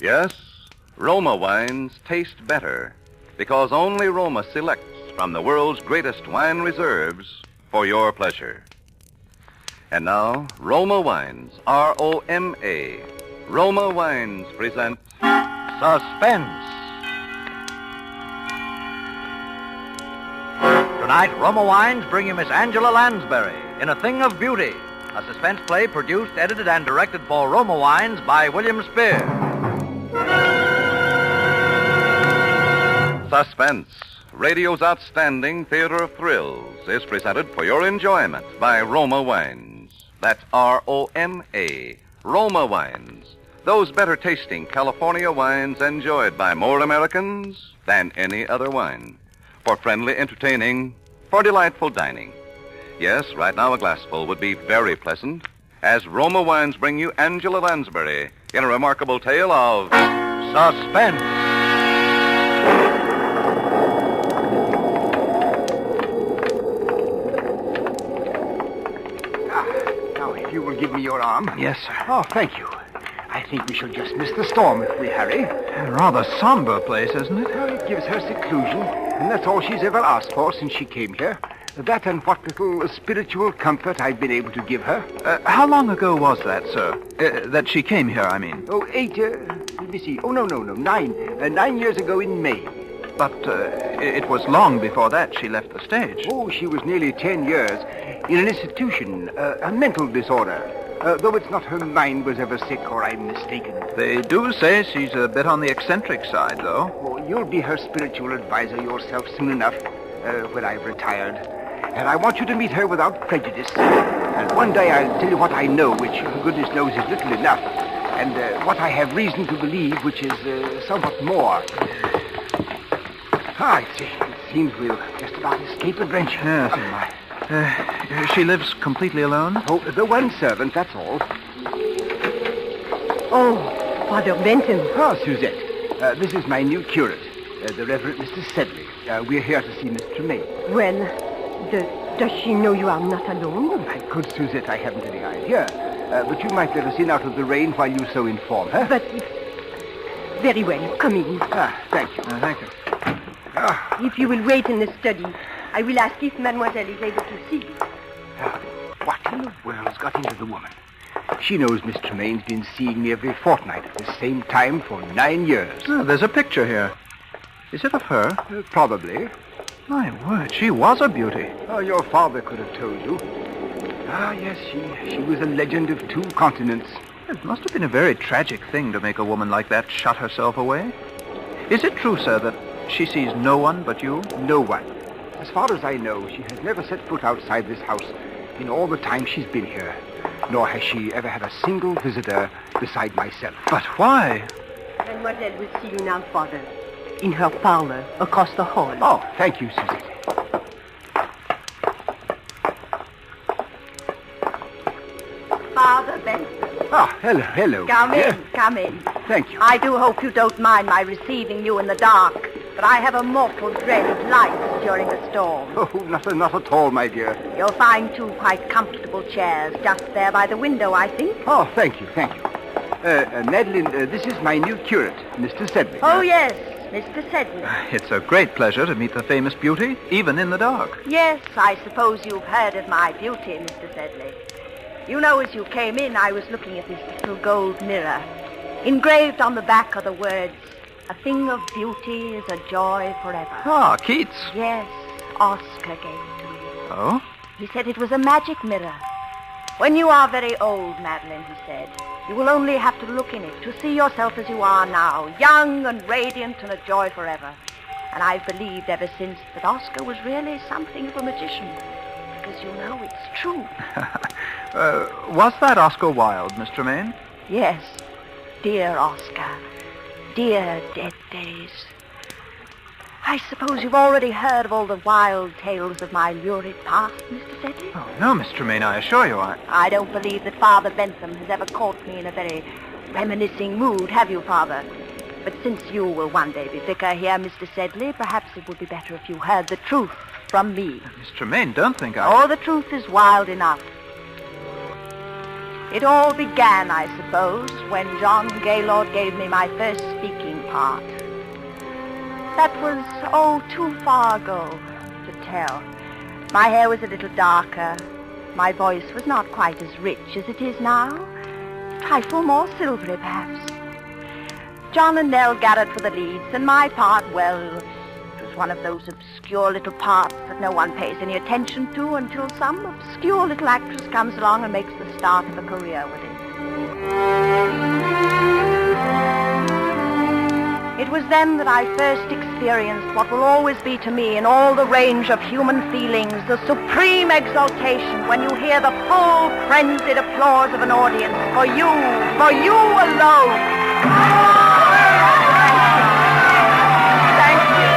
Yes, Roma wines taste better because only Roma selects from the world's greatest wine reserves for your pleasure. And now, Roma Wines, R-O-M-A. Roma Wines present Suspense. Tonight, Roma Wines bring you Miss Angela Lansbury in A Thing of Beauty, a suspense play produced, edited, and directed for Roma Wines by William Spear. Suspense, radio's outstanding theater of thrills, is presented for your enjoyment by Roma Wines. That's R-O-M-A, Roma Wines. Those better-tasting California wines enjoyed by more Americans than any other wine. For friendly entertaining, for delightful dining. Yes, right now a glassful would be very pleasant, as Roma Wines bring you Angela Lansbury in a remarkable tale of suspense. Now, if you will give me your arm. Yes, sir. Oh, thank you. I think we shall just miss the storm if we hurry. A rather somber place, isn't it? Well, it gives her seclusion, and that's all she's ever asked for since she came here. That and what little spiritual comfort I've been able to give her. How long ago was that, sir? That she came here, I mean. Oh, let me see. Oh, no, 9. 9 years ago in May. But it was long before that she left the stage. Oh, she was nearly 10 years in an institution, a mental disorder. Though it's not her mind was ever sick or I'm mistaken. They do say she's a bit on the eccentric side, though. Oh, you'll be her spiritual advisor yourself soon enough, when I've retired. And I want you to meet her without prejudice. And one day I'll tell you what I know, which goodness knows is little enough, and what I have reason to believe, which is somewhat more. It seems we'll just about escape adventure. Yes. She lives completely alone? Oh, the one servant, that's all. Oh, Father Benton. Ah, Suzette. This is my new curate, the Reverend Mr. Sedley. We're here to see Miss Tremaine. Well, does she know you are not alone? My good Suzette, I haven't any idea. But you might let us in out of the rain while you so inform her. But very well, come in. Thank you. Thank you. If you will wait in the study, I will ask if Mademoiselle is able to see you. What in the world has got into the woman? She knows Miss Tremaine's been seeing me every fortnight at the same time for 9 years. Oh, there's a picture here. Is it of her? Probably. My word, she was a beauty. Oh, your father could have told you. Yes, she was a legend of 2 continents. It must have been a very tragic thing to make a woman like that shut herself away. Is it true, sir, that she sees no one but you? No one. As far as I know, she has never set foot outside this house in all the time she's been here. Nor has she ever had a single visitor beside myself. But why? Mademoiselle will see you now, Father. In her parlor, across the hall. Oh, thank you, Suzette. Father Benton. Hello. Come in. Thank you. I do hope you don't mind my receiving you in the dark, but I have a mortal dread of lights during a storm. Oh, not at all, my dear. You'll find 2 quite comfortable chairs just there by the window, I think. Oh, thank you. Madeline, this is my new curate, Mr. Sedley. Oh, yes, Mr. Sedley. It's a great pleasure to meet the famous beauty, even in the dark. Yes, I suppose you've heard of my beauty, Mr. Sedley. You know, as you came in, I was looking at this little gold mirror. Engraved on the back are the words, "A thing of beauty is a joy forever." Keats. Yes, Oscar gave it to me. Oh? He said it was a magic mirror. When you are very old, Madeline, he said, you will only have to look in it to see yourself as you are now, young and radiant and a joy forever. And I've believed ever since that Oscar was really something of a magician. Because you know it's true. Was that Oscar Wilde, Miss Tremaine? Yes, dear Oscar. Dear dead days. I suppose you've already heard of all the wild tales of my lurid past, Mr. Sedley? Oh, no, Miss Tremaine, I assure you I don't believe that Father Bentham has ever caught me in a very reminiscing mood, have you, Father? But since you will one day be vicar here, Mr. Sedley, perhaps it would be better if you heard the truth from me. Miss Tremaine, don't think Oh, the truth is wild enough. It all began, I suppose, when John Gaylord gave me my first speaking part. That was, too far ago to tell. My hair was a little darker. My voice was not quite as rich as it is now. A trifle more silvery, perhaps. John and Nell Garrett were the leads, and my part, well, it was one of those obscure little parts that no one pays any attention to until some obscure little actress comes along and makes the start of a career with it. It was then that I first experienced what will always be to me in all the range of human feelings, the supreme exaltation when you hear the full, frenzied applause of an audience for you alone. Thank you.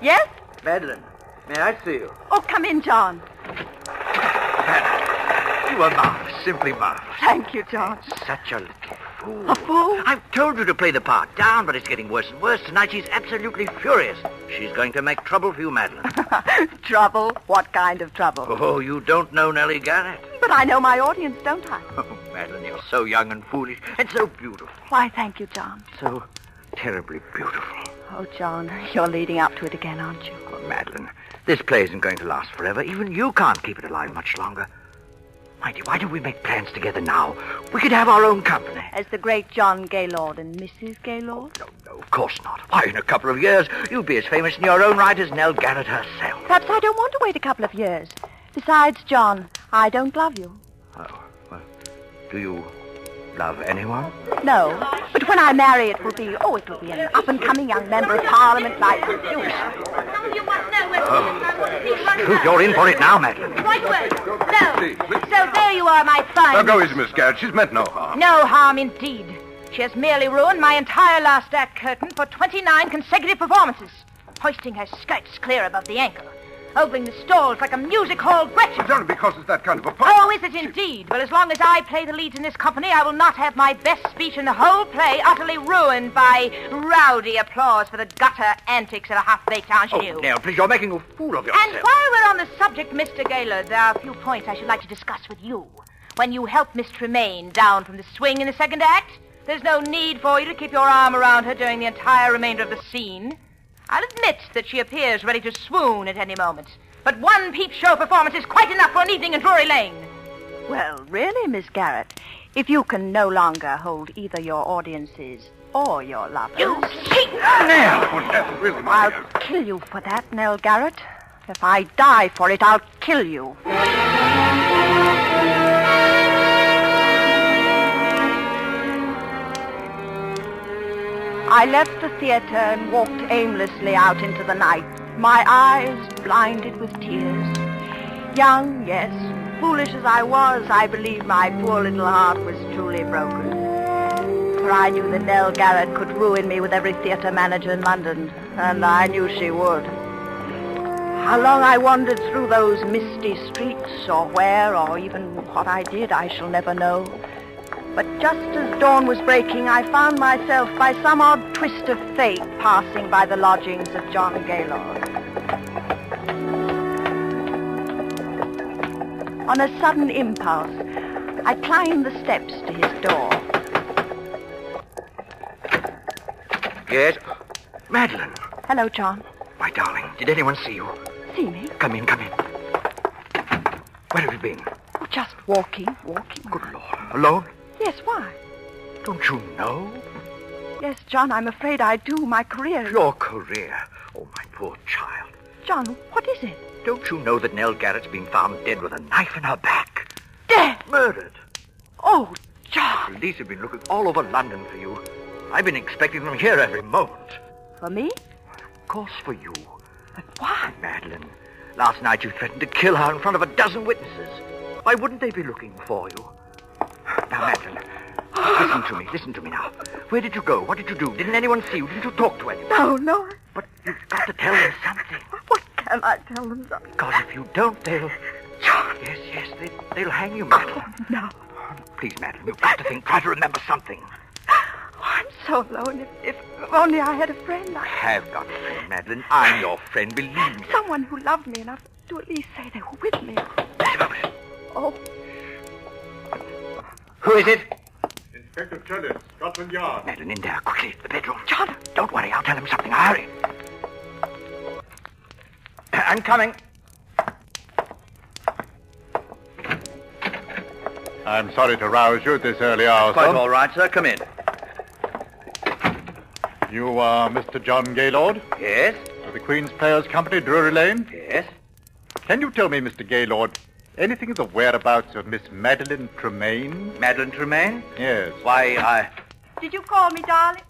Yes? Madeline, may I see you? Oh, come in, John. Madeline, you are marvelous, simply marvelous. Thank you, John. Such a little fool. A fool? I've told you to play the part down, but it's getting worse and worse. Tonight she's absolutely furious. She's going to make trouble for you, Madeline. Trouble? What kind of trouble? Oh, you don't know Nellie Garrett. But I know my audience, don't I? Oh, Madeline, you're so young and foolish and so beautiful. Why, thank you, John. So terribly beautiful. Oh, John, you're leading up to it again, aren't you? Oh, Madeline, this play isn't going to last forever. Even you can't keep it alive much longer. My dear, why don't we make plans together now? We could have our own company. As the great John Gaylord and Mrs. Gaylord? No, of course not. Why, in a couple of years, you'll be as famous in your own right as Nell Garrett herself. Perhaps I don't want to wait a couple of years. Besides, John, I don't love you. Oh, well, do you love anyone? No, but when I marry, it will be an up-and-coming young member of Parliament like you. Oh, you're in for it now, Madeline. Right away. So there you are, my fine... Now go easy, Miss Garrett. She's meant no harm. No harm indeed. She has merely ruined my entire last act curtain for 29 consecutive performances, hoisting her skirts clear above the ankle, ogling the stalls like a music hall Gretchen. It's only because it's that kind of a part. Oh, is it indeed? Well, as long as I play the leads in this company, I will not have my best speech in the whole play utterly ruined by rowdy applause for the gutter antics of a half-baked ingenue. Oh, Nell, please, you're making a fool of yourself. And while we're on the subject, Mr. Gaylord, there are a few points I should like to discuss with you. When you help Miss Tremaine down from the swing in the second act, there's no need for you to keep your arm around her during the entire remainder of the scene. I'll admit that she appears ready to swoon at any moment. But one peep show performance is quite enough for an evening in Drury Lane. Well, really, Miss Garrett, if you can no longer hold either your audiences or your lovers... You cheat! Nell! Oh, Nell, really, I'll kill you for that, Nell Garrett. If I die for it, I'll kill you. I left the theater and walked aimlessly out into the night, my eyes blinded with tears. Young, yes, foolish as I was, I believe my poor little heart was truly broken. For I knew that Nell Garrett could ruin me with every theater manager in London, and I knew she would. How long I wandered through those misty streets, or where, or even what I did, I shall never know. But just as dawn was breaking, I found myself, by some odd twist of fate, passing by the lodgings of John Gaylord. On a sudden impulse, I climbed the steps to his door. Yes? Madeline. Hello, John. My darling, did anyone see you? See me? Come in, come in. Where have you been? Oh, just walking. Good Lord. Alone? Yes, why? Don't you know? Yes, John, I'm afraid I do. My career... Your career. Oh, my poor child. John, what is it? Don't you know that Nell Garrett's been found dead with a knife in her back? Dead? Murdered. Oh, John. The police have been looking all over London for you. I've been expecting them here every moment. For me? Of course for you. But why? Madeline, last night you threatened to kill her in front of a dozen witnesses. Why wouldn't they be looking for you? Now, Madeline, listen to me now. Where did you go? What did you do? Didn't anyone see you? Didn't you talk to anyone? No. But you've got to tell them something. What can I tell them? Because if you don't, they'll... Yes, they'll hang you, Madeline. No. Please, Madeline, you've got to think. Try to remember something. Oh, I'm so alone. If only I had a friend. I have got a friend, Madeline. I'm your friend, believe me. Someone who loved me enough to at least say they were with me. Just a moment. Oh, Who is it? Inspector Curated, Scotland Yard. Madeline, in there, quickly, the bedroom. John. Don't worry, I'll tell him something. Hurry. I'm coming. I'm sorry to rouse you at this early hour, Quite sir. all right, sir. Come in. You are Mr. John Gaylord Yes? of the Queen's Players Company, Drury Lane. Yes? Can you tell me, Mr. Gaylord, anything of the whereabouts of Miss Madeline Tremaine? Madeline Tremaine? Yes. Why, did you call me, darling?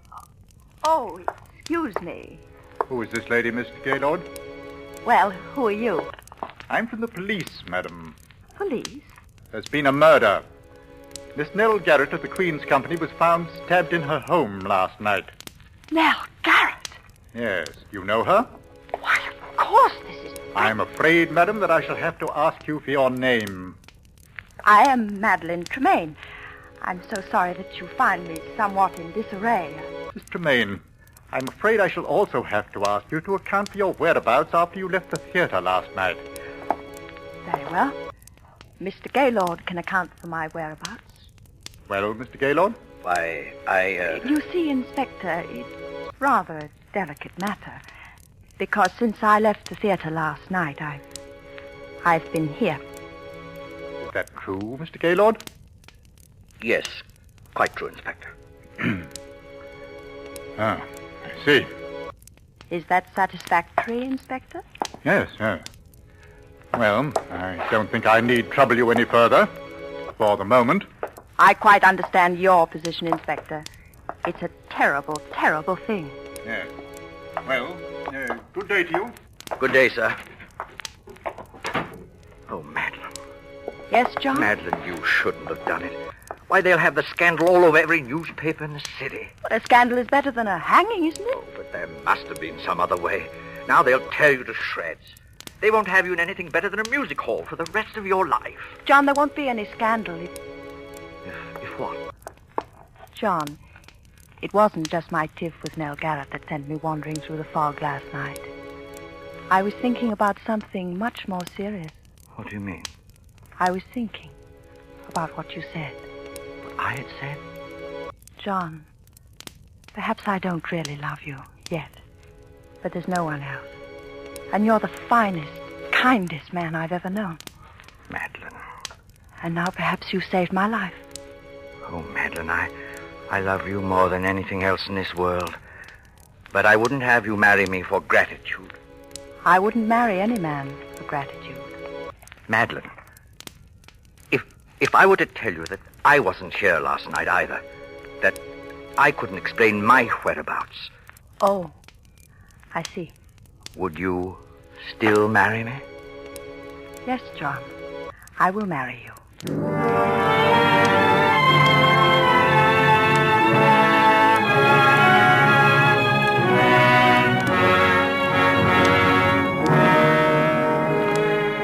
Oh, excuse me. Who is this lady, Mr. Gaylord? Well, who are you? I'm from the police, madam. Police? There's been a murder. Miss Nell Garrett of the Queen's Company was found stabbed in her home last night. Nell Garrett. Yes. You know her? Why, of course this is... I'm afraid, madam, that I shall have to ask you for your name. I am Madeline Tremaine. I'm so sorry that you find me somewhat in disarray. Miss Tremaine, I'm afraid I shall also have to ask you to account for your whereabouts after you left the theater last night. Very well. Mr. Gaylord can account for my whereabouts. Well, Mr. Gaylord? why, You see, Inspector, it's rather a delicate matter. Because since I left the theater last night, I've been here. Is that true, Mr. Gaylord? Yes, quite true, Inspector. Ah, I see. Is that satisfactory, Inspector? Yes, yes. Well, I don't think I need trouble you any further. For the moment. I quite understand your position, Inspector. It's a terrible, terrible thing. Yes. Well, good day to you. Good day, sir. Oh, Madeline. Yes, John? Madeline, you shouldn't have done it. Why, they'll have the scandal all over every newspaper in the city. Well, a scandal is better than a hanging, isn't it? Oh, but there must have been some other way. Now they'll tear you to shreds. They won't have you in anything better than a music hall for the rest of your life. John, there won't be any scandal if... If what? John, it wasn't just my tiff with Nell Garrett that sent me wandering through the fog last night. I was thinking about something much more serious. What do you mean? I was thinking about what you said. What I had said? John, perhaps I don't really love you yet, but there's no one else. And you're the finest, kindest man I've ever known. Madeline. And now perhaps you saved my life. Oh, Madeline, I love you more than anything else in this world. But I wouldn't have you marry me for gratitude. I wouldn't marry any man for gratitude. Madeline, if I were to tell you that I wasn't here last night either, that I couldn't explain my whereabouts, Oh, I see. would you still marry me? Yes, John, I will marry you.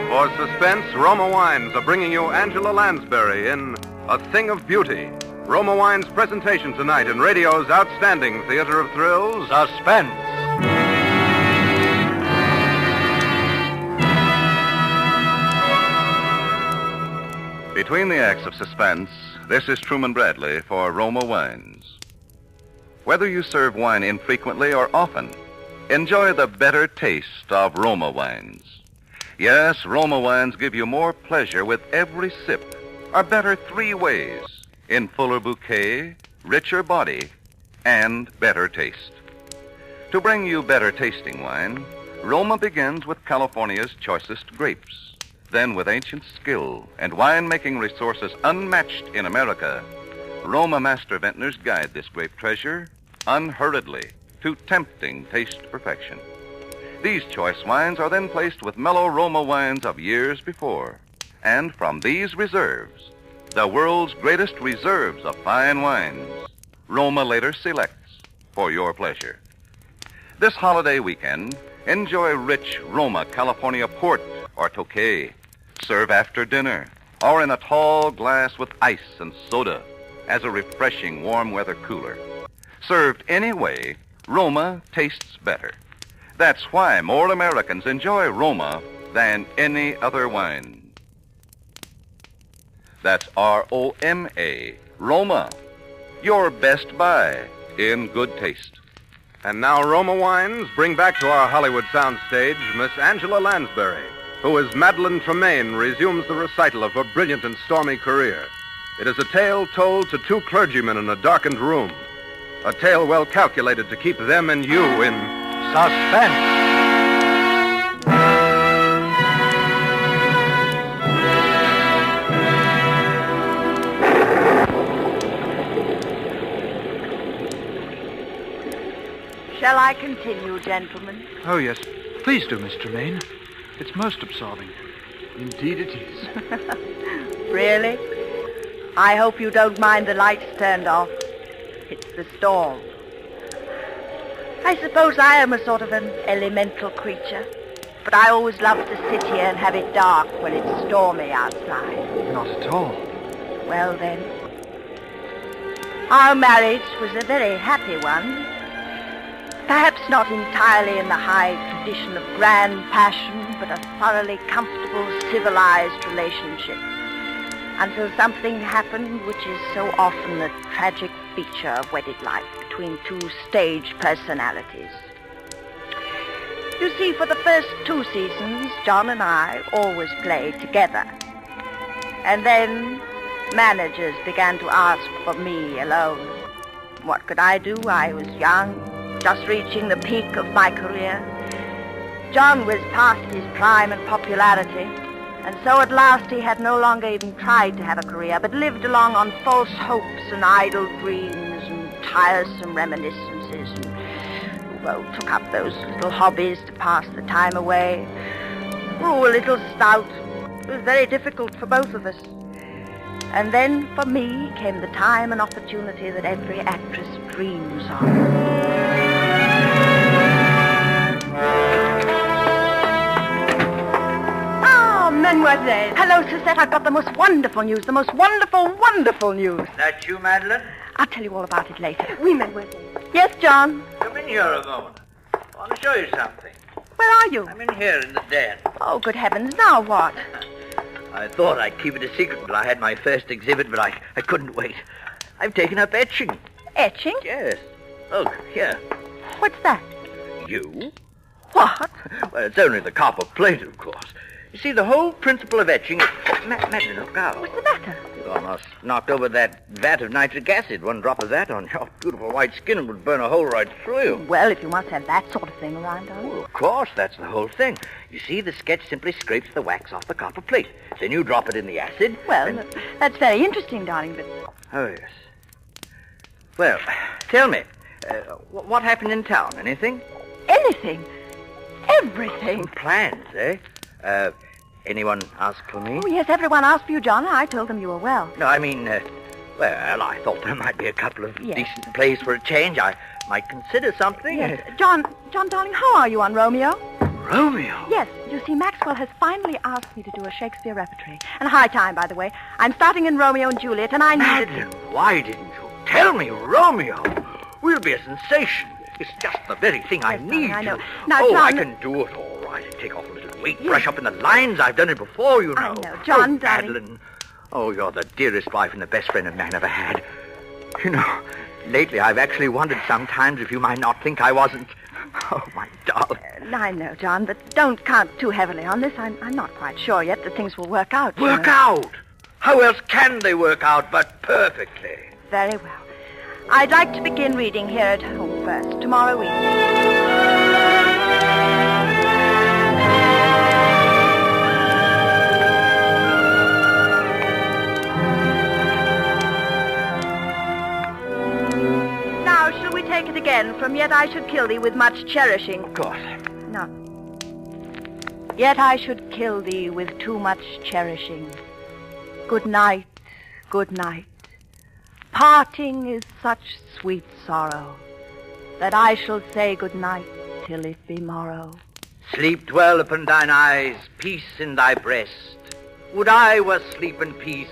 For Suspense, Roma Wines are bringing you Angela Lansbury in A Thing of Beauty. Roma Wines' presentation tonight in radio's outstanding theater of thrills, Suspense. Between the acts of Suspense, this is Truman Bradley for Roma Wines. Whether you serve wine infrequently or often, enjoy the better taste of Roma Wines. Yes, Roma Wines give you more pleasure with every sip, or better 3 ways, in fuller bouquet, richer body, and better taste. To bring you better tasting wine, Roma begins with California's choicest grapes. Then, with ancient skill and wine-making resources unmatched in America, Roma master vintners guide this grape treasure unhurriedly to tempting taste perfection. These choice wines are then placed with mellow Roma wines of years before. And from these reserves, the world's greatest reserves of fine wines, Roma later selects for your pleasure. This holiday weekend, enjoy rich Roma California port or Tokay. Serve after dinner or in a tall glass with ice and soda as a refreshing warm weather cooler. Served any way, Roma tastes better. That's why more Americans enjoy Roma than any other wine. That's R-O-M-A, Roma. Your best buy in good taste. And now Roma Wines bring back to our Hollywood soundstage Miss Angela Lansbury, who as Madeline Tremaine resumes the recital of her brilliant and stormy career. It is a tale told to two clergymen in a darkened room. A tale well calculated to keep them and you in suspense. Shall I continue, gentlemen? Oh, yes. Please do, Miss Tremaine. It's most absorbing. Indeed it is. Really? I hope you don't mind the lights turned off. It's the storm. I suppose I am a sort of an elemental creature, but I always love to sit here and have it dark when it's stormy outside. Not at all. Well, then, our marriage was a very happy one. Perhaps not entirely in the high tradition of grand passion, but a thoroughly comfortable, civilized relationship. Until something happened which is so often a tragic feature of wedded life between two stage personalities. You see, for the first 2 seasons, John and I always played together. And then managers began to ask for me alone. What could I do? I was young, just reaching the peak of my career. John was past his prime and popularity, and so at last he had no longer even tried to have a career, but lived along on false hopes and idle dreams and tiresome reminiscences, and, well, took up those little hobbies to pass the time away. Grew a little stout. It was very difficult for both of us. And then, for me, came the time and opportunity that every actress dreams of. Mademoiselle. Hello, Susette. I've got the most wonderful news. The most wonderful, wonderful news. That you, Madeline? I'll tell you all about it later. Oui, mademoiselle. Yes, John? Come in here a moment. I want to show you something. Where are you? I'm in here in the den. Oh, good heavens. Now what? I thought I'd keep it a secret until I had my first exhibit, but I couldn't wait. I've taken up etching. Etching? Yes. Look, here. What's that? You? What? Well, it's only the copper plate, of course. You see, the whole principle of etching is... Oh, Madeline, look out. What's the matter? You almost knocked over that vat of nitric acid. One drop of that on your beautiful white skin would burn a hole right through you. Well, if you must have that sort of thing around, darling. Well, of course, that's the whole thing. You see, the sketch simply scrapes the wax off the copper plate. Then you drop it in the acid. Well, and... that's very interesting, darling, but... Oh, yes. Well, tell me, what happened in town? Anything? Anything. Everything. Plans, eh? Anyone ask for me? Oh, yes, everyone asked for you, John. I told them you were well. No, I mean, well, I thought there might be a couple of Yes. decent plays for a change. I might consider something. Yes. John, darling, how are you on Romeo? Romeo? Yes, you see, Maxwell has finally asked me to do a Shakespeare repertory. And high time, by the way. I'm starting in Romeo and Juliet, and I need... Madeline, why didn't you tell me Romeo? We'll be a sensation. It's just the very thing I Yes, need. darling, I know. to- Now, oh, John... I can do it all right. Take off a little weight, brush up in the lines. I've done it before, you know. I know. John, oh, darling. Madeline. Oh, you're the dearest wife and the best friend a man ever had. You know, lately I've actually wondered sometimes if you might not think I wasn't... Oh, my darling. I know, John, but don't count too heavily on this. I'm not quite sure yet that things will work out. you Work know. out? How else can they work out but perfectly? Very well. I'd like to begin reading here at home first, tomorrow evening. Now, shall we take it again from yet I should kill thee with much cherishing? Of course. No. Yet I should kill thee with too much cherishing. Good night, good night. Parting is such sweet sorrow that I shall say good night till it be morrow. Sleep dwell upon thine eyes, peace in thy breast. Would I were sleep and peace,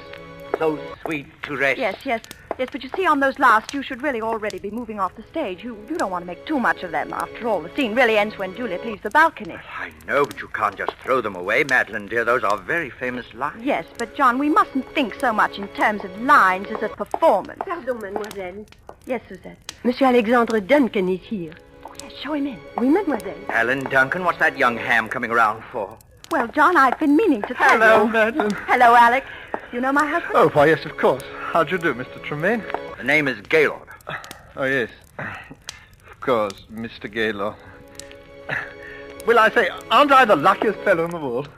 so sweet to rest. Yes. Yes, but you see, on those last, you should really already be moving off the stage. You don't want to make too much of them. After all, the scene really ends when Juliet leaves the balcony. I know, but you can't just throw them away, Madeline, dear. Those are very famous lines. Yes, but, John, we mustn't think so much in terms of lines as a performance. Pardon, mademoiselle. Yes, Suzette. Monsieur Alexandre Duncan is here. Oh, yes, show him in. Oui, mademoiselle. Alan Duncan, what's that young ham coming around for? Well, John, I've been meaning to tell Hello, you. Madeline. Hello, Alec. You know my husband? Oh, why, yes, of course. How'd you do, Mr. Tremaine? The name is Gaylord. Oh, yes. Of course, Mr. Gaylord. Well, I say, aren't I the luckiest fellow in the world?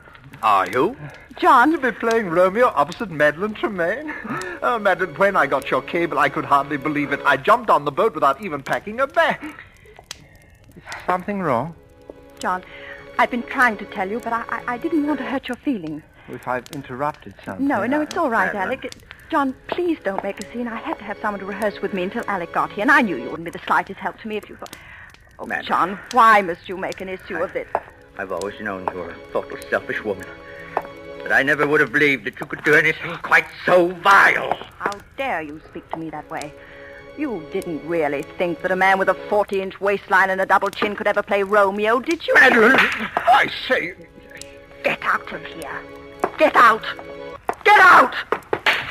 Are you? John. To be playing Romeo opposite Madeline Tremaine? Oh, Madeline, when I got your cable, I could hardly believe it. I jumped on the boat without even packing a bag. Is something wrong? John, I've been trying to tell you, but I didn't want to hurt your feelings. If I've interrupted something... No, it's all right, Madeline. Alec. John, please don't make a scene. I had to have someone to rehearse with me until Alec got here, and I knew you wouldn't be the slightest help to me if you thought... Oh, Madeline. John, why must you make an issue of this? I've always known you were a thoughtless, selfish woman. But I never would have believed that you could do anything quite so vile. How dare you speak to me that way? You didn't really think that a man with a 40-inch waistline and a double chin could ever play Romeo, did you? Madeline, I say... Get out of here. Get out! Get out!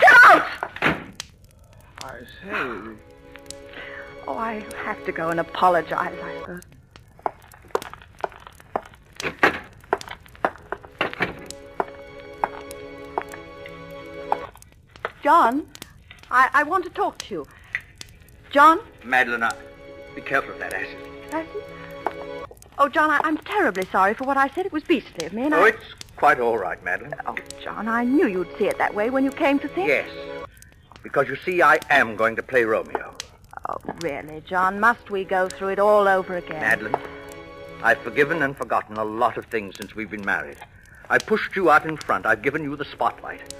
Get out! I say... Oh, I have to go and apologize, I suppose. John, I want to talk to you. John? Madeline, be careful of that acid. Acid? Oh, John, I'm terribly sorry for what I said. It was beastly of me, and Oh, it's quite all right, Madeline. Oh, John, I knew you'd see it that way when you came to think. Yes, because you see, I am going to play Romeo. Oh, really, John? Must we go through it all over again? Madeline, I've forgiven and forgotten a lot of things since we've been married. I've pushed you out in front. I've given you the spotlight.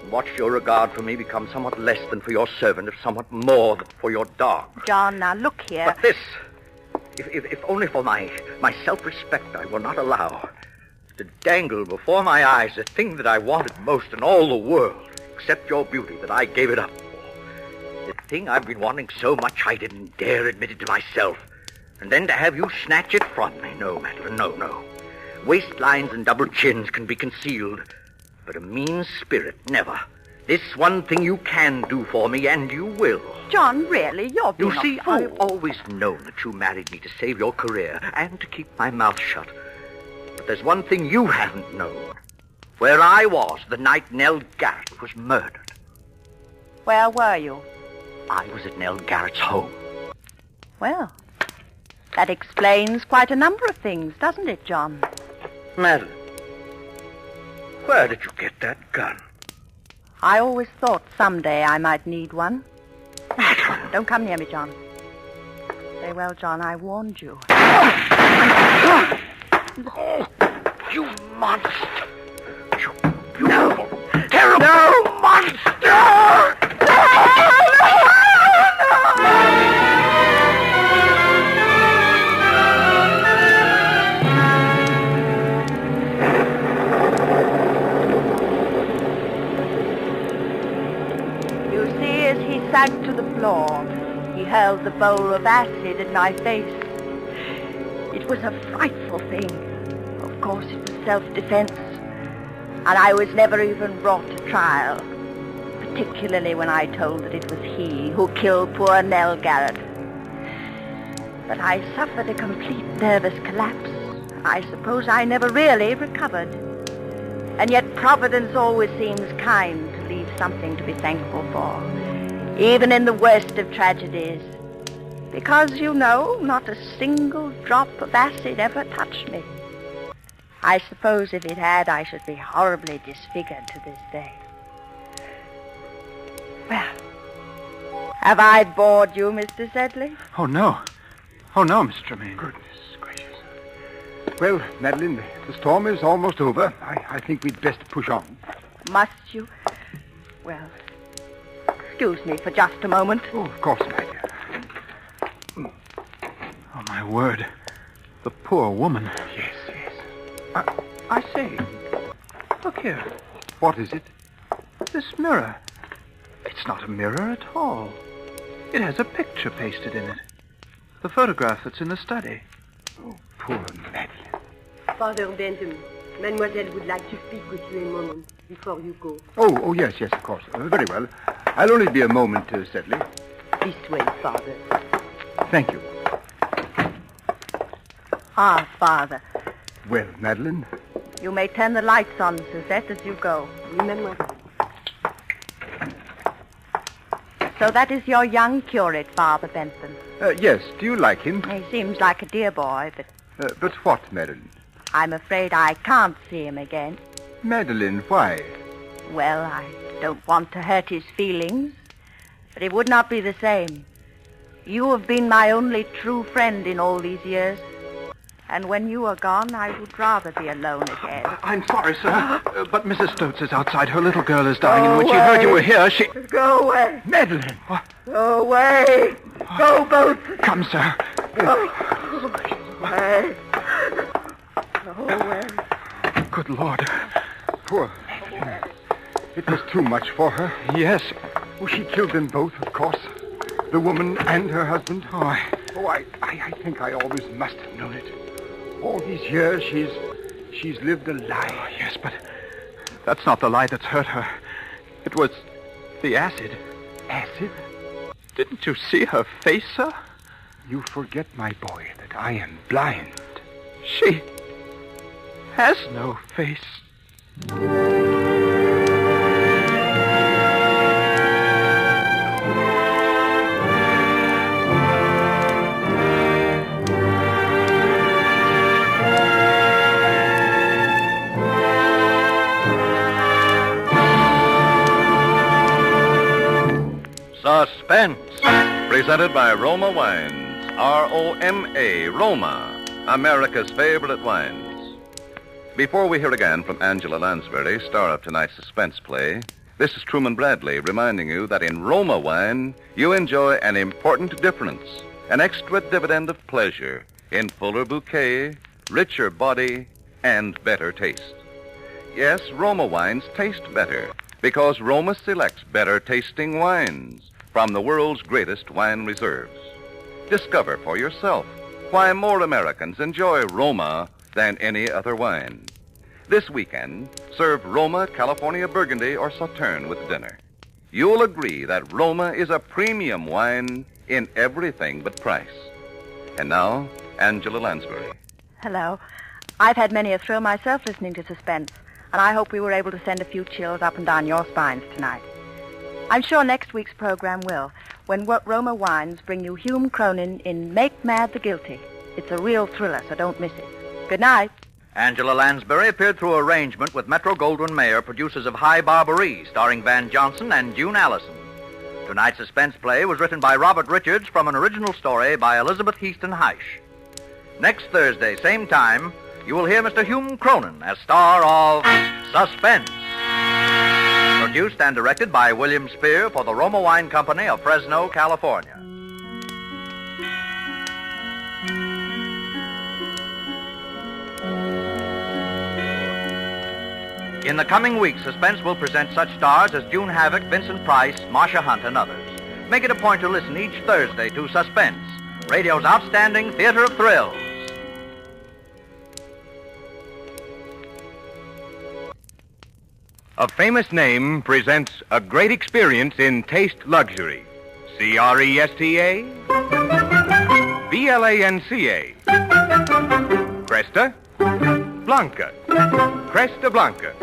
Watch your regard for me become somewhat less than for your servant, if somewhat more than for your dog. John, now look here. But this, if only for my self-respect, I will not allow to dangle before my eyes the thing that I wanted most in all the world, except your beauty, that I gave it up for. The thing I've been wanting so much I didn't dare admit it to myself. And then to have you snatch it from me. No, Madeline, no. Waistlines and double chins can be concealed, but a mean spirit, never. This one thing you can do for me, and you will. John, really, you're being You see, a fool. I've always known that you married me to save your career and to keep my mouth shut. But there's one thing you haven't known. Where I was the night Nell Garrett was murdered. Where were you? I was at Nell Garrett's home. Well, that explains quite a number of things, doesn't it, John? Madeline, where did you get that gun? I always thought someday I might need one. Don't come near me, John. Very well, John, I warned you. You monster! You terrible monster! You see, as he sank to the floor, he hurled the bowl of acid in my face. It was a frightful thing. Of course, it was self-defense. And I was never even brought to trial, particularly when I told that it was he who killed poor Nell Garrett. But I suffered a complete nervous collapse. I suppose I never really recovered. And yet Providence always seems kind to leave something to be thankful for, even in the worst of tragedies. Because, you know, not a single drop of acid ever touched me. I suppose if it had, I should be horribly disfigured to this day. Well, have I bored you, Mr. Sedley? Oh, no, Miss Tremaine. Goodness gracious. Well, Madeline, the storm is almost over. I think we'd best push on. Must you? Well, excuse me for just a moment. Oh, of course, my dear. Oh, my word. The poor woman. Yes. I say, look here. What is it? This mirror. It's not a mirror at all. It has a picture pasted in it. The photograph that's in the study. Oh, poor Madeline. Father Bentham, Mademoiselle would like to speak with you a moment before you go. Oh, yes, of course. Very well. I'll only be a moment, Sedley. This way, Father. Thank you. Ah, Father. Well, Madeline, You may turn the lights on, Suzette, as you go. Remember. So that is your young curate, Father Benson. yes, do you like him? He seems like a dear boy, but But what, Madeline? I'm afraid I can't see him again. Madeline, why? Well, I don't want to hurt his feelings, but it would not be the same. You have been my only true friend in all these years, and when you are gone, I would rather be alone again. I'm sorry, sir, but Mrs. Stoats is outside. Her little girl is dying, and when she heard you were here, she... Go away! Madeline! Go away! Go both! Come, sir. Away! Go away! Good Lord. Poor Madeline. It was too much for her. Yes. Oh, she killed them both, of course. The woman and her husband. I think I always must have known it. All these years, she's lived a lie. Yes, but that's not the lie that's hurt her. It was the acid. Acid? Didn't you see her face, sir? You forget, my boy, that I am blind. She has no face. Suspense, presented by Roma Wines. R-O-M-A, Roma, America's favorite wines. Before we hear again from Angela Lansbury, star of tonight's suspense play, this is Truman Bradley reminding you that in Roma Wine, you enjoy an important difference, an extra dividend of pleasure in fuller bouquet, richer body, and better taste. Yes, Roma wines taste better because Roma selects better tasting wines from the world's greatest wine reserves. Discover for yourself why more Americans enjoy Roma than any other wine. This weekend, serve Roma California Burgundy or Sauterne with dinner. You'll agree that Roma is a premium wine in everything but price. And now, Angela Lansbury. Hello. I've had many a thrill myself listening to Suspense, and I hope we were able to send a few chills up and down your spines tonight. I'm sure next week's program will, when Roma Wines bring you Hume Cronin in Make Mad the Guilty. It's a real thriller, so don't miss it. Good night. Angela Lansbury appeared through arrangement with Metro-Goldwyn-Mayer, producers of High Barbaree, starring Van Johnson and June Allison. Tonight's suspense play was written by Robert Richards from an original story by Elizabeth Heaston Heish. Next Thursday, same time, you will hear Mr. Hume Cronin as star of Suspense. Produced and directed by William Spear for the Roma Wine Company of Fresno, California. In the coming weeks, Suspense will present such stars as June Havoc, Vincent Price, Marcia Hunt, and others. Make it a point to listen each Thursday to Suspense, radio's outstanding theater of thrills. A famous name presents a great experience in taste luxury. C-R-E-S-T-A, B-L-A-N-C-A. Cresta Blanca. Cresta Blanca.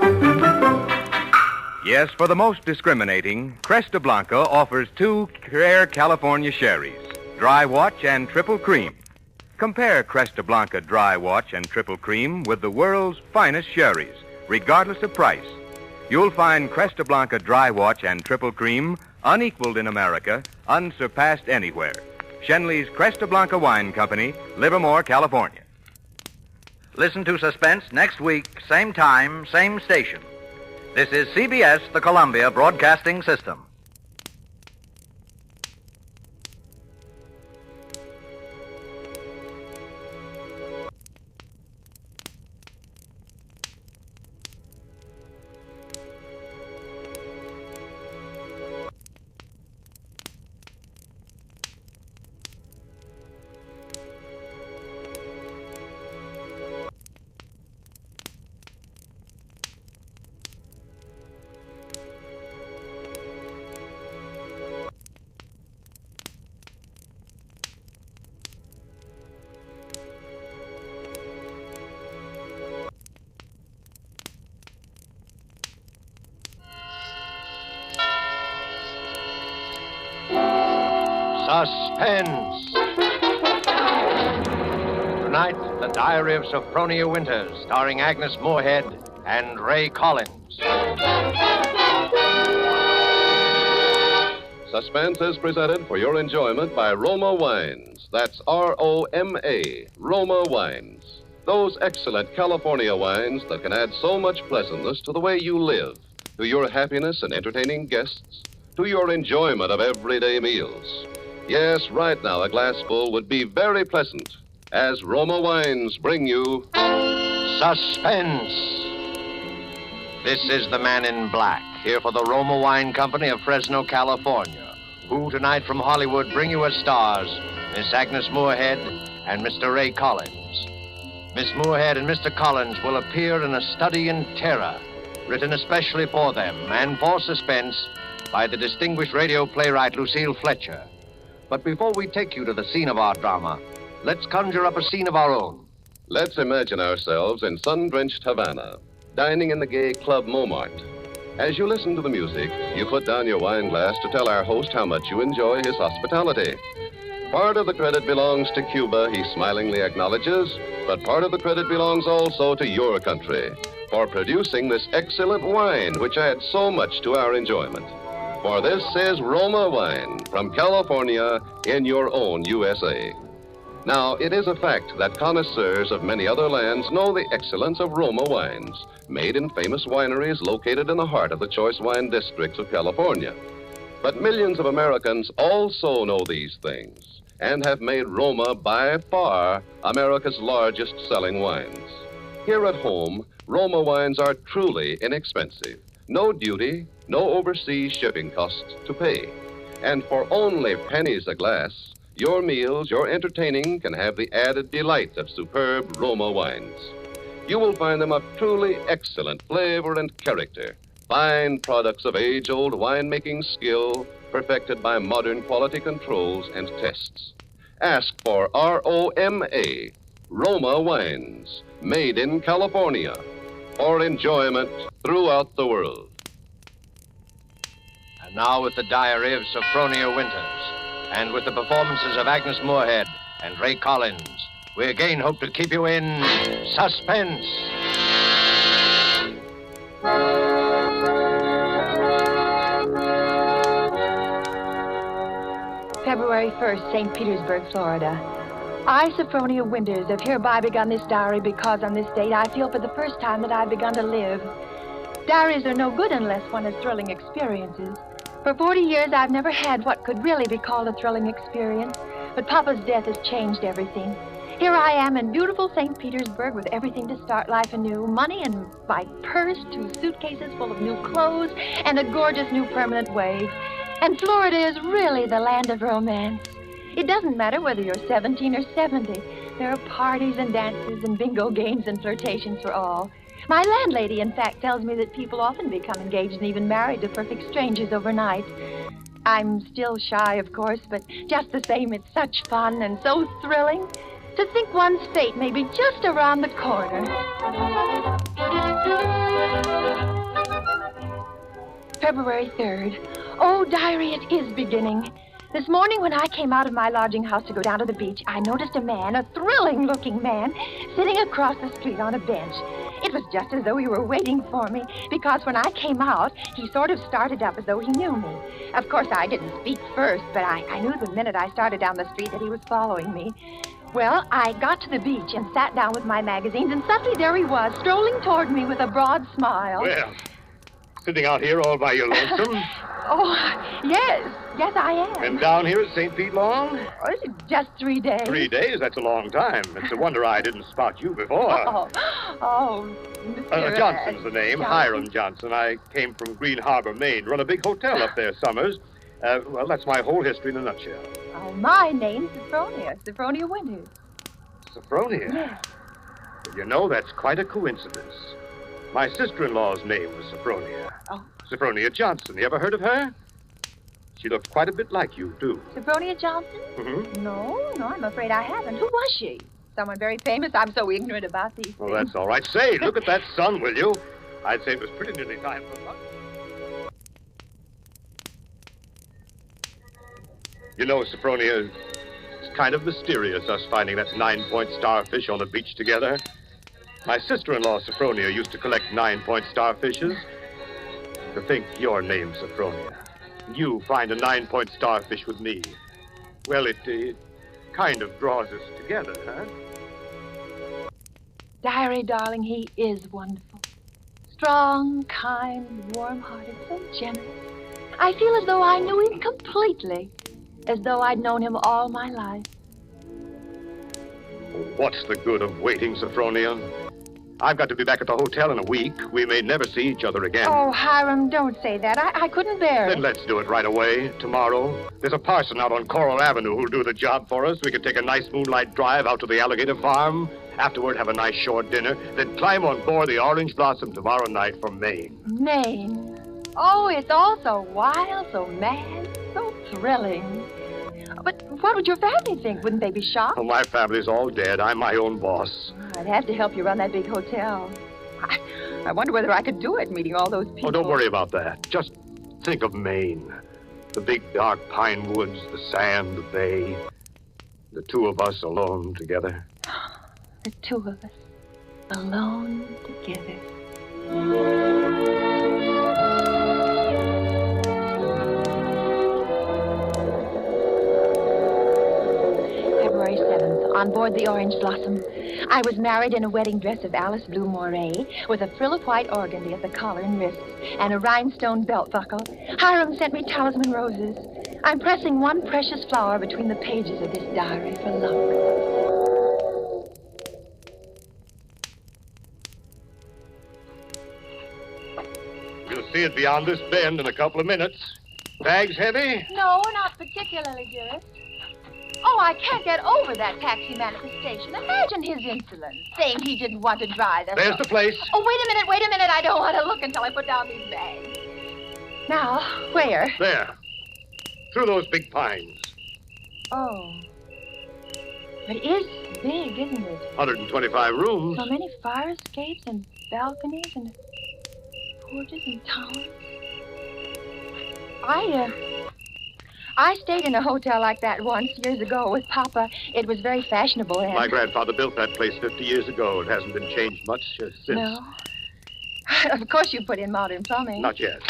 Yes, for the most discriminating, Cresta Blanca offers two rare California sherries, Dry Watch and Triple Cream. Compare Cresta Blanca Dry Watch and Triple Cream with the world's finest sherries, regardless of price. You'll find Cresta Blanca Dry Watch and Triple Cream unequaled in America, unsurpassed anywhere. Shenley's Cresta Blanca Wine Company, Livermore, California. Listen to Suspense next week, same time, same station. This is CBS, the Columbia Broadcasting System. Suspense. Tonight, The Diary of Sophronia Winters, starring Agnes Moorehead and Ray Collins. Suspense is presented for your enjoyment by Roma Wines. That's Roma, Roma Wines. Those excellent California wines that can add so much pleasantness to the way you live, to your happiness in entertaining guests, to your enjoyment of everyday meals. Yes, right now a glassful would be very pleasant as Roma Wines bring you Suspense. This is the man in black, here for the Roma Wine Company of Fresno, California, who tonight from Hollywood bring you as stars Miss Agnes Moorehead and Mr. Ray Collins. Miss Moorehead and Mr. Collins will appear in A Study in Terror, written especially for them and for Suspense by the distinguished radio playwright Lucille Fletcher. But before we take you to the scene of our drama, let's conjure up a scene of our own. Let's imagine ourselves in sun-drenched Havana, dining in the gay Club Montmartre. As you listen to the music, you put down your wine glass to tell our host how much you enjoy his hospitality. Part of the credit belongs to Cuba, he smilingly acknowledges, but part of the credit belongs also to your country for producing this excellent wine, which adds so much to our enjoyment. For this is Roma Wine from California in your own USA. Now, it is a fact that connoisseurs of many other lands know the excellence of Roma wines, made in famous wineries located in the heart of the choice wine districts of California. But millions of Americans also know these things and have made Roma by far America's largest selling wines. Here at home, Roma wines are truly inexpensive. No duty, no overseas shipping costs to pay. And for only pennies a glass, your meals, your entertaining can have the added delight of superb Roma wines. You will find them of truly excellent flavor and character, fine products of age-old winemaking skill perfected by modern quality controls and tests. Ask for Roma, Roma Wines, made in California, for enjoyment throughout the world. And now with the Diary of Sophronia Winters, and with the performances of Agnes Moorehead and Ray Collins, we again hope to keep you in suspense. February 1st, St. Petersburg, Florida. I, Sophronia Winters, have hereby begun this diary because on this date I feel for the first time that I've begun to live. Diaries are no good unless one has thrilling experiences. For 40 years, I've never had what could really be called a thrilling experience, but Papa's death has changed everything. Here I am in beautiful St. Petersburg with everything to start life anew, money in my purse, 2 suitcases full of new clothes, and a gorgeous new permanent wave. And Florida is really the land of romance. It doesn't matter whether you're 17 or 70. There are parties and dances and bingo games and flirtations for all. My landlady, in fact, tells me that people often become engaged and even married to perfect strangers overnight. I'm still shy, of course, but just the same, it's such fun and so thrilling to think one's fate may be just around the corner. February 3rd. Oh, diary, it is beginning. This morning when I came out of my lodging house to go down to the beach, I noticed a man, a thrilling-looking man, sitting across the street on a bench. It was just as though he were waiting for me, because when I came out, he sort of started up as though he knew me. Of course, I didn't speak first, but I knew the minute I started down the street that he was following me. Well, I got to the beach and sat down with my magazines, and suddenly there he was, strolling toward me with a broad smile. Well, sitting out here all by your lonesome? Oh, yes, I am. Been down here at St. Pete long? Oh, just 3 days. 3 days? That's a long time. It's a wonder I didn't spot you before. Mr. Johnson's the name, Johnson. Hiram Johnson. I came from Green Harbor, Maine. Run a big hotel up there summers. Well, that's my whole history in a nutshell. Oh, my name's Sophronia Winters. Sophronia? Yes. Well, you know, that's quite a coincidence. My sister-in-law's name was Sophronia. Oh. Sophronia Johnson. You ever heard of her? She looked quite a bit like you, too. Sophronia Johnson? Mm-hmm. No, I'm afraid I haven't. Who was she? Someone very famous? I'm so ignorant about these Well, things. that's all right. Say, look at that sun, will you? I'd say it was pretty nearly time for lunch. You know, Sophronia, it's kind of mysterious, us finding that 9-point starfish on the beach together. My sister-in-law, Sophronia, used to collect 9-point starfishes. To think your name, Sophronia. You find a 9-point starfish with me. Well, it kind of draws us together, huh? Diary, darling, he is wonderful. Strong, kind, warm-hearted, so generous. I feel as though I knew him completely, as though I'd known him all my life. What's the good of waiting, Sophronia? I've got to be back at the hotel in a week. We may never see each other again. Oh, Hiram, don't say that. I couldn't bear Then it. let's do it right away, tomorrow. There's a parson out on Coral Avenue who'll do the job for us. We can take a nice moonlight drive out to the alligator farm. Afterward, have a nice shore dinner. Then climb on board the Orange Blossom tomorrow night from Maine. Maine. Oh, it's all so wild, so mad, so thrilling. But what would your family think? Wouldn't they be shocked? Well, my family's all dead. I'm my own boss. I'd have to help you run that big hotel. I wonder whether I could do it, meeting all those people. Oh, don't worry about that. Just think of Maine. The big, dark pine woods, the sand, the bay. The two of us alone together. The two of us, alone together. February 7th, on board the Orange Blossom. I was married in a wedding dress of Alice Blue Moray, with a frill of white organdy at the collar and wrists, and a rhinestone belt buckle. Hiram sent me talisman roses. I'm pressing one precious flower between the pages of this diary for luck. You'll see it beyond this bend in a couple of minutes. Bags heavy? No, not particularly, dearest. Oh, I can't get over that taxi manifestation. Imagine his insolence, saying he didn't want to drive. There's the place. Oh, wait a minute. I don't want to look until I put down these bags. Now, where? There. Through those big pines. Oh. It is big, isn't it? 125 rooms. So many fire escapes and balconies and porches and towers. I stayed in a hotel like that once, years ago, with Papa. It was very fashionable and... My grandfather built that place 50 years ago. It hasn't been changed much since. No. Of course you put in modern plumbing. Not yet.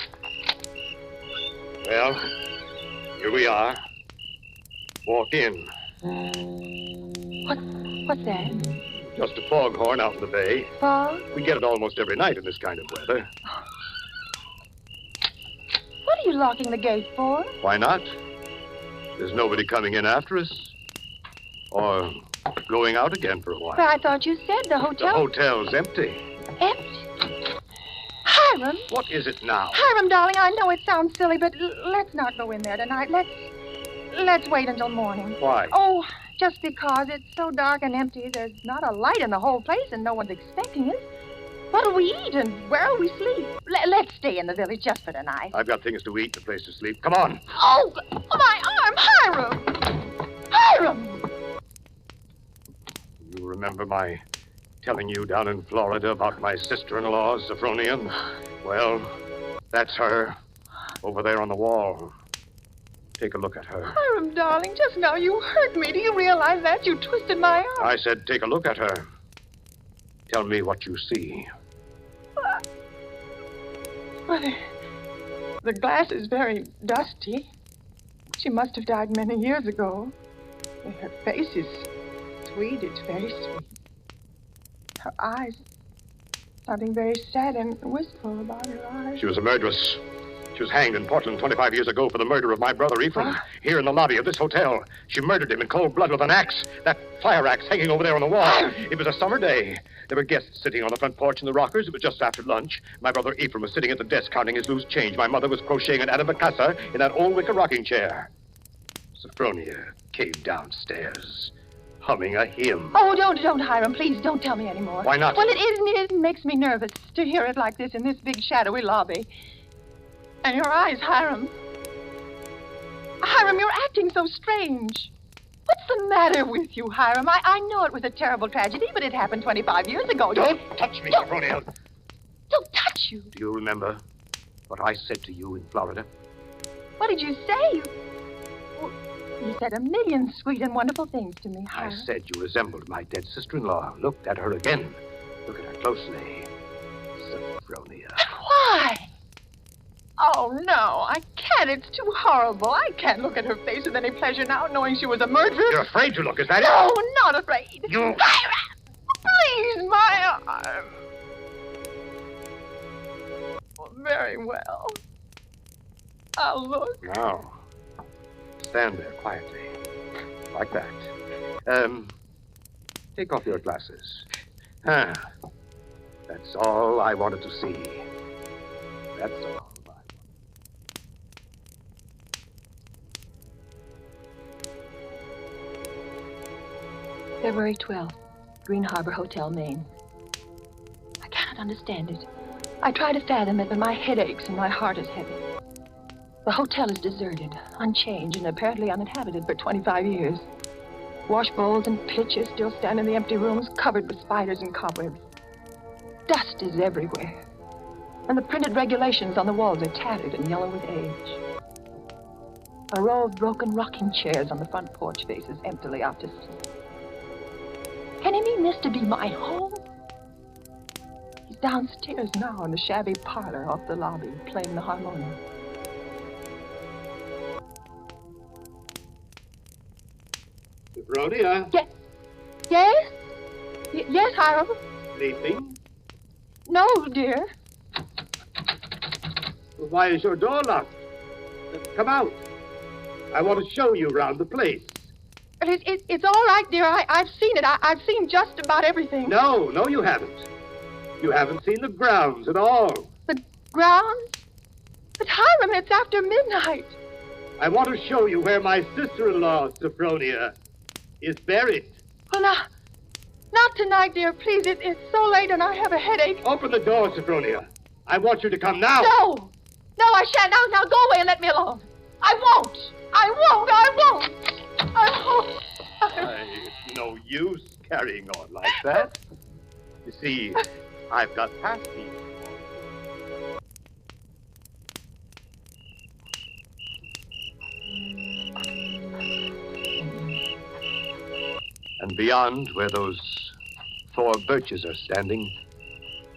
Well, here we are. Walk in. What's that? Just a foghorn out in the bay. Fog? We get it almost every night in this kind of weather. What are you locking the gate for? Why not? There's nobody coming in after us. Or going out again for a while. But I thought you said the hotel... The hotel's empty. Empty? Hiram? What is it now? Hiram, darling, I know it sounds silly, but let's not go in there tonight. Let's wait until morning. Why? Oh, just because it's so dark and empty. There's not a light in the whole place, and no one's expecting us. What'll we eat, and where'll we sleep? Let's stay in the village just for tonight. I've got things to eat and a place to sleep. Come on. Oh, my arm, Hiram! Hiram! You remember my telling you down in Florida about my sister-in-law, Sophronia? Well, that's her, over there on the wall. Take a look at her. Hiram, darling, just now you hurt me. Do you realize that? You twisted my arm. I said take a look at her. Tell me what you see. Well, the glass is very dusty. She must have died many years ago. And her face is sweet. It's very sweet. Her eyes, something very sad and wistful about her eyes. She was a murderess. She was hanged in Portland 25 years ago for the murder of my brother Ephraim, here in the lobby of this hotel. She murdered him in cold blood with an axe, that fire axe hanging over there on the wall. It was a summer day. There were guests sitting on the front porch in the rockers. It was just after lunch. My brother Ephraim was sitting at the desk counting his loose change. My mother was crocheting an antimacassar in that old wicker rocking chair. Sophronia came downstairs, humming a hymn. Oh, don't, Hiram. Please, don't tell me anymore. Why not? Well, it makes me nervous to hear it like this in this big, shadowy lobby. And your eyes, Hiram. Hiram, you're acting so strange. What's the matter with you, Hiram? I know it was a terrible tragedy, but it happened 25 years ago. Don't touch me, Sophronia. Don't touch you. Do you remember what I said to you in Florida? What did you say? You said a million sweet and wonderful things to me, I Hiram. said you resembled my dead sister-in-law. Look at her again. Look at her closely. Sophronia. Why? Oh, no, I can't. It's too horrible. I can't look at her face with any pleasure now, knowing she was a murderess. You're afraid to look, is that it? No, not afraid. You... Hiram! Please, my arm. Oh, very well. I'll look. Now, stand there quietly. Like that. Take off your glasses. That's all I wanted to see. That's all. February 12th, Green Harbor Hotel, Maine. I cannot understand it. I try to fathom it, but my head aches and my heart is heavy. The hotel is deserted, unchanged, and apparently uninhabited for 25 years. Wash bowls and pitchers still stand in the empty rooms, covered with spiders and cobwebs. Dust is everywhere, and the printed regulations on the walls are tattered and yellow with age. A row of broken rocking chairs on the front porch faces emptily out to sea. Can he mean this to be my home? He's downstairs now in the shabby parlor off the lobby, playing the harmonium. Sophronia? Yes? Yes, Hiram? Sleeping? No, dear. Well, why is your door locked? Come out. I want to show you around the place. It's all right, dear. I've seen it. I've seen just about everything. No, you haven't. You haven't seen the grounds at all. The grounds? But Hiram, it's after midnight. I want to show you where my sister-in-law, Sophronia, is buried. Well, not tonight, dear. Please, it's so late and I have a headache. Open the door, Sophronia. I want you to come now. No, I shan't. Now go away and let me alone. I won't. It's no use carrying on like that. You see, I've got past these. And beyond where those 4 birches are standing,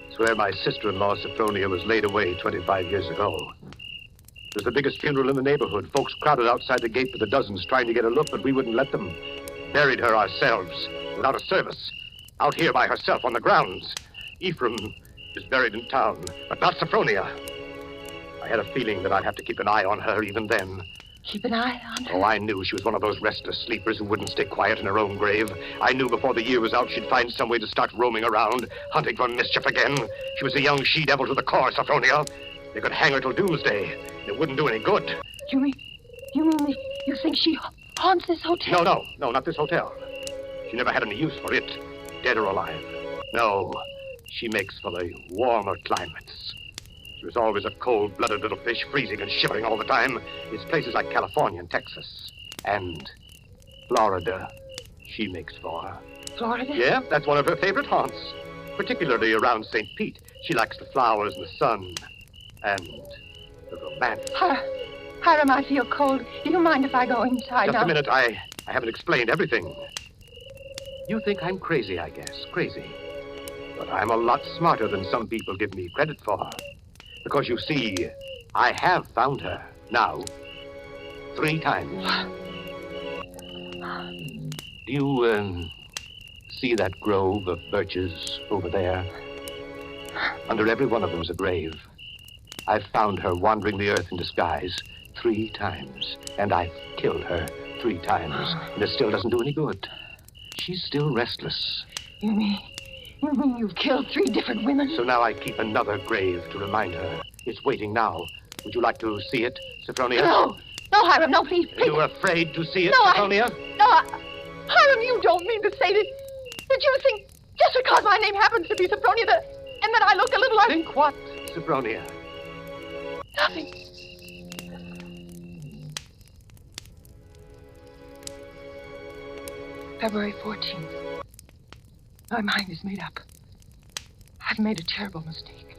it's where my sister-in-law, Sophronia, was laid away 25 years ago. It was the biggest funeral in the neighborhood. Folks crowded outside the gate with the dozens trying to get a look, but we wouldn't let them. Buried her ourselves, without a service, out here by herself on the grounds. Ephraim is buried in town, but not Sophronia. I had a feeling that I'd have to keep an eye on her even then. Keep an eye on her? Oh, I knew she was one of those restless sleepers who wouldn't stay quiet in her own grave. I knew before the year was out she'd find some way to start roaming around, hunting for mischief again. She was a young she-devil to the core, Sophronia. They could hang her till doomsday. It wouldn't do any good. You mean you think she haunts this hotel? No, not this hotel. She never had any use for it, dead or alive. No, she makes for the warmer climates. She was always a cold-blooded little fish, freezing and shivering all the time. It's places like California and Texas. And Florida she makes for. Florida? Yeah, that's one of her favorite haunts. Particularly around St. Pete. She likes the flowers and the sun. And the romance. Hiram, I feel cold. Do you mind if I go inside now? Just a minute. I haven't explained everything. You think I'm crazy, I guess. Crazy. But I'm a lot smarter than some people give me credit for. Because you see, I have found her. Now. 3 times. Do you, see that grove of birches over there? Under every one of them's a grave. I've found her wandering the earth in disguise 3 times. And I've killed her 3 times. And it still doesn't do any good. She's still restless. You mean you've killed 3 different women? So now I keep another grave to remind her. It's waiting now. Would you like to see it, Sophronia? No, Hiram, no, please. Are you afraid to see it, No, Sophronia? Hiram, you don't mean to say that you think just because my name happens to be Sophronia and that I look a little like... Think what, Sophronia? Nothing. February 14th. My mind is made up. I've made a terrible mistake.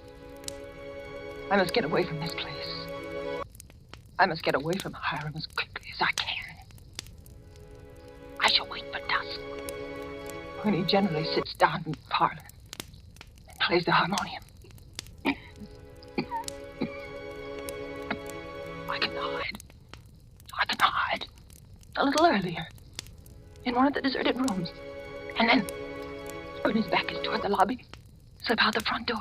I must get away from this place. I must get away from Hiram as quickly as I can. when he generally sits down in the parlor and plays the harmonium. I can hide a little earlier in one of the deserted rooms. And then, when his back is toward the lobby, slip out the front door.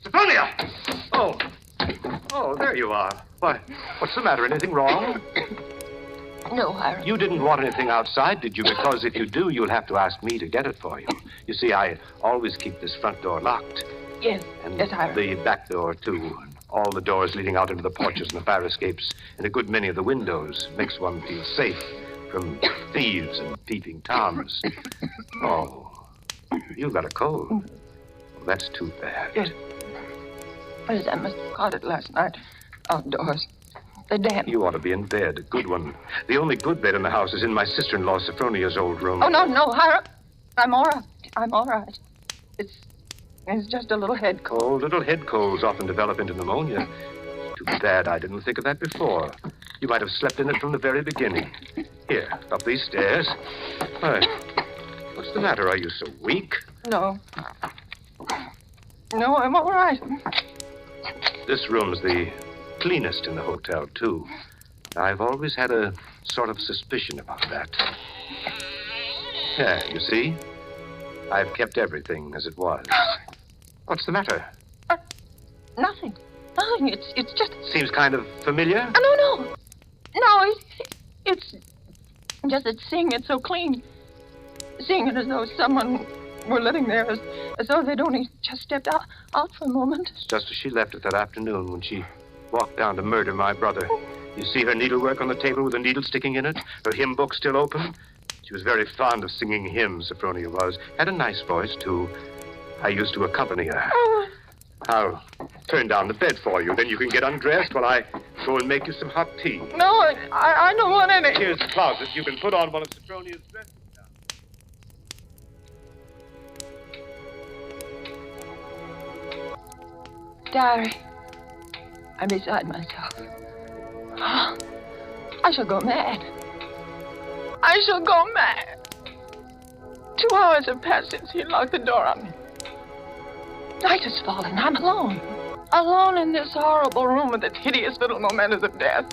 Sophronia! Oh, there you are. Why, what's the matter? Anything wrong? No, Hiram. You didn't want anything outside, did you? Because if you do, you'll have to ask me to get it for you. You see, I always keep this front door locked. Yes, And yes, Hiram. the back door, too. All the doors leading out into the porches and the fire escapes, and a good many of the windows. Makes one feel safe from thieves and peeping Toms. Oh, you got a cold. Well, that's too bad. Yes. Yes, I must have caught it last night. Outdoors. The damn. You ought to be in bed, a good one. The only good bed in the house is in my sister-in-law Sophronia's old room. Oh, no, Hiram. I'm all right. It's just a little head cold. Oh, little head colds often develop into pneumonia. Too bad I didn't think of that before. You might have slept in it from the very beginning. Here, up these stairs. Why, what's the matter? Are you so weak? No, I'm all right. This room's the cleanest in the hotel, too. I've always had a sort of suspicion about that. Yeah, you see? I've kept everything as it was. What's the matter? Nothing. It's just... Seems kind of familiar? No, it's just that seeing it so clean. Seeing it as though someone were living there, as though they'd only just stepped out for a moment. It's just as she left it that afternoon when she walked down to murder my brother. You see her needlework on the table with a needle sticking in it? Her hymn book still open? She was very fond of singing hymns, Sophronia was. Had a nice voice, too. I used to accompany her. Oh. I'll turn down the bed for you. Then you can get undressed while I go and make you some hot tea. No, I don't want any. Here's the closet. You can put on one of Sophronia's dresses now. Diary, I'm beside myself. I shall go mad. 2 hours have passed since he locked the door on me. Night has fallen. I'm alone. Alone in this horrible room with its hideous little mementos of death.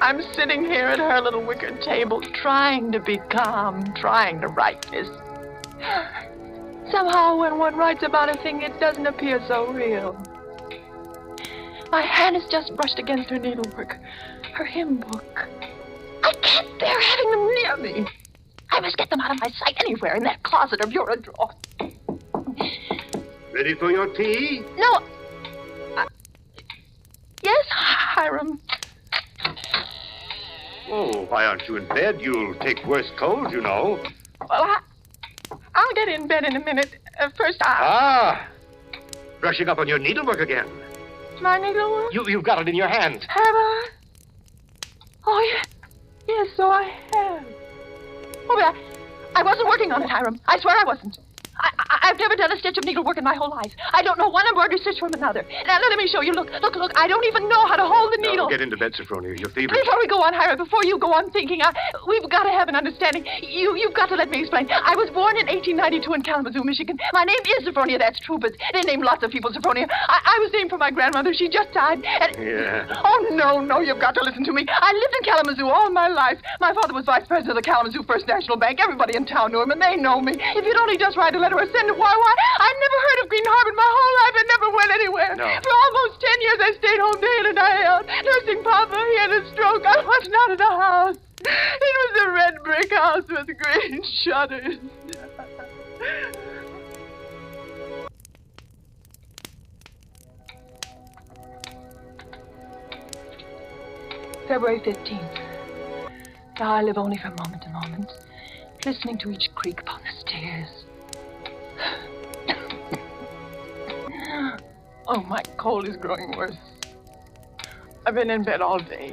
I'm sitting here at her little wicker table, trying to be calm, trying to write this. Somehow, when one writes about a thing, it doesn't appear so real. My hand is just brushed against her needlework, her hymn book. I can't bear having them near me. I must get them out of my sight anywhere in that closet or bureau drawer. Ready for your tea? No. Yes, Hiram. Oh, why aren't you in bed? You'll take worse cold, you know. Well, I'll get in bed in a minute. First, Brushing up on your needlework again. My needlework? You've got it in your hand. Have I? Oh, yeah. Yes, so I have. Oh, but I wasn't working on it, Hiram. I swear I wasn't. I've never done a stitch of needlework in my whole life. I don't know one embroidery stitch from another. Now, let me show you. Look. I don't even know how to hold the needle. No, get into bed, Sophronia. You're feverish. Before we go on, Hiram, before you go on thinking, we've got to have an understanding. You've got to let me explain. I was born in 1892 in Kalamazoo, Michigan. My name is Sophronia, that's true, but they named lots of people Sophronia. I was named for my grandmother. She just died. Yeah. Oh, no, you've got to listen to me. I lived in Kalamazoo all my life. My father was vice president of the Kalamazoo First National Bank. Everybody in town knew him, and they know me. If you'd only just write a letter or send it, why, I never heard of Green Harbor my whole life. I never went anywhere. No. For almost 10 years, I stayed home day in and day out, nursing Papa. He had a stroke. I was not in the house. It was a red brick house with green shutters. February 15th. Now I live only from moment to moment, listening to each creak upon the stairs. Oh, my cold is growing worse. I've been in bed all day.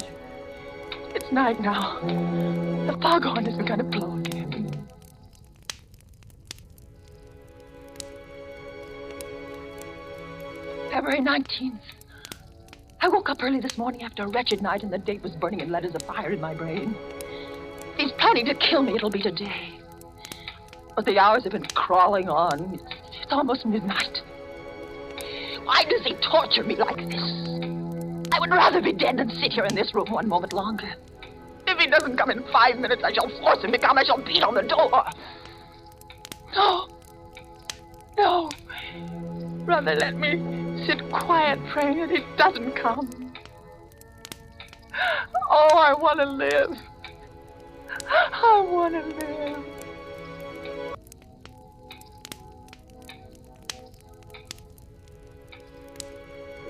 It's night now. The foghorn has begun to blow again. February 19th. I woke up early this morning after a wretched night, and the date was burning in letters of fire in my brain. If he's planning to kill me, it'll be today. But the hours have been crawling on. It's almost midnight. Why does he torture me like this? I would rather be dead than sit here in this room one moment longer. If he doesn't come in 5 minutes, I shall force him to come. I shall beat on the door. No. No. Rather let me sit quiet praying that he doesn't come. Oh, I want to live. I want to live.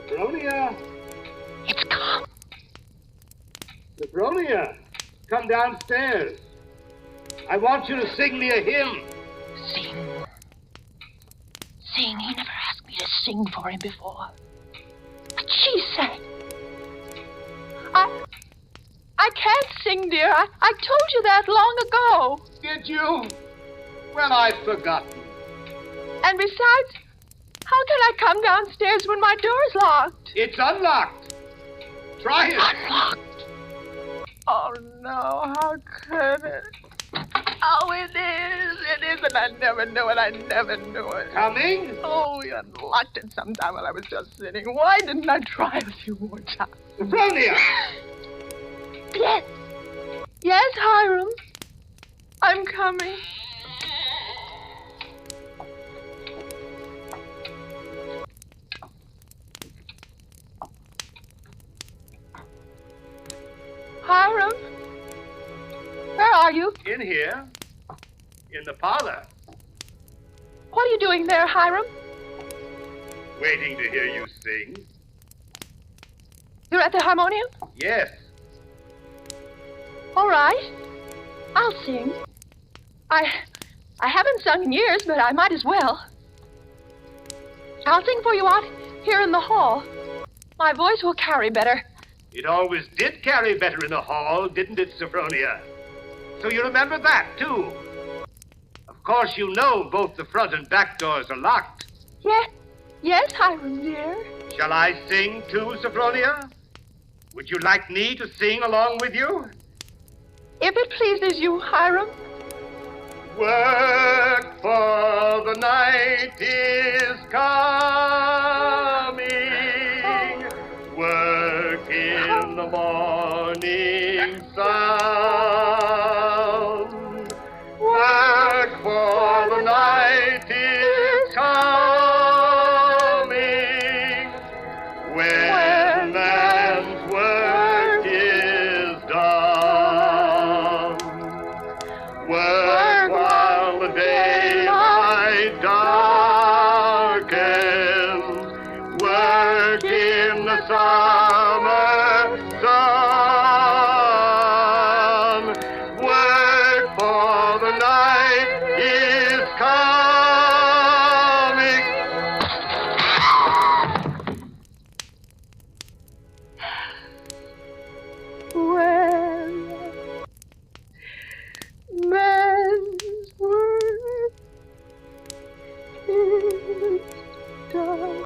Sophronia! It's come. Sophronia, come downstairs. I want you to sing me a hymn. Sing. Sing. He never asked me to sing for him before. But she sang. I can't sing, dear. I told you that long ago. Did you? Well, I've forgotten. And besides, how can I come downstairs when my door's locked? It's unlocked. Try it. Unlocked. Oh, no. How could it? Oh, it is, and I never knew it. I never knew it. Coming? Oh, you unlocked it sometime while I was just sitting. Why didn't I try a few more times? Sophronia! Yes. Yes, Hiram. I'm coming. Hiram? Where are you? In here. In the parlor. What are you doing there, Hiram? Waiting to hear you sing. You're at the harmonium? Yes. All right. I'll sing. I haven't sung in years, but I might as well. I'll sing for you out here in the hall. My voice will carry better. It always did carry better in the hall, didn't it, Sophronia? So you remember that, too. Of course, you know both the front and back doors are locked. Yes, Hiram, dear. Shall I sing, too, Sophronia? Would you like me to sing along with you? If it pleases you, Hiram. Work, for the night is coming. Work in the morning sun. Work, for the night is coming. When man's work is done. Work while the daylight darkens. Work in the summer sun. Work, for the night is coming. Well, man's work is done.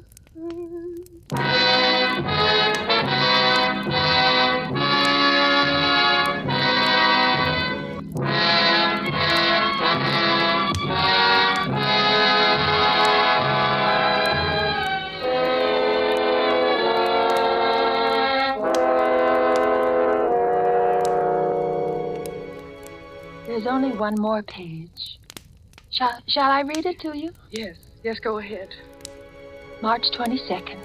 There's only one more page. Shall I read it to you? Yes, go ahead. March 22nd.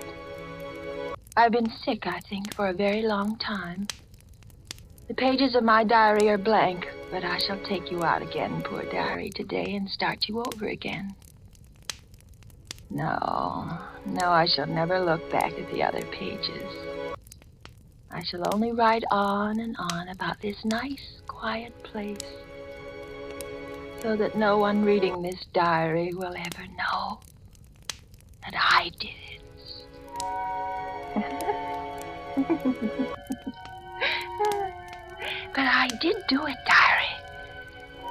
I've been sick, I think, for a very long time. The pages of my diary are blank, but I shall take you out again, poor diary, today and start you over again. No, I shall never look back at the other pages. I shall only write on and on about this nice, quiet place, so that no one reading this diary will ever know that I did it. But I did do it, Diary.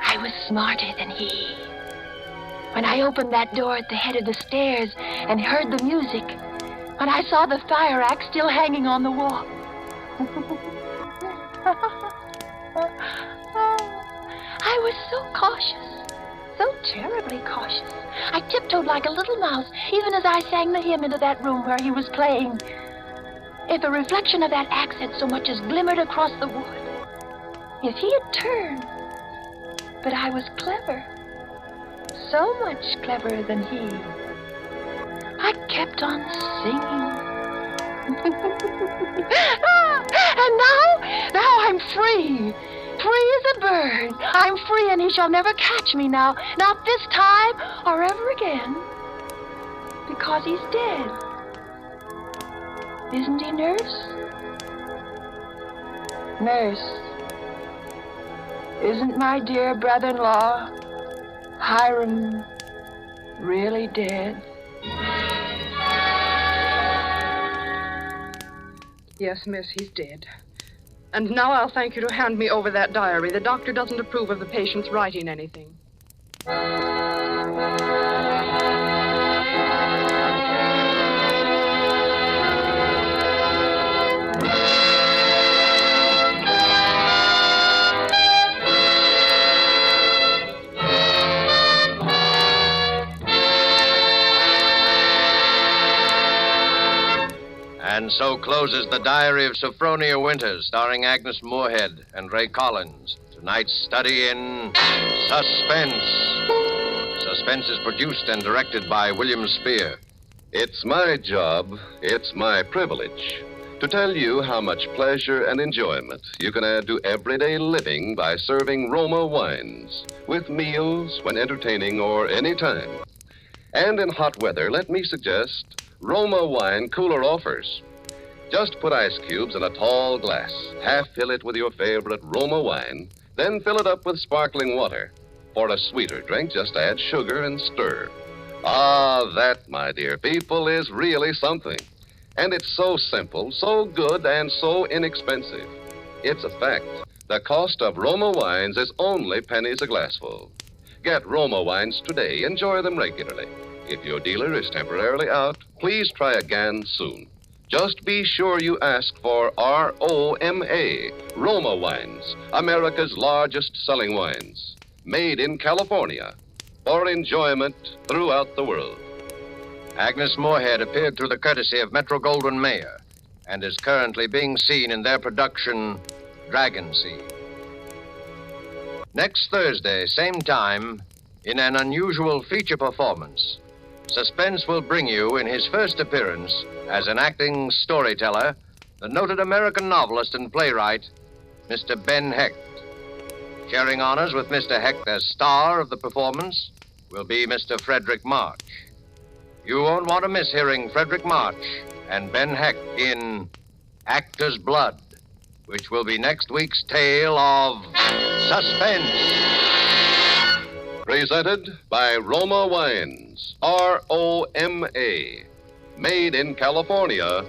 I was smarter than he. When I opened that door at the head of the stairs and heard the music, when I saw the fire axe still hanging on the wall. I was so cautious, so terribly cautious. I tiptoed like a little mouse, even as I sang the hymn into that room where he was playing. If a reflection of that axe had so much as glimmered across the wood, if he had turned. But I was clever, so much cleverer than he. I kept on singing. And now I'm free. Free as a bird. I'm free, and he shall never catch me now. Not this time or ever again. Because he's dead. Isn't he, Nurse? Nurse, isn't my dear brother-in-law, Hiram, really dead? Yes, miss, he's dead. And now I'll thank you to hand me over that diary. The doctor doesn't approve of the patient's writing anything. And so closes The Diary of Sophronia Winters, starring Agnes Moorehead and Ray Collins. Tonight's study in Suspense. Suspense is produced and directed by William Spear. It's my job, it's my privilege to tell you how much pleasure and enjoyment you can add to everyday living by serving Roma wines with meals, when entertaining, or any time. And in hot weather, let me suggest Roma wine cooler offers. Just put ice cubes in a tall glass, half fill it with your favorite Roma wine, then fill it up with sparkling water. For a sweeter drink, just add sugar and stir. Ah, that, my dear people, is really something. And it's so simple, so good, and so inexpensive. It's a fact. The cost of Roma wines is only pennies a glassful. Get Roma wines today. Enjoy them regularly. If your dealer is temporarily out, please try again soon. Just be sure you ask for R-O-M-A, Roma wines, America's largest selling wines, made in California, for enjoyment throughout the world. Agnes Moorehead appeared through the courtesy of Metro-Goldwyn-Mayer and is currently being seen in their production, Dragon Seed. Next Thursday, same time, in an unusual feature performance, Suspense will bring you, in his first appearance as an acting storyteller, the noted American novelist and playwright, Mr. Ben Hecht. Sharing honors with Mr. Hecht as star of the performance will be Mr. Frederick March. You won't want to miss hearing Frederick March and Ben Hecht in Actor's Blood, which will be next week's tale of Suspense. Presented by Roma Wines, R-O-M-A, made in California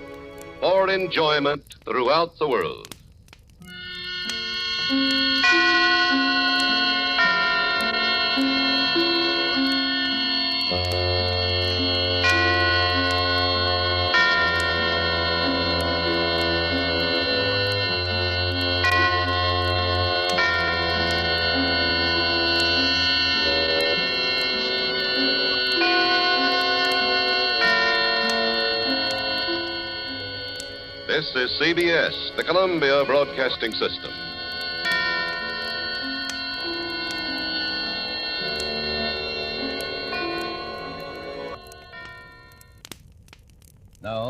for enjoyment throughout the world. This is CBS, the Columbia Broadcasting System. Now,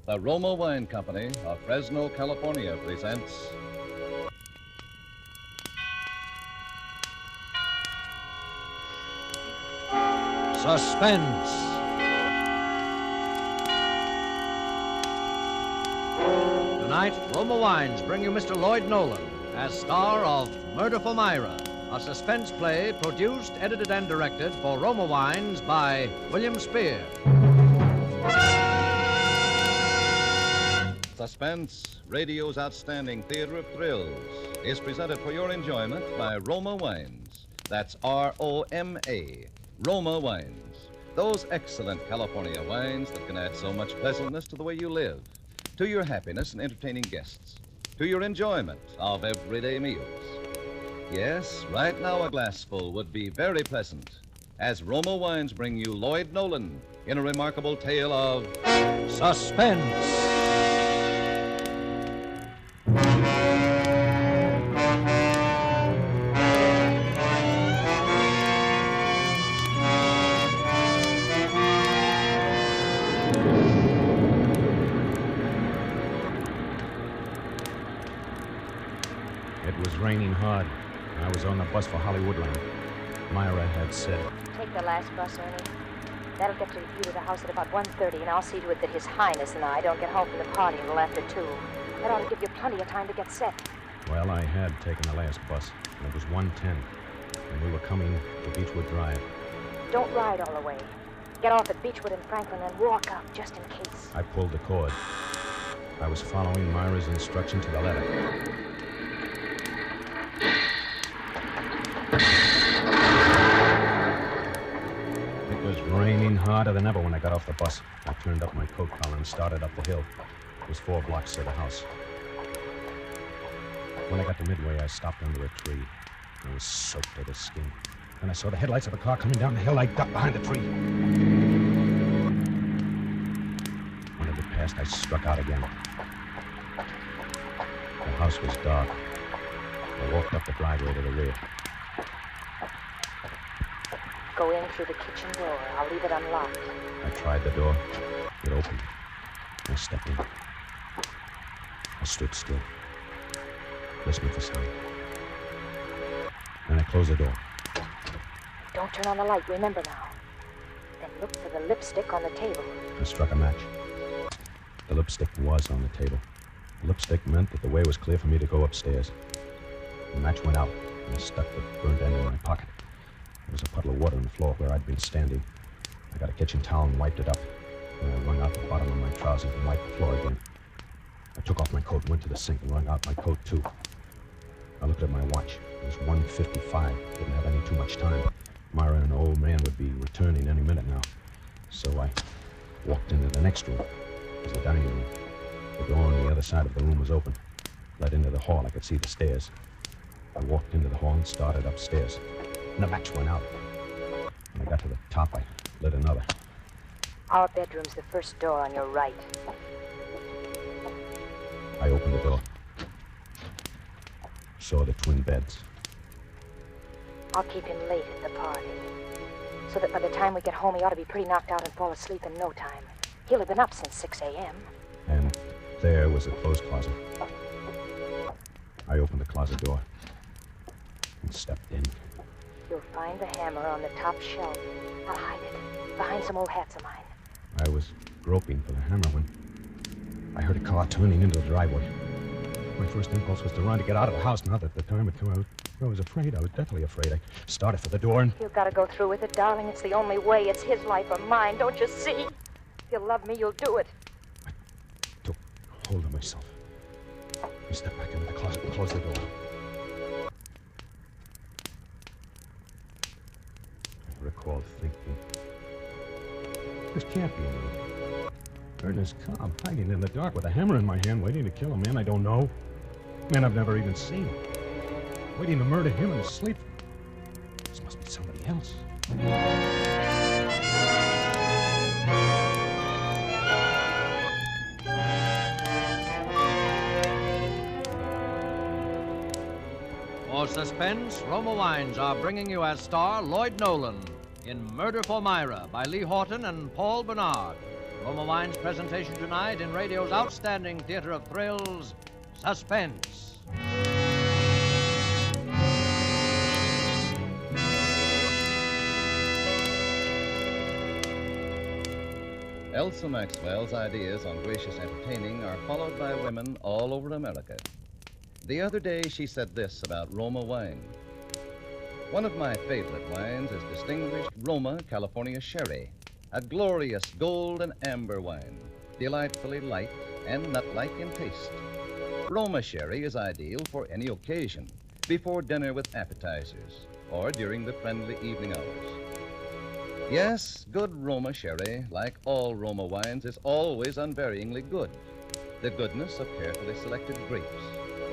the Roma Wine Company of Fresno, California presents Suspense. Tonight, Roma Wines bring you Mr. Lloyd Nolan as star of Murder for Myra, a suspense play produced, edited, and directed for Roma Wines by William Spear. Suspense, radio's outstanding theater of thrills, is presented for your enjoyment by Roma Wines. That's R-O-M-A, Roma Wines. Those excellent California wines that can add so much pleasantness to the way you live, to your happiness in entertaining guests, to your enjoyment of everyday meals. Yes, right now a glassful would be very pleasant, as Roma Wines bring you Lloyd Nolan in a remarkable tale of suspense. It was raining hard. I was on the bus for Hollywoodland. Myra had said, "Take the last bus, Ernie. That'll get you to the house at about 1:30, and I'll see to it that His Highness and I don't get home from the party until after 2. That ought to give you plenty of time to get set." Well, I had taken the last bus, and it was 1:10, and we were coming to Beechwood Drive. Don't ride all the way. Get off at Beechwood and Franklin and walk up, just in case. I pulled the cord. I was following Myra's instruction to the letter. It was raining harder than ever when I got off the bus. I turned up my coat collar and started up the hill. It was 4 blocks to the house. When I got to Midway, I stopped under a tree. I was soaked to the skin. Then I saw the headlights of a car coming down the hill. I ducked behind the tree. When it had passed, I struck out again. The house was dark. I walked up the driveway to the rear. Go in through the kitchen door. I'll leave it unlocked. I tried the door. It opened. I stepped in. I stood still, listening for sound. Then I closed the door. Don't turn on the light, remember now. Then look for the lipstick on the table. I struck a match. The lipstick was on the table. The lipstick meant that the way was clear for me to go upstairs. The match went out, and I stuck the burnt end in my pocket. There was a puddle of water on the floor where I'd been standing. I got a kitchen towel and wiped it up. Then I wrung out the bottom of my trousers and wiped the floor again. I took off my coat and went to the sink and wrung out my coat, too. I looked at my watch. It was 1:55. Didn't have any too much time. Myra and the old man would be returning any minute now. So I walked into the next room. It was the dining room. The door on the other side of the room was open. Led into the hall. I could see the stairs. I walked into the hall and started upstairs. And the match went out. When I got to the top, I lit another. Our bedroom's the first door on your right. I opened the door. Saw the twin beds. I'll keep him late at the party, so that by the time we get home, he ought to be pretty knocked out and fall asleep in no time. He'll have been up since 6 a.m. And there was a clothes closet. I opened the closet door and stepped in. You'll find the hammer on the top shelf. I'll hide it behind some old hats of mine. I was groping for the hammer when I heard a car turning into the driveway. My first impulse was to run to get out of the house. Not that the time had come. I was afraid. I was deathly afraid. I started for the door and... You've got to go through with it, darling. It's the only way. It's his life or mine. Don't you see? If you love me, you'll do it. I took hold of myself. I stepped back into the closet and closed the door. I recalled thinking, this can't be me. Ernest Cobb hiding in the dark with a hammer in my hand, waiting to kill a man I don't know. Man I've never even seen. Waiting to murder him in his sleep. This must be somebody else. For Suspense, Roma Wines are bringing you as star Lloyd Nolan in Murder for Myra by Lee Horton and Paul Bernard. Roma Wines' presentation tonight in radio's outstanding theater of thrills, Suspense. Elsa Maxwell's ideas on gracious entertaining are followed by women all over America. The other day, she said this about Roma wine. One of my favorite wines is distinguished Roma California Sherry, a glorious gold and amber wine, delightfully light and nut-like in taste. Roma sherry is ideal for any occasion, before dinner with appetizers, or during the friendly evening hours. Yes, good Roma sherry, like all Roma wines, is always unvaryingly good. The goodness of carefully selected grapes,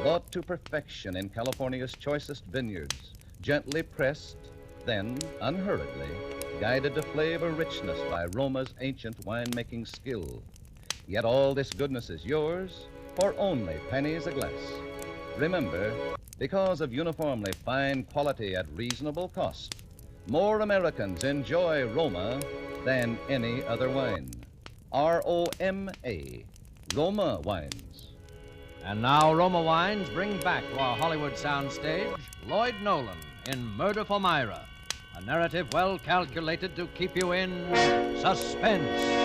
brought to perfection in California's choicest vineyards, gently pressed, then, unhurriedly, guided to flavor richness by Roma's ancient winemaking skill. Yet all this goodness is yours for only pennies a glass. Remember, because of uniformly fine quality at reasonable cost, more Americans enjoy Roma than any other wine. R-O-M-A, Roma Wines. And now Roma Wines bring back to our Hollywood soundstage Lloyd Nolan in Murder for Myra, a narrative well calculated to keep you in suspense.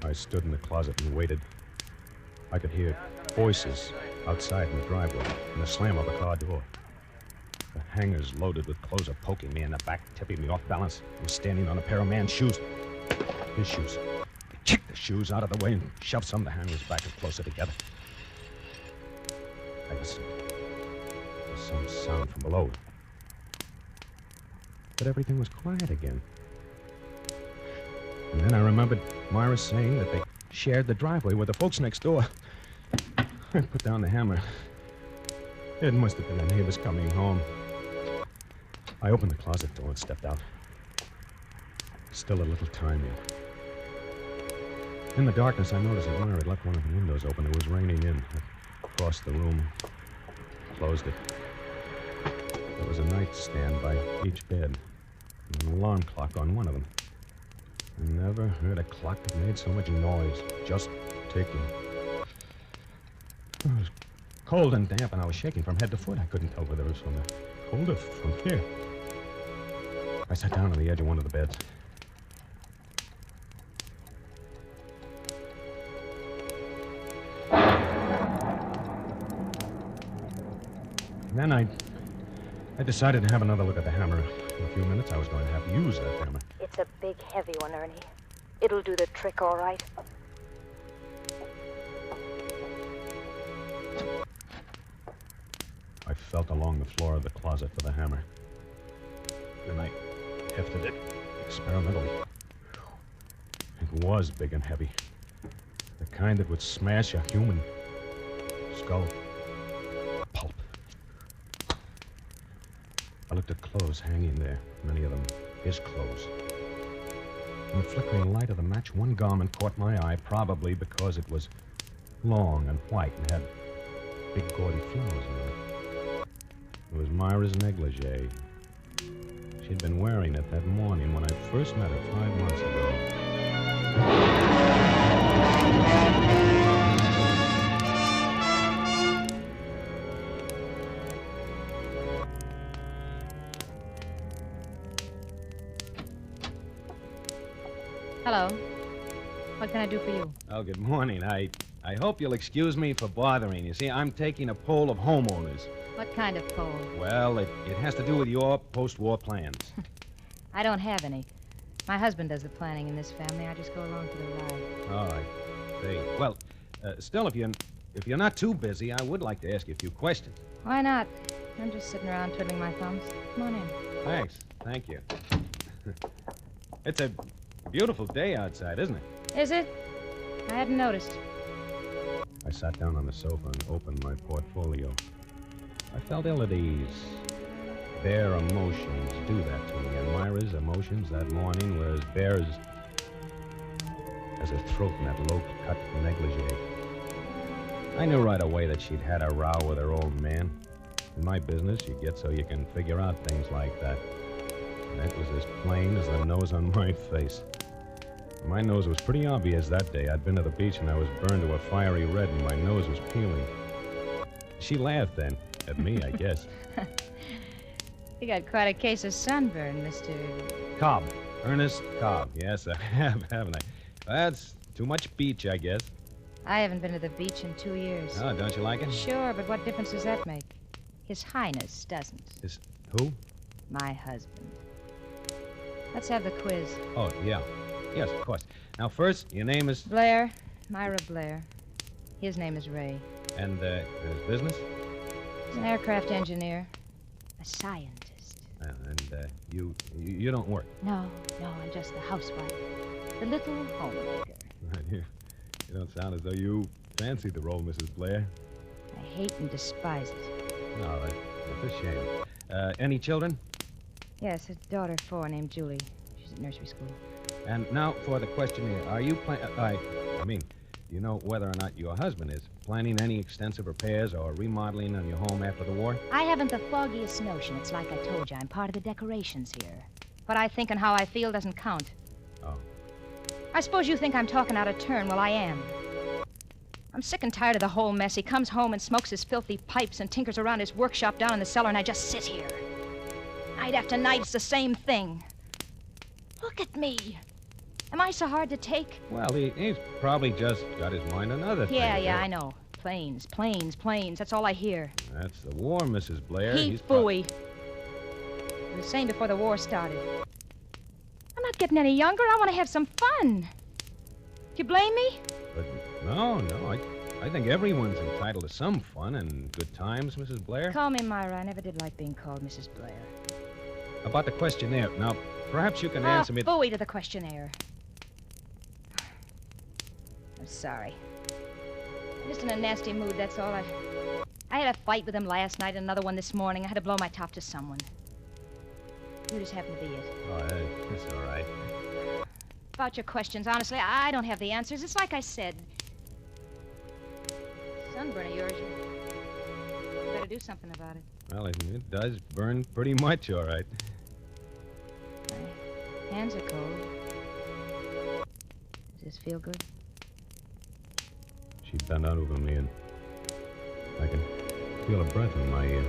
I stood in the closet and waited. I could hear voices outside in the driveway and the slam of a car door. The hangers loaded with clothes are poking me in the back, tipping me off balance. I was standing on a pair of man's shoes. His shoes. I kicked the shoes out of the way and shoved some of the hangers back and closer together. I listened. There was some sound from below. But everything was quiet again. And then I remembered Myra saying that they shared the driveway with the folks next door. I put down the hammer. It must have been the neighbors coming home. I opened the closet door and stepped out. Still a little time yet. In the darkness, I noticed that Myra had left one of the windows open. It was raining in. I crossed the room, closed it. There was a nightstand by each bed, and an alarm clock on one of them. I never heard a clock that made so much noise, just ticking. It was cold and damp, and I was shaking from head to foot. I couldn't tell whether it was from the cold or from fear. I sat down on the edge of one of the beds. And then I decided to have another look at the hammer. In a few minutes, I was going to have to use that hammer. It's a big, heavy one, Ernie. It'll do the trick, all right. I felt along the floor of the closet for the hammer. Then I hefted it experimentally. It was big and heavy. The kind that would smash a human skull. Pulp. I looked at clothes hanging there, many of them his clothes. In the flickering light of the match, one garment caught my eye, probably because it was long and white and had big gaudy flowers in it. It was Myra's negligee. She'd been wearing it that morning when I first met her 5 months ago. Hello. What can I do for you? Oh, good morning. I hope you'll excuse me for bothering. You see, I'm taking a poll of homeowners. What kind of poll? Well, it has to do with your post-war plans. I don't have any. My husband does the planning in this family. I just go along for the ride. Oh, I see. Well, still, if you're not too busy, I would like to ask you a few questions. Why not? I'm just sitting around twiddling my thumbs. Come on in. Thanks. Thank you. It's a beautiful day outside, isn't it? Is it? I hadn't noticed. I sat down on the sofa and opened my portfolio. I felt ill at ease. Bare emotions do that to me, and Myra's emotions that morning were as bare as her throat in that low-cut negligee. I knew right away that she'd had a row with her old man. In my business, you get so you can figure out things like that. And that was as plain as the nose on my face. My nose was pretty obvious that day. I'd been to the beach and I was burned to a fiery red and my nose was peeling. She laughed then. At me, I guess. You got quite a case of sunburn, Mr. Cobb. Ernest Cobb. Yes, I have, haven't I? That's too much beach, I guess. I haven't been to the beach in 2 years. Oh, don't you like it? Sure, but what difference does that make? His Highness doesn't. His who? My husband. Let's have the quiz. Oh, yeah. Yes, of course. Now, first, your name is... Blair. Myra Blair. His name is Ray. And, his business? He's an aircraft engineer. A scientist. And you don't work? No, I'm just the housewife. The little homemaker. You don't sound as though you fancy the role, Mrs. Blair. I hate and despise it. No, that's a shame. Any children? Yes, a daughter of 4 named Julie. She's at nursery school. And now for the questionnaire. Are you do you know whether or not your husband is planning any extensive repairs or remodeling on your home after the war? I haven't the foggiest notion. It's like I told you, I'm part of the decorations here. What I think and how I feel doesn't count. Oh. I suppose you think I'm talking out of turn. Well, I am. I'm sick and tired of the whole mess. He comes home and smokes his filthy pipes and tinkers around his workshop down in the cellar, and I just sit here. Night after night, it's the same thing. Look at me. Am I so hard to take? Well, he's probably just got his mind on other things. Yeah, I know. Planes. That's all I hear. That's the war, Mrs. Blair. He's phooey. It was the same before the war started. I'm not getting any younger. I want to have some fun. Do you blame me? But no. I think everyone's entitled to some fun and good times, Mrs. Blair. Call me Myra. I never did like being called Mrs. Blair. About the questionnaire. Now, perhaps you can answer me... Phooey to the questionnaire. I'm sorry. I'm just in a nasty mood, that's all. I had a fight with him last night and another one this morning. I had to blow my top to someone. You just happen to be it. Oh, that's all right. About your questions, honestly, I don't have the answers. It's like I said. Sunburn of yours, you better do something about it. Well, it does burn pretty much, all right. My hands are cold. Does this feel good? She bent out over me, and I can feel a breath in my ear.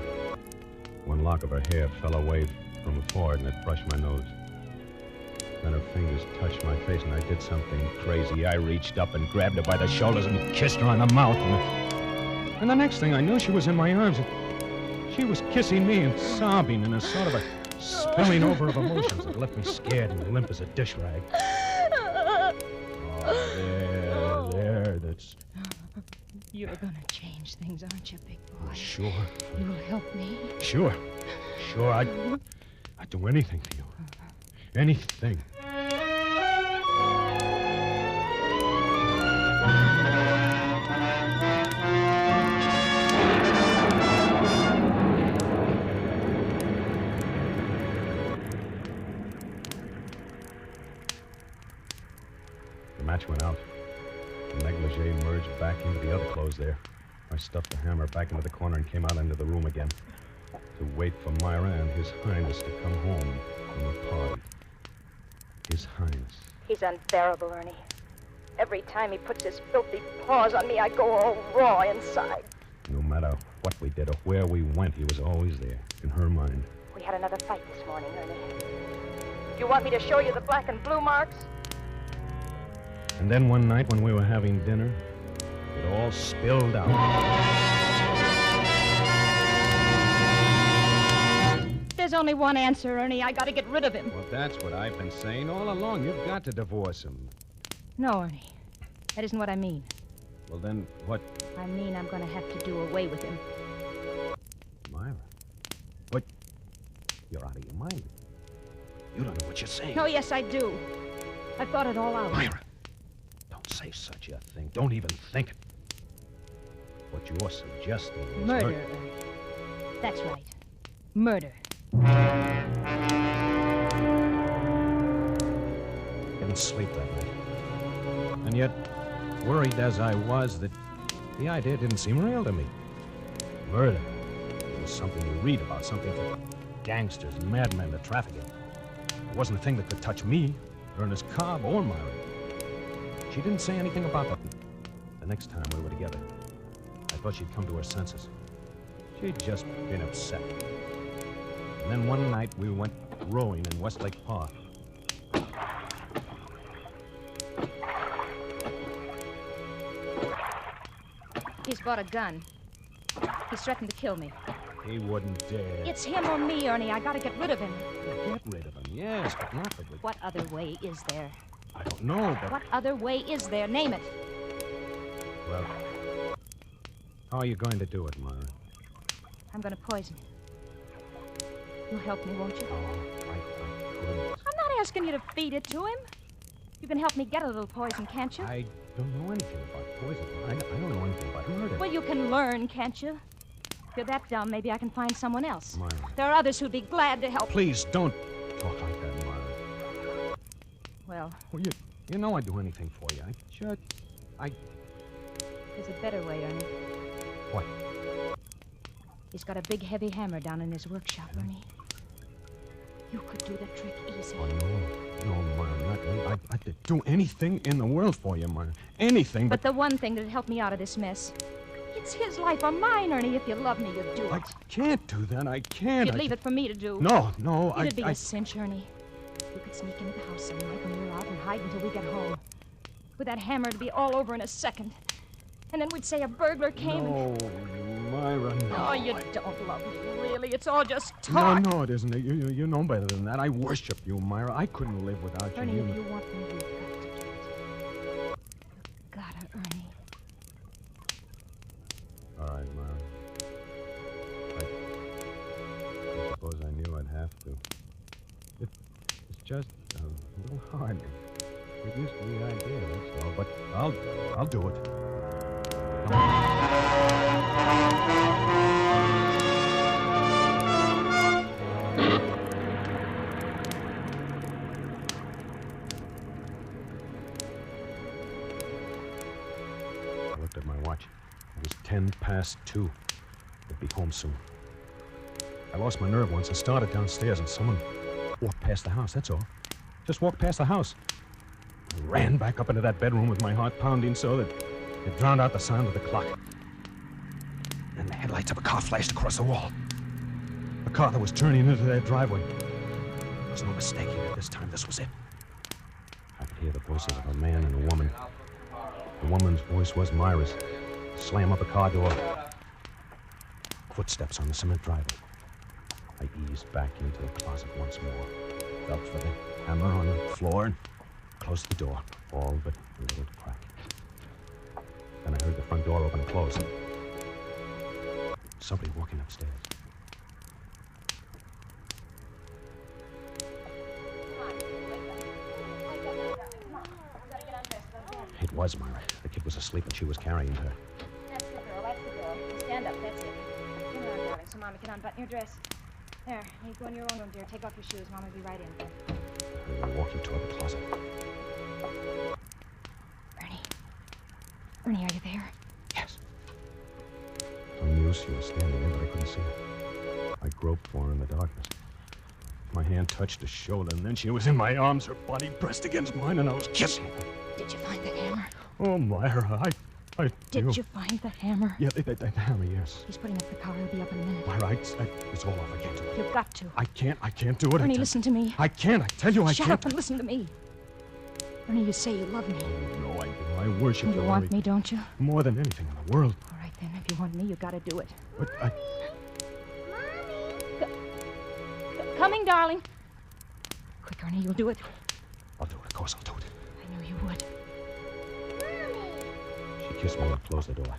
One lock of her hair fell away from the forehead, and it brushed my nose. Then her fingers touched my face, and I did something crazy. I reached up and grabbed her by the shoulders and kissed her on the mouth. And the next thing I knew, she was in my arms. She was kissing me and sobbing in a sort of a spilling over of emotions that left me scared and limp as a dish rag. Oh, there, that's... You're gonna change things, aren't you, big boy? Sure. You'll help me? Sure, I'd do anything for you. Anything. The match went out. The negligee merged back into the other clothes there. I stuffed the hammer back into the corner and came out into the room again to wait for Myra and His Highness to come home from the party. His Highness. He's unbearable, Ernie. Every time he puts his filthy paws on me, I go all raw inside. No matter what we did or where we went, he was always there, in her mind. We had another fight this morning, Ernie. Do you want me to show you the black and blue marks? And then one night when we were having dinner, it all spilled out. There's only one answer, Ernie. I gotta get rid of him. Well, that's what I've been saying all along. You've got to divorce him. No, Ernie. That isn't what I mean. Well, then what? I mean I'm gonna have to do away with him. Myra. What? You're out of your mind. You don't know what you're saying. Oh, yes, I do. I've thought it all out. Myra. Don't say such a thing. Don't even think it. What you're suggesting is... Murder, Ernie. That's right. Murder. Didn't sleep that night. And yet, worried as I was, that the idea didn't seem real to me. Murder. It was something you read about, something for gangsters and madmen to traffic in. It wasn't a thing that could touch me, Ernest Cobb, or Myra. She didn't say anything about it. The next time we were together, I thought she'd come to her senses. She'd just been upset. And then one night we went rowing in Westlake Park. bought a gun. He's threatened to kill me. He wouldn't dare. It's him or me, Ernie. I gotta get rid of him. Get rid of him, yes, but not with... What other way is there? I don't know, but... What other way is there? Name it. Well, how are you going to do it, Myra? I'm gonna poison you. You'll help me, won't you? Oh, I couldn't. I'm not asking you to feed it to him. You can help me get a little poison, can't you? I don't know anything about poison. I don't know anything about murder. Well, you can learn, can't you? If you're that dumb, maybe I can find someone else. Myra. There are others who'd be glad to help. Please, don't talk like that, Myra. Well, You know I'd do anything for you. there's a better way, Ernie. What? He's got a big, heavy hammer down in his workshop, Ernie. You could do the trick easy. Oh, no, Myra, not me. I'd do anything in the world for you, Myra. Anything, But the one thing that'd help me out of this mess. It's his life or mine, Ernie. If you love me, you'd do it. I can't do that. I can't. You'd leave it for me to do. No, It'd be a cinch, Ernie. You could sneak into the house some night when we're out and hide until we get home. With that hammer, it'd be all over in a second. And then we'd say a burglar came No, Myra, no. Oh, you don't love me, really. It's all just talk. No, it isn't. You know better than that. I worship you, Myra. I couldn't live without you. Ernie, if you want me, you've got to do it. You've gotta, Ernie. All right, Myra. I suppose I knew I'd have to. It's just a little hard. It used to be the idea, that's all. But I'll do it. I looked at my watch. It was 2:10. I'd be home soon. I lost my nerve once and started downstairs, and someone walked past the house, that's all. Just walked past the house. I ran back up into that bedroom with my heart pounding so that it drowned out the sound of the clock. And the headlights of a car flashed across the wall. A car that was turning into their driveway. There was no mistaking it this time. This was it. I could hear the voices of a man and a woman. The woman's voice was Myra's. Slam up a car door. Footsteps on the cement driveway. I eased back into the closet once more. Felt for the hammer on the floor and closed the door. All but a little crack. Then I heard the front door open and close. Somebody walking upstairs. It was Myra. The kid was asleep and she was carrying her. That's the girl, that's the girl. Stand up, that's it. Turn around, darling, so Mama can unbutton your dress. There, you go in your own room, dear. Take off your shoes. Mama will be right in. We were walking toward the closet. Ernie, are you there? Yes. I knew she was standing there, but I couldn't see her. I groped for her in the darkness. My hand touched her shoulder, and then she was in my arms, her body pressed against mine, and I was kissing her. Did you find the hammer? Oh, Myra, I Did you find the hammer? Yeah, the hammer, yes. He's putting up the car. He'll be up in a minute. Myra, it's all off. I can't do it. You've got to. I can't do it. Ernie, listen to me. I can't. I tell you, I Shut can't. up and listen to me. Ernie, you say you love me. No, I do. I worship You you. want me, don't you? More than anything in the world. All right, then. If you want me, you got to do it. But I... Coming, darling. Quick, Ernie, you'll do it. I'll do it. Of course I'll do it. I knew you would. She kissed me and closed the door.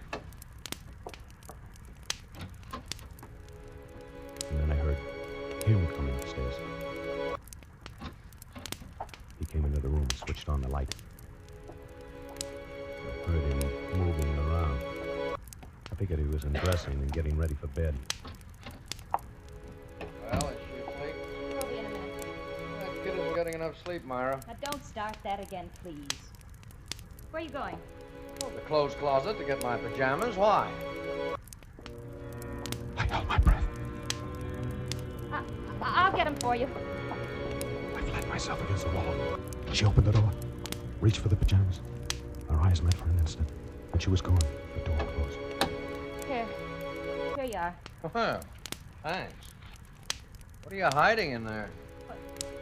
And then I heard him coming upstairs. He came into the room and switched on the light. I heard him moving around. I figured he was undressing and getting ready for bed. Well, is she asleep? We'll be in a minute. That kid isn't getting enough sleep, Myra. Now, don't start that again, please. Where are you going? Oh, the clothes closet to get my pajamas. Why? I held my breath. I'll get him for you. I flattened myself against the wall. She opened the door, reached for the pajamas. Our eyes met for an instant, and she was gone. The door closed. Here you are. Well, thanks. What are you hiding in there?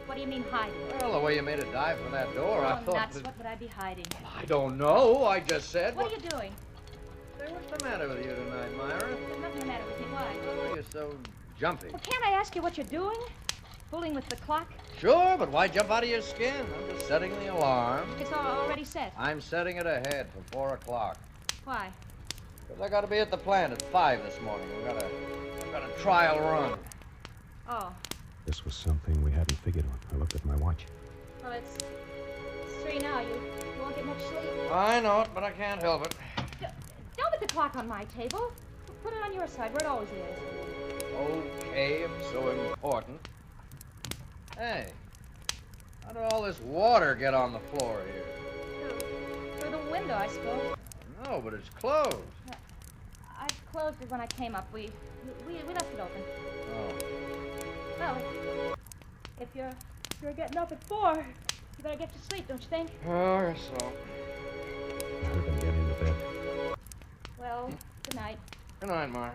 What do you mean hiding? Well, the way you made a dive for that door, I thought nuts. that... What would I be hiding? I don't know. I just said... What are you doing? Say, what's the matter with you tonight, Myra? There's nothing the matter with me. Why? Why are you so jumpy? Well, can't I ask you what you're doing? Fooling with the clock? Sure, but why jump out of your skin? I'm just setting the alarm. It's already set. I'm setting it ahead for 4 o'clock. Why? Because I got to be at the plant at 5 this morning. I've got a trial run. Oh. This was something we hadn't figured on. I looked at my watch. Well, it's 3 now. You won't get much sleep. I know it, but I can't help it. Don't put the clock on my table. Put it on your side, where it always is. Okay, if it's so important. Hey, how did all this water get on the floor here? Through the window, I suppose. No, but it's closed. I closed it when I came up. We left it open. Oh. Well, if you're getting up at 4, you better get to sleep, don't you think? Oh, I guess so. I heard them get into bed. Well, good night. Good night, Myra.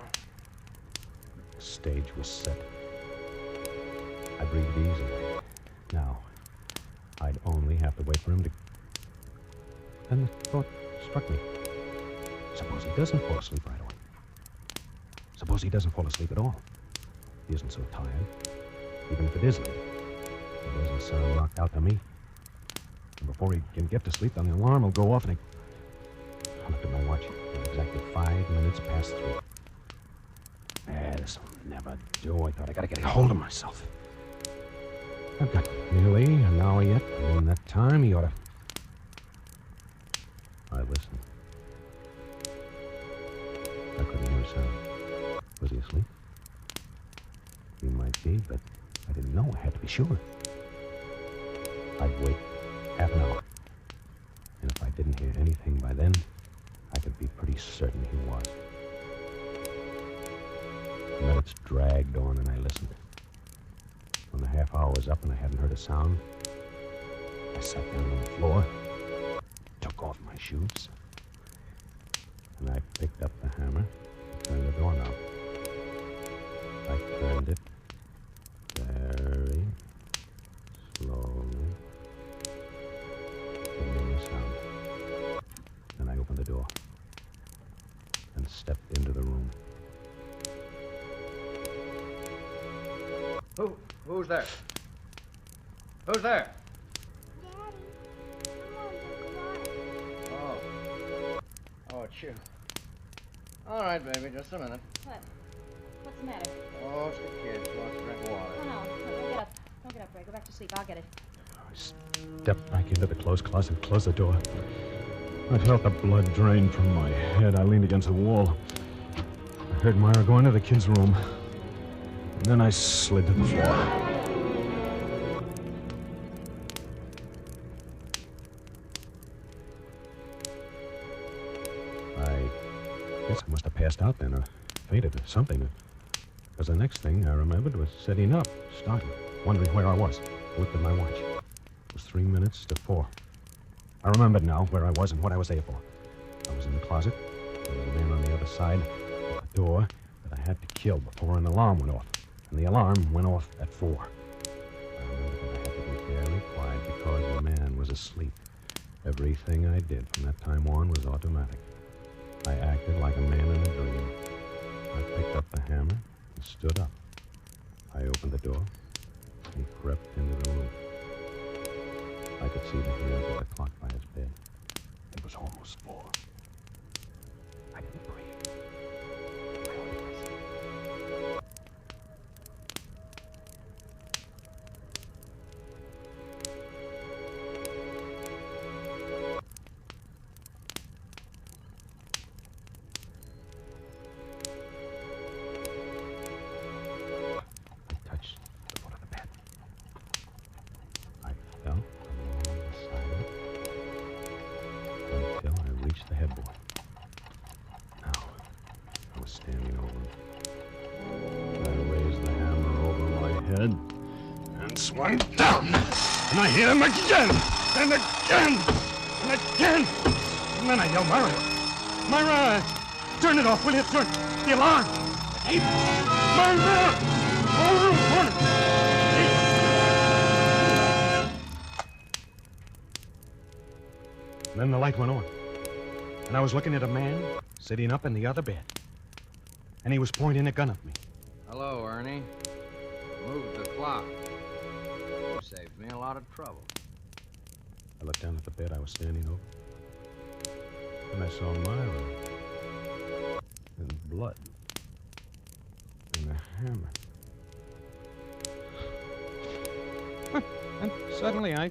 The stage was set. I breathed easily. Now, I'd only have to wait for him to... Then the thought struck me. Suppose he doesn't fall asleep right away. Suppose he doesn't fall asleep at all. He isn't so tired. Even if it is late, it doesn't sound knocked out to me. And before he can get to sleep, then the alarm will go off, and I looked at my watch. It was exactly 5 minutes past 3. This will never do. I thought I gotta get a hold of myself. I've got nearly an hour yet, and in that time he ought to... I listened. I couldn't hear a sound. Was he asleep? He might be, but I didn't know. I had to be sure. I'd wait half an hour. And if I didn't hear anything by then, I could be pretty certain he was. The minutes dragged on, and I listened. When the half hour was up and I hadn't heard a sound, I sat down on the floor, took off my shoes, and I picked up the hammer and turned the doorknob. I turned it very slowly. Didn't hear a sound. Then I opened the door and stepped into the room. Who's there? Who's there? Oh, it's you. All right, baby, just a minute. What? What's the matter? Oh, it's the kid. She wants to drink water. No, don't get up. Don't get up, Ray. Go back to sleep. I'll get it. I stepped back into the clothes closet and closed the door. I felt the blood drain from my head. I leaned against the wall. I heard Myra go into the kids' room. And then I slid to the floor. I guess I must have passed out then, or fainted, or something. Because the next thing I remembered was sitting up, startled, wondering where I was. I looked at my watch. It was 3 minutes to 4. I remembered now where I was and what I was there for. I was in the closet. There was a man on the other side of the door that I had to kill before an alarm went off. And the alarm went off at 4. I remember that I had to be very quiet because the man was asleep. Everything I did from that time on was automatic. I acted like a man in a dream. I picked up the hammer and stood up. I opened the door and crept into the room. I could see the hands of the clock by his bed. It was almost 4. I didn't breathe. I only listened. Swung down, and I hit him again, and again, and again. And then I yelled, Myra, Myra, turn it off, will you? Turn the alarm. Hey, Myra, over the corner. Then the light went on, and I was looking at a man sitting up in the other bed. And he was pointing a gun at me. Hello, Ernie. Moved the clock. You saved me a lot of trouble. I looked down at the bed I was standing over. And I saw Myra. And blood. And a hammer. And suddenly I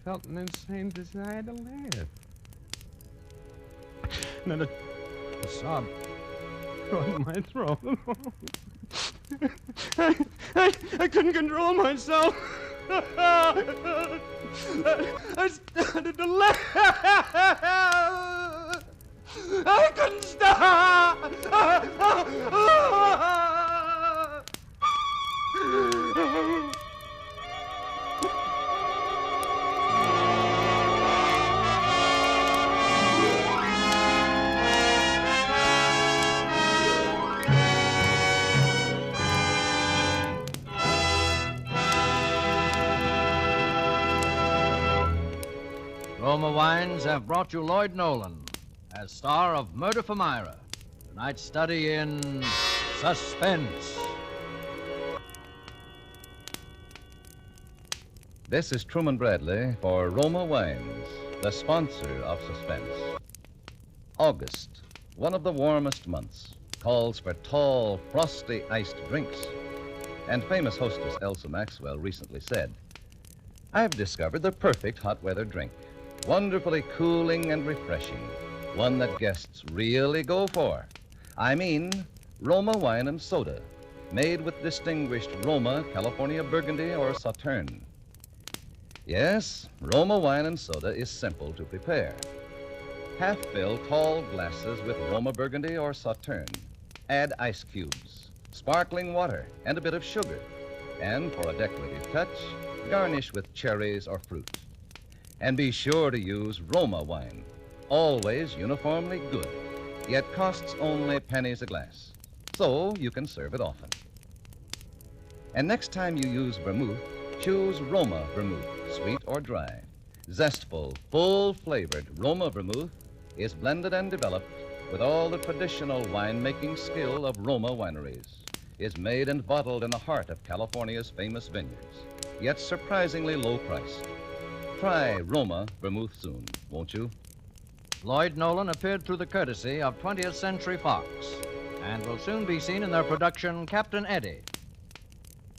felt an insane desire to live. And then a sob caught my throat. I couldn't control myself. I started to laugh. I couldn't stop. Roma Wines have brought you Lloyd Nolan as star of Murder for Myra, tonight's study in Suspense. This is Truman Bradley for Roma Wines, the sponsor of Suspense. August, one of the warmest months, calls for tall, frosty iced drinks. And famous hostess Elsa Maxwell recently said, "I've discovered the perfect hot weather drink. Wonderfully cooling and refreshing. One that guests really go for. I mean, Roma wine and soda, made with distinguished Roma, California Burgundy, or Sauterne. Yes, Roma wine and soda is simple to prepare. Half-fill tall glasses with Roma Burgundy or Sauterne. Add ice cubes, sparkling water, and a bit of sugar. And for a decorative touch, garnish with cherries or fruit. And be sure to use Roma wine, always uniformly good, yet costs only pennies a glass, so you can serve it often. And next time you use vermouth, choose Roma vermouth, sweet or dry. Zestful, full-flavored Roma vermouth is blended and developed with all the traditional winemaking skill of Roma wineries, is made and bottled in the heart of California's famous vineyards, yet surprisingly low-priced. Try Roma vermouth soon, won't you? Lloyd Nolan appeared through the courtesy of 20th Century Fox and will soon be seen in their production Captain Eddie.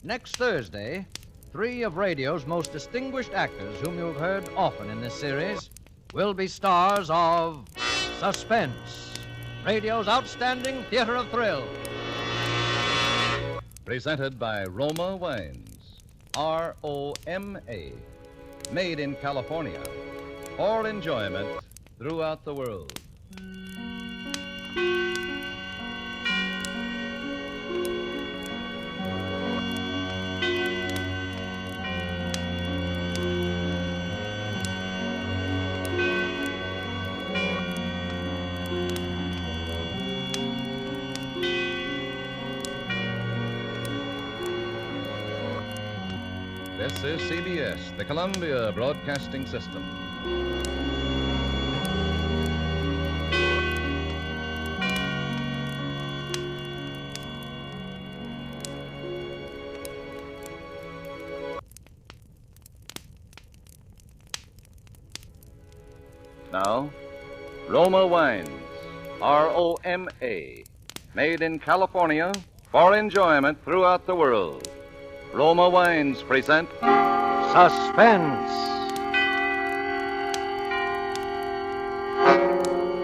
Next Thursday, 3 of radio's most distinguished actors whom you've heard often in this series will be stars of Suspense, radio's outstanding theater of thrills. Presented by Roma Wines, R-O-M-A, made in California, for enjoyment throughout the world. This is CBS, the Columbia Broadcasting System. Now, Roma Wines, R-O-M-A, made in California for enjoyment throughout the world. Roma Wines present Suspense.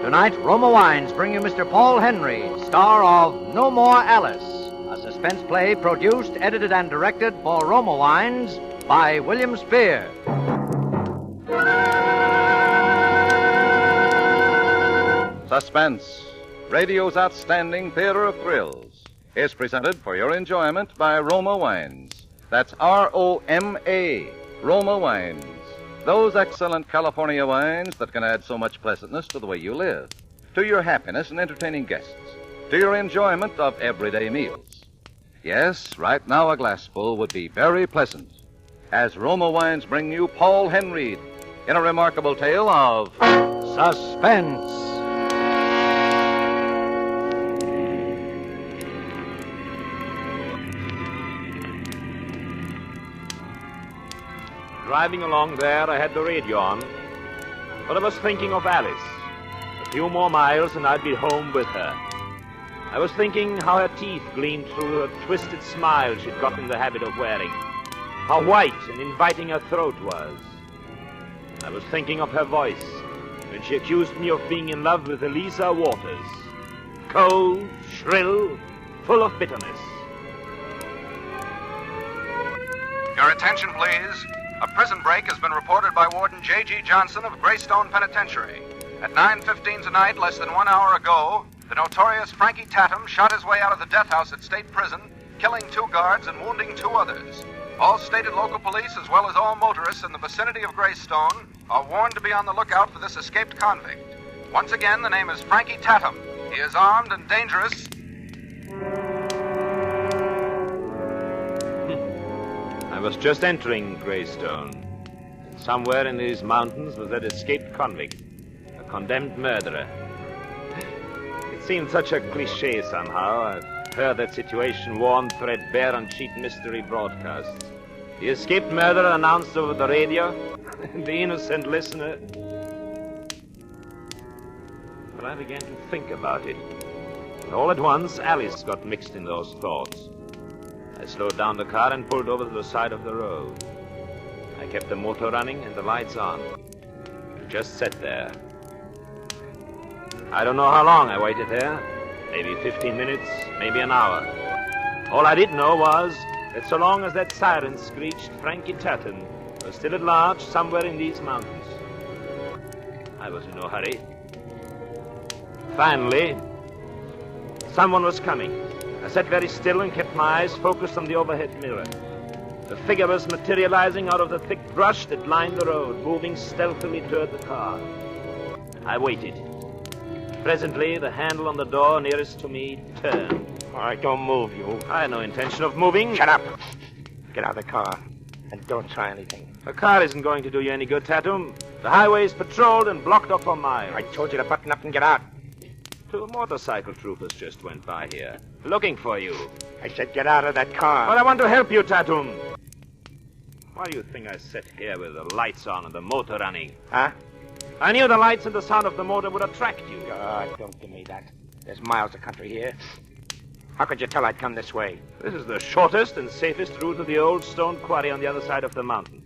Tonight, Roma Wines bring you Mr. Paul Henry, star of No More Alice, a suspense play produced, edited, and directed for Roma Wines by William Spear. Suspense, radio's outstanding theater of thrills, is presented for your enjoyment by Roma Wines. That's R-O-M-A, Roma Wines. Those excellent California wines that can add so much pleasantness to the way you live, to your happiness in entertaining guests, to your enjoyment of everyday meals. Yes, right now a glassful would be very pleasant, as Roma Wines bring you Paul Henry in a remarkable tale of Suspense. Driving along there, I had the radio on. But I was thinking of Alice. A few more miles and I'd be home with her. I was thinking how her teeth gleamed through her twisted smile she'd got in the habit of wearing. How white and inviting her throat was. I was thinking of her voice when she accused me of being in love with Elisa Waters. Cold, shrill, full of bitterness. Your attention, please. A prison break has been reported by Warden J.G. Johnson of Greystone Penitentiary. At 9:15 tonight, less than 1 hour ago, the notorious Frankie Tatum shot his way out of the death house at State Prison, killing 2 guards and wounding 2 others. All state and local police, as well as all motorists in the vicinity of Greystone, are warned to be on the lookout for this escaped convict. Once again, the name is Frankie Tatum. He is armed and dangerous. I was just entering Greystone. Somewhere in these mountains was that escaped convict, a condemned murderer. It seemed such a cliché somehow. I've heard that situation worn threadbare on cheap mystery broadcasts. The escaped murderer announced over the radio, the innocent listener. But I began to think about it. And all at once, Alice got mixed in those thoughts. I slowed down the car and pulled over to the side of the road. I kept the motor running and the lights on. Just sat there. I don't know how long I waited there. Maybe 15 minutes, maybe an hour. All I did know was that so long as that siren screeched, Frankie Tatum was still at large somewhere in these mountains. I was in no hurry. Finally, someone was coming. I sat very still and kept my eyes focused on the overhead mirror. The figure was materializing out of the thick brush that lined the road, moving stealthily toward the car. I waited. Presently, the handle on the door nearest to me turned. All right, don't move, you. I had no intention of moving. Shut up. Get out of the car and don't try anything. The car isn't going to do you any good, Tatum. The highway is patrolled and blocked up for miles. I told you to button up and get out. 2 motorcycle troopers just went by here, looking for you. I said get out of that car. But I want to help you, Tatum. Why do you think I sat here with the lights on and the motor running? Huh? I knew the lights and the sound of the motor would attract you. Don't give me that. There's miles of country here. How could you tell I'd come this way? This is the shortest and safest route to the old stone quarry on the other side of the mountain.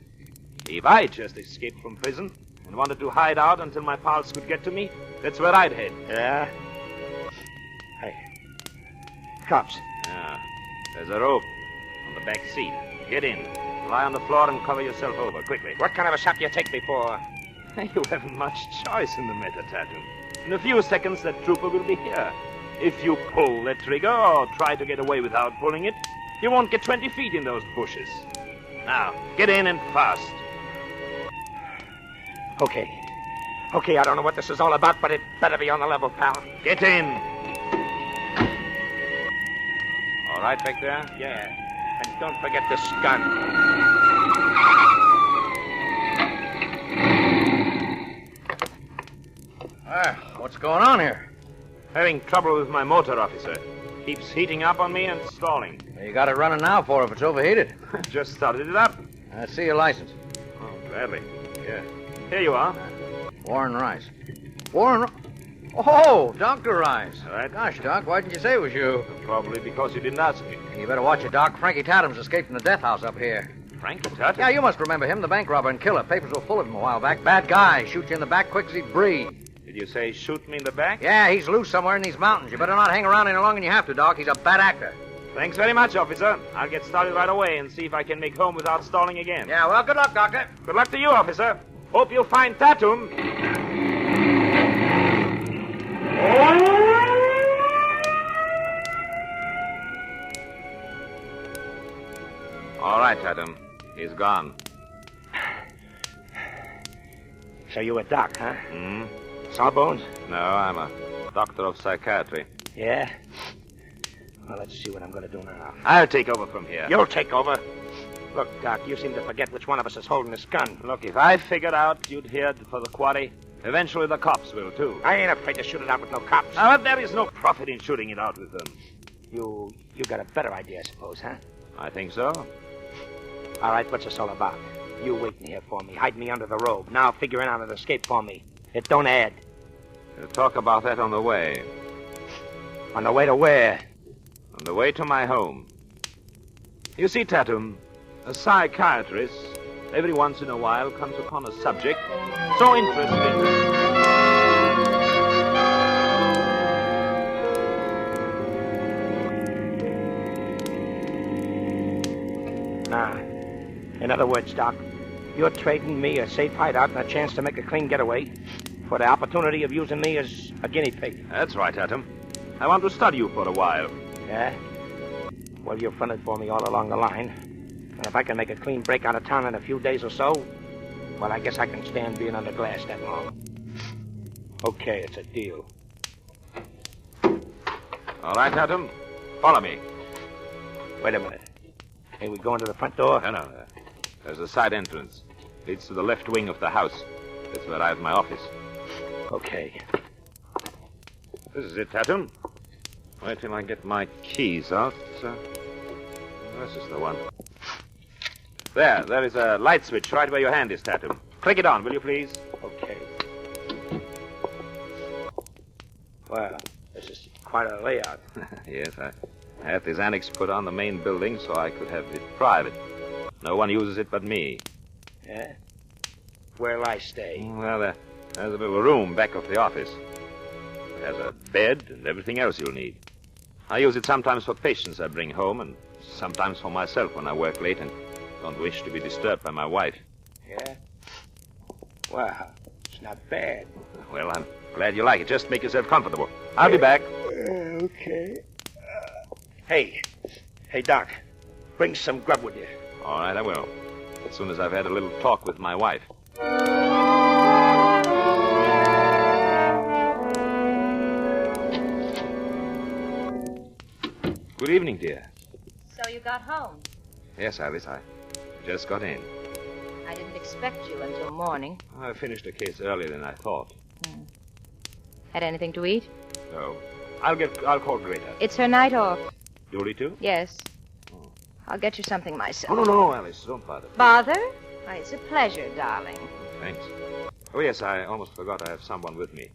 If I just escaped from prison and wanted to hide out until my pals could get to me, that's where I'd head. Yeah? Hey. Cops. Yeah. There's a rope on the back seat. Get in. Lie on the floor and cover yourself over, quickly. What kind of a shot do you take me for? You haven't much choice in the matter, Tatum. In a few seconds, that trooper will be here. If you pull that trigger or try to get away without pulling it, you won't get 20 feet in those bushes. Now, get in and fast. Okay. Okay, I don't know what this is all about, but it better be on the level, pal. Get in. All right back there? Yeah. And don't forget this gun. What's going on here? Having trouble with my motor, officer. Keeps heating up on me and stalling. Well, you got it running now for if it's overheated. Just started it up. I see your license. Oh, gladly. Yeah. Here you are. Warren Rice. Oh, Dr. Rice. All right. Gosh, Doc, why didn't you say it was you? Probably because you didn't ask me. You better watch it, Doc. Frankie Tatum's escaped from the death house up here. Frankie Tatum? Yeah, you must remember him, the bank robber and killer. Papers were full of him a while back. Bad guy. Shoot you in the back quick as he'd breathe. Did you say shoot me in the back? Yeah, he's loose somewhere in these mountains. You better not hang around any longer than you have to, Doc. He's a bad actor. Thanks very much, officer. I'll get started right away and see if I can make home without stalling again. Yeah, well, good luck, Doctor. Good luck to you, officer. Hope you'll find Tatum. All right, Tatum. He's gone. So you a doc, huh? Hmm? Sawbones? No, I'm a doctor of psychiatry. Yeah? Well, let's see what I'm going to do now. I'll take over from here. You'll take over? Look, Doc, you seem to forget which one of us is holding this gun. Look, if I figured out you'd head for the quarry, eventually the cops will, too. I ain't afraid to shoot it out with no cops. But there is no profit in shooting it out with them. You got a better idea, I suppose, huh? I think so. All right, what's this all about? You waiting here for me, hiding me under the robe, now figuring out an escape for me. It don't add. We'll talk about that on the way. On the way to where? On the way to my home. You see, Tatum, a psychiatrist every once in a while comes upon a subject so interesting. In other words, Doc, you're trading me a safe hideout and a chance to make a clean getaway for the opportunity of using me as a guinea pig. That's right, Tatum. I want to study you for a while. Yeah? Well, you've fronted for me all along the line. And if I can make a clean break out of town in a few days or so, well, I guess I can stand being under glass that long. Okay, it's a deal. All right, Tatum. Follow me. Wait a minute. Hey, we going to the front door? No. There's a side entrance. Leads to the left wing of the house. That's where I have my office. Okay. This is it, Tatum. Wait till I get my keys out. This is the one. There is a light switch right where your hand is, Tatum. Click it on, will you please? Okay. Well, this is quite a layout. Yes, I had this annex put on the main building so I could have it private. No one uses it but me. Yeah? Where'll I stay? Well, there's a little room back of the office. It has a bed and everything else you'll need. I use it sometimes for patients I bring home and sometimes for myself when I work late and don't wish to be disturbed by my wife. Yeah? Well, it's not bad. Well, I'm glad you like it. Just make yourself comfortable. I'll be back. Okay. Hey, Doc, bring some grub with you. All right, I will. As soon as I've had a little talk with my wife. Good evening, dear. So you got home? Yes, Alice, I just got in. I didn't expect you until morning. I finished the case earlier than I thought. Had anything to eat? No. I'll call Greta. It's her night off. Julie, too? Yes. I'll get you something myself. Oh, no, Alice. Don't bother. Bother? Why, it's a pleasure, darling. Thanks. Oh, yes, I almost forgot I have someone with me.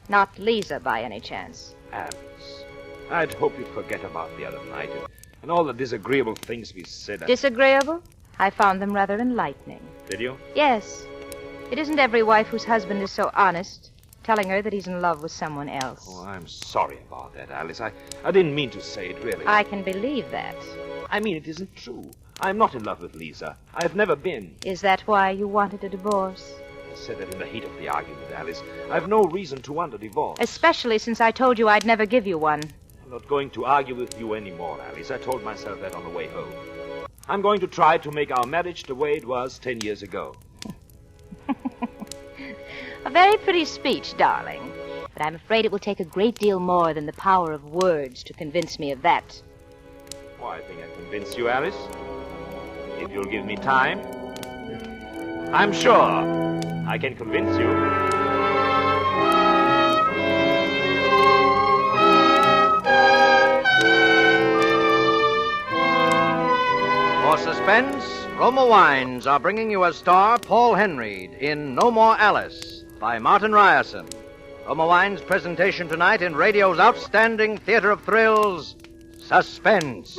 Not Lisa, by any chance. Alice. I'd hoped you'd forget about the other night and all the disagreeable things we said. Disagreeable? I found them rather enlightening. Did you? Yes. It isn't every wife whose husband is so honest, telling her that he's in love with someone else. Oh, I'm sorry about that, Alice. I didn't mean to say it, really. I can believe that. I mean, it isn't true. I'm not in love with Lisa. I've never been. Is that why you wanted a divorce? I said that in the heat of the argument, Alice. I've no reason to want a divorce. Especially since I told you I'd never give you one. I'm not going to argue with you anymore, Alice. I told myself that on the way home. I'm going to try to make our marriage the way it was 10 years ago. A very pretty speech, darling. But I'm afraid it will take a great deal more than the power of words to convince me of that. Oh, I think I convinced you, Alice. If you'll give me time. I'm sure I can convince you. For Suspense, Roma Wines are bringing you as star Paul Henreid in No More Alice by Martin Ryerson. Roma Wines' presentation tonight in radio's outstanding theater of thrills, Suspense.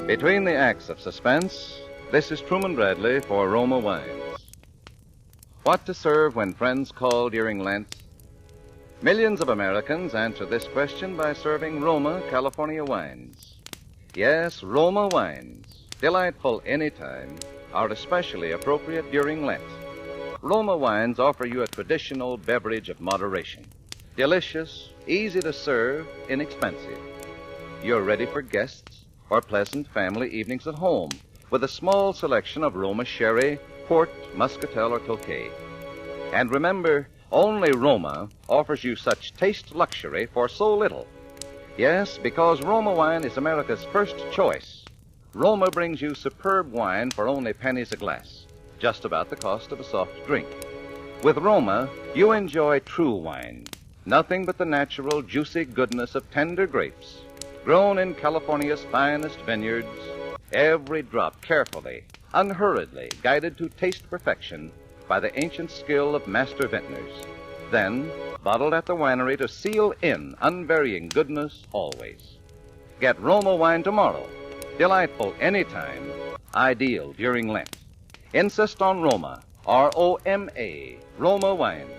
Between the acts of Suspense, this is Truman Bradley for Roma Wines. What to serve when friends call during Lent? Millions of Americans answer this question by serving Roma California wines. Yes, Roma wines, delightful anytime, are especially appropriate during Lent. Roma wines offer you a traditional beverage of moderation. Delicious, easy to serve, inexpensive. You're ready for guests or pleasant family evenings at home with a small selection of Roma sherry, port, muscatel, or Tokay. And remember, only Roma offers you such taste luxury for so little. Yes, because Roma wine is America's first choice. Roma brings you superb wine for only pennies a glass, just about the cost of a soft drink. With Roma, you enjoy true wine, Nothing but the natural, juicy goodness of tender grapes, grown in California's finest vineyards, every drop carefully, unhurriedly, guided to taste perfection by the ancient skill of master vintners. Then, bottled at the winery to seal in unvarying goodness always. Get Roma wine tomorrow. Delightful anytime, ideal during Lent. Insist on Roma, R-O-M-A, Roma wines.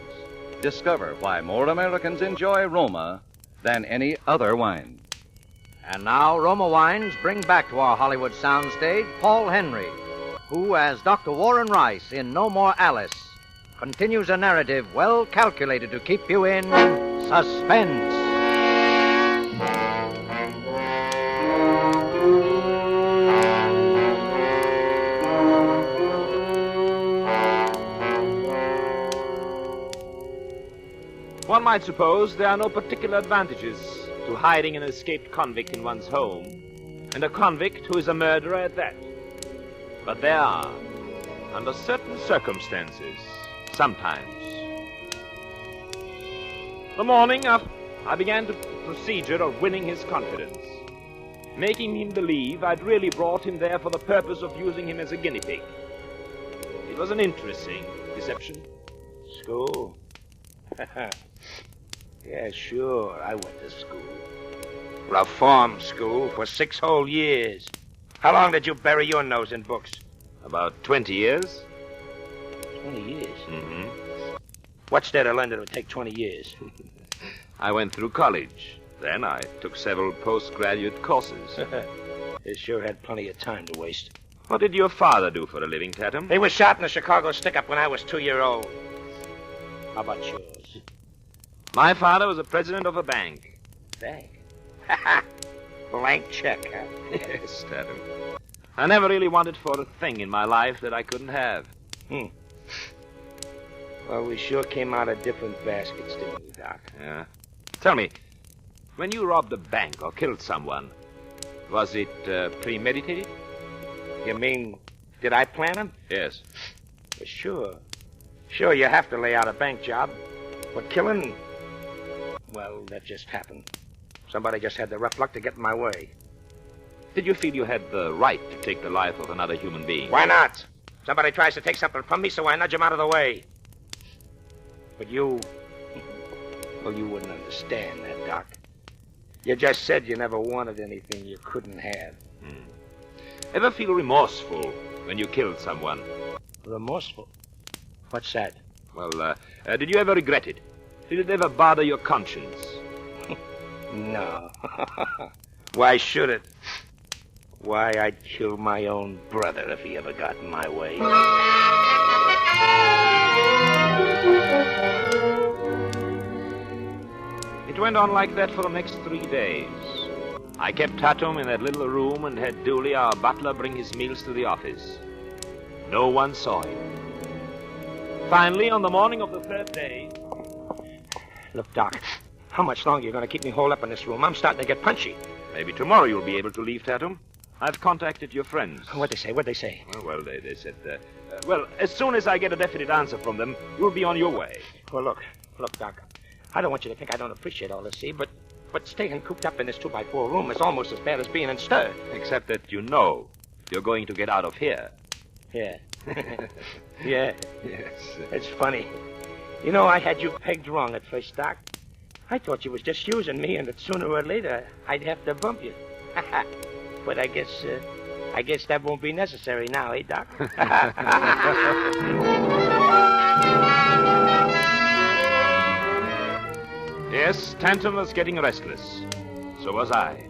Discover why more Americans enjoy Roma than any other wine. And now, Roma Wines bring back to our Hollywood soundstage Paul Henry, who, as Dr. Warren Rice in No More Alice, continues a narrative well calculated to keep you in suspense. One might suppose there are no particular advantages to hiding an escaped convict in one's home, and a convict who is a murderer at that. But there are, under certain circumstances, sometimes. The morning after, I began the procedure of winning his confidence, making him believe I'd really brought him there for the purpose of using him as a guinea pig. It was an interesting deception. School? Yeah, sure, I went to school. Reform school for 6 whole years. How long did you bury your nose in books? About 20 years. 20 years? Mm-hmm. What's there to learn that would take 20 years? I went through college. Then I took several postgraduate courses. You sure had plenty of time to waste. What did your father do for a living, Tatum? He was shot in the Chicago stick-up when I was 2-year-old. How about yours? My father was the president of a bank. Bank? Blank check, huh? Yes, Tatum. I never really wanted for a thing in my life that I couldn't have. Well, we sure came out of different baskets, didn't we, Doc? Yeah. Tell me, when you robbed a bank or killed someone, was it premeditated? You mean, did I plan them? Yes. Well, sure. Sure, you have to lay out a bank job. But killing, well, that just happened. Somebody just had the rough luck to get in my way. Did you feel you had the right to take the life of another human being? Why not? Somebody tries to take something from me, so I nudge him out of the way. But you, well, you wouldn't understand that, Doc. You just said you never wanted anything you couldn't have. Ever feel remorseful when you killed someone? Remorseful? What's that? Well, did you ever regret it? Did it ever bother your conscience? No. Why should it? Why, I'd kill my own brother if he ever got in my way. It went on like that for the next 3 days. I kept Tatum in that little room and had Dooley, our butler, bring his meals to the office. No one saw him. Finally, on the morning of the 3rd day... Look, Doc, how much longer are you going to keep me holed up in this room? I'm starting to get punchy. Maybe tomorrow you'll be able to leave, Tatum. I've contacted your friends. What'd they say? Well, they said, as soon as I get a definite answer from them, you'll be on your way. Well, look, Doc, I don't want you to think I don't appreciate all this, see, but staying cooped up in this 2x4 room is almost as bad as being in stir. Except that you know you're going to get out of here. Yeah. Yeah. Yes. It's funny. You know, I had you pegged wrong at first, Doc. I thought you was just using me, and that sooner or later I'd have to bump you. But I guess that won't be necessary now, eh, Doc? Yes, Tatum was getting restless. So was I.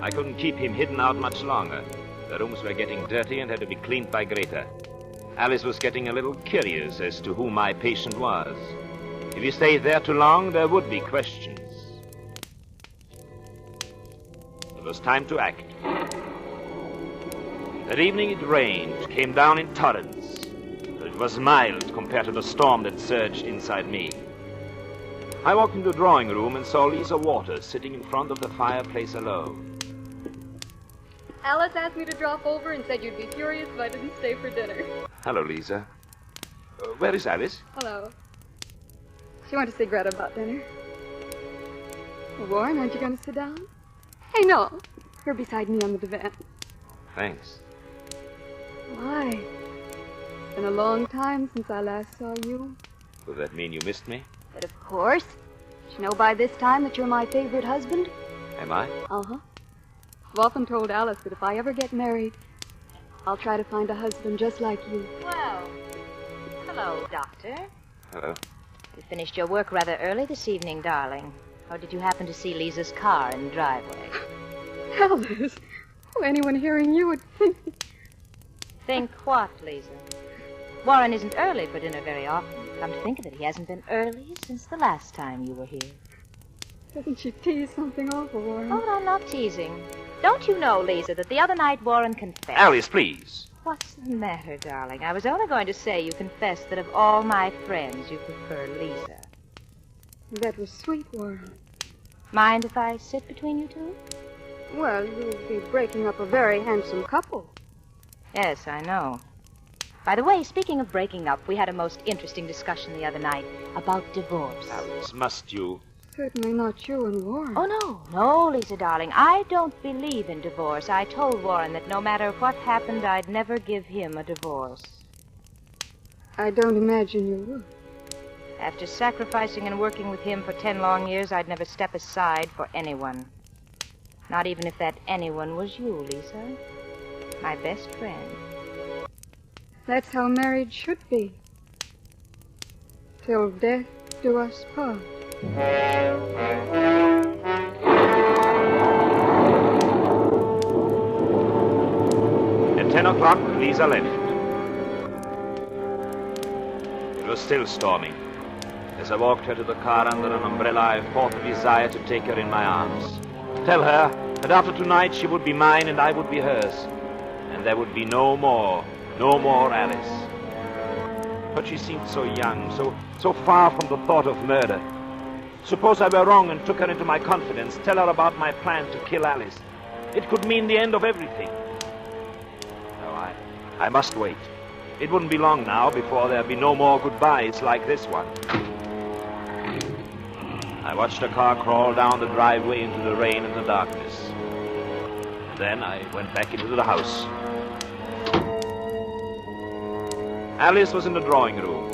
I couldn't keep him hidden out much longer. The rooms were getting dirty and had to be cleaned by Greta. Alice was getting a little curious as to who my patient was. If he stayed there too long, there would be questions. It was time to act. That evening it rained, came down in torrents, but it was mild compared to the storm that surged inside me. I walked into the drawing room and saw Lisa Waters sitting in front of the fireplace alone. Alice asked me to drop over and said you'd be furious if I didn't stay for dinner. Hello, Lisa. Where is Alice? Hello. She went to see Greta about dinner. Well, Warren, aren't you going to sit down? Hey, no. You're beside me on the divan. Thanks. Why? It's been a long time since I last saw you. Does that mean you missed me? But of course. Did you know by this time that you're my favorite husband? Am I? Uh-huh. I've often told Alice that if I ever get married, I'll try to find a husband just like you. Well, hello, Doctor. Hello. You finished your work rather early this evening, darling. Or did you happen to see Lisa's car in the driveway? Alice, well, anyone hearing you would think... Think what, Lisa? Warren isn't early for dinner very often. Come to think of it, he hasn't been early since the last time you were here. Doesn't she tease something awful, Warren? Oh, I'm not teasing. Don't you know, Lisa, that the other night Warren confessed... Alice, please. What's the matter, darling? I was only going to say you confessed that of all my friends, you prefer Lisa. That was sweet, Warren. Mind if I sit between you two? Well, you'll be breaking up a very handsome couple. Yes, I know. By the way, speaking of breaking up, we had a most interesting discussion the other night about divorce. Alice, must you? Certainly not you and Warren. Oh, no, Lisa, darling. I don't believe in divorce. I told Warren that no matter what happened, I'd never give him a divorce. I don't imagine you would. After sacrificing and working with him for 10 long years, I'd never step aside for anyone. Not even if that anyone was you, Lisa. My best friend. That's how marriage should be. Till death do us part. At 10 o'clock, Lisa left. It was still storming. As I walked her to the car under an umbrella, I fought the desire to take her in my arms. Tell her that after tonight she would be mine and I would be hers. And there would be no more Alice. But she seemed so young, so far from the thought of murder. Suppose I were wrong and took her into my confidence, tell her about my plan to kill Alice. It could mean the end of everything. No, I must wait. It wouldn't be long now before there'd be no more goodbyes like this one. I watched the car crawl down the driveway into the rain and the darkness. Then I went back into the house. Alice was in the drawing room.